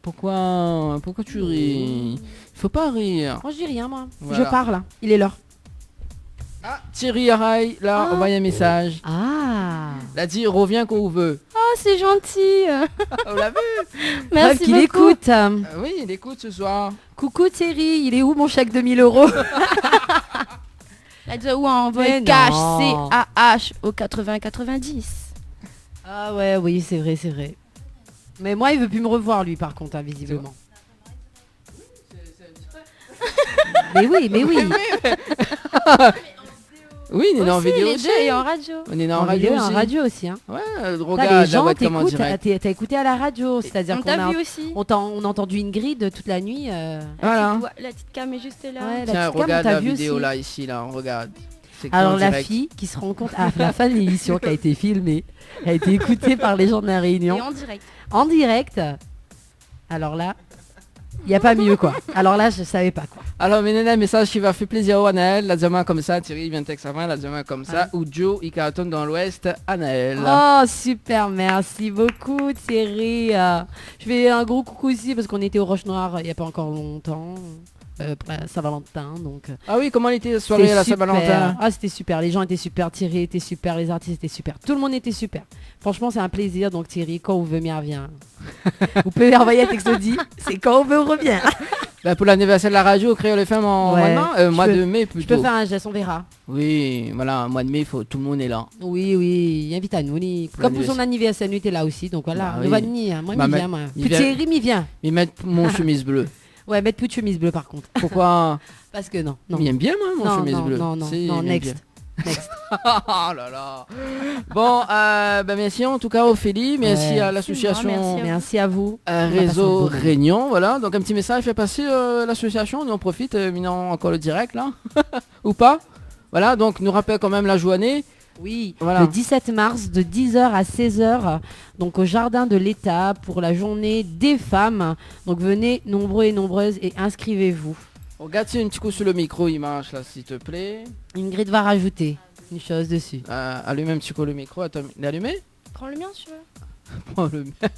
Pourquoi tu ris? Il faut pas rire. Moi je dis rien, moi. Voilà. Je parle. Il est l'heure. Thierry Araï, là, Ah. envoie un message. Ah. Là, dit, reviens quand on veut. Oh, c'est gentil. On l'a vu. Merci qu'il beaucoup. écoute. Oui, il écoute ce soir. Coucou Thierry, il est où mon chèque de 1000 euros? Là, où on envoie Mais cash, non. CAH au 80-90. Ah ouais, oui, c'est vrai, c'est vrai. Mais moi, il veut plus me revoir, lui, par contre, hein, visiblement. Mais oui, mais oui. Oui, on est en Aussi, vidéo les aussi. deux, et en radio. On est en En radio vidéo, en aussi. radio aussi. Hein. Ouais, Là, regarde, les gens là, comment t'écoutent, direct. t'as écouté à la radio, c'est-à-dire On qu'on t'a a, vu aussi. on a entendu Ingrid toute la nuit. Voilà. La petite cam est juste là. Ouais, la Tiens, petite cam, regarde on t'a la vu vidéo aussi. là, ici, là, on regarde. C'est Alors en la direct. fille qui se rend compte à la fin de l'émission qui a été filmée, a été écoutée par les gens de la Réunion. Et en direct. En direct. Alors là, il n'y a pas mieux quoi. Alors là, je savais pas quoi. Alors, mais un message qui va faire plaisir au Anaël. La demain comme ça, Thierry vient de texte avant, la demain comme ça. Ou Joe, il cartonne dans l'ouest, Anaël. Oh super, merci beaucoup Thierry. Je fais un gros coucou aussi parce qu'on était au Roche Noire il n'y a pas encore longtemps. Pour la Saint-Valentin donc. Ah oui, comment était la soirée à la Saint-Valentin? Ah c'était super, les gens étaient super, Thierry était super, les artistes étaient super, tout le monde était super. Franchement c'est un plaisir donc Thierry, quand vous venez revient. Vous pouvez envoyer un texto dit, c'est quand on veut on revient. Bah, pour l'anniversaire de la radio, Créole FM en Ouais. mois de mai Je plutôt. peux faire un geste, on verra. Oui, voilà, mois de mai, tout le monde est là. Oui, oui, invite à nous. Comme pour son anniversaire, nous était là aussi, donc voilà. Bah Nous oui. va venir, moi Bah, m'y mais- viens, moi. m'y Puis vient. Thierry m'y vient. Mais mettre mon chemise bleue. Ouais, mettre plus de chemise bleue par contre. Pourquoi? Parce que non. Il aime bien moi, mon Non, chemise non, bleue. non, non, Si, non, il aime next. bien. Next. Oh là là. Bon, bah, merci en tout cas Ophélie, merci Ouais. à l'association Merci à vous. Réseau On a passé un beau Réunion, voilà. Donc un petit message fait passer l'association, on en profite, maintenant encore le direct là, ou pas. Voilà, donc nous rappelle quand même la journée. Oui, Voilà. le 17 mars de 10h à 16h, donc au Jardin de l'État pour la journée des femmes. Donc venez nombreux et nombreuses et inscrivez-vous. Regarde si un petit coup sur le micro, il marche là, s'il te plaît. Ingrid va rajouter une chose dessus. Allume un petit coup le micro, attends, il est allumé? Prends le mien si tu veux. Prends le mien.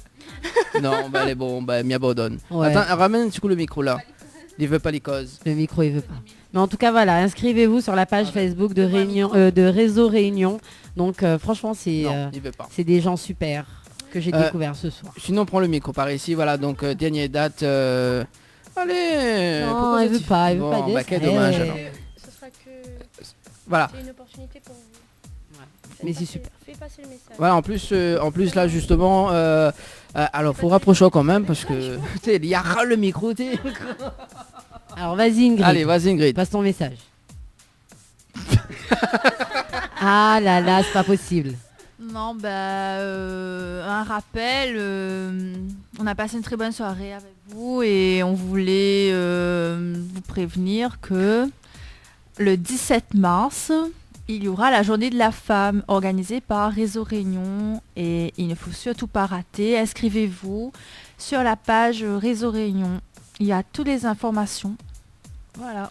Non, bah elle est bon, bah m'y abandonne. Ouais. Attends, ramène un petit coup le micro là. Il veut pas les causes. Le micro il veut pas. Mais en tout cas voilà, inscrivez-vous sur la page Facebook de Réunion, de Réseau Réunion. Donc franchement Non, il veut pas. c'est des gens super que j'ai découvert ce soir. Sinon, prends le micro par ici, voilà, donc dernière date. Allez. Non, pourquoi elle veut c'est- pas, elle veut Bon, pas bah, dire quel ça. dommage Eh. alors. Ce sera que... Voilà. C'est une opportunité pour vous. Mais c'est super. Fais passer le message. Voilà, en plus là justement, alors faut rapprocher quand même parce que tu sais, il y a ras le micro, tu sais. Alors vas-y Ingrid. Allez, vas-y Ingrid. Passe ton message. Ah là là, c'est pas possible. Non, bah, un rappel, on a passé une très bonne soirée avec vous et on voulait vous prévenir que le 17 mars, il y aura la journée de la femme organisée par Réseau Réunion et il ne faut surtout pas rater. Inscrivez-vous sur la page Réseau Réunion. Il y a toutes les informations. Voilà.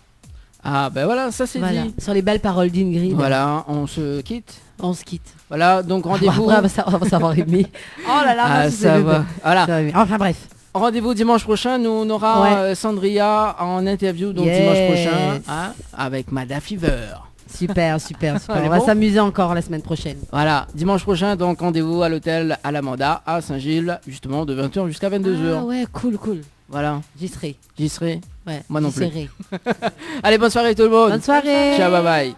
Ah ben voilà, ça c'est Voilà. dit. Sur les belles paroles d'Ingrid. Voilà, on se quitte. On se quitte. Voilà, donc rendez-vous. Après, on va savoir aimer. Oh là là, Ah, moi, ça va. Voilà. Enfin bref. Rendez-vous dimanche prochain, nous on aura Ouais. Sandria en interview donc Yes. dimanche prochain hein, avec Mada Fever. Super, super, super. Allez, On va bon. s'amuser encore la semaine prochaine. Voilà, dimanche prochain donc rendez-vous à l'hôtel Alamanda à Saint-Gilles justement de 20h jusqu'à 22h. Ah ouais, cool, cool. Voilà. J'y serai. J'y serai. Ouais. Moi non j'y plus. serai. Allez, bonne soirée tout le monde. Bonne soirée. Ciao, bye bye.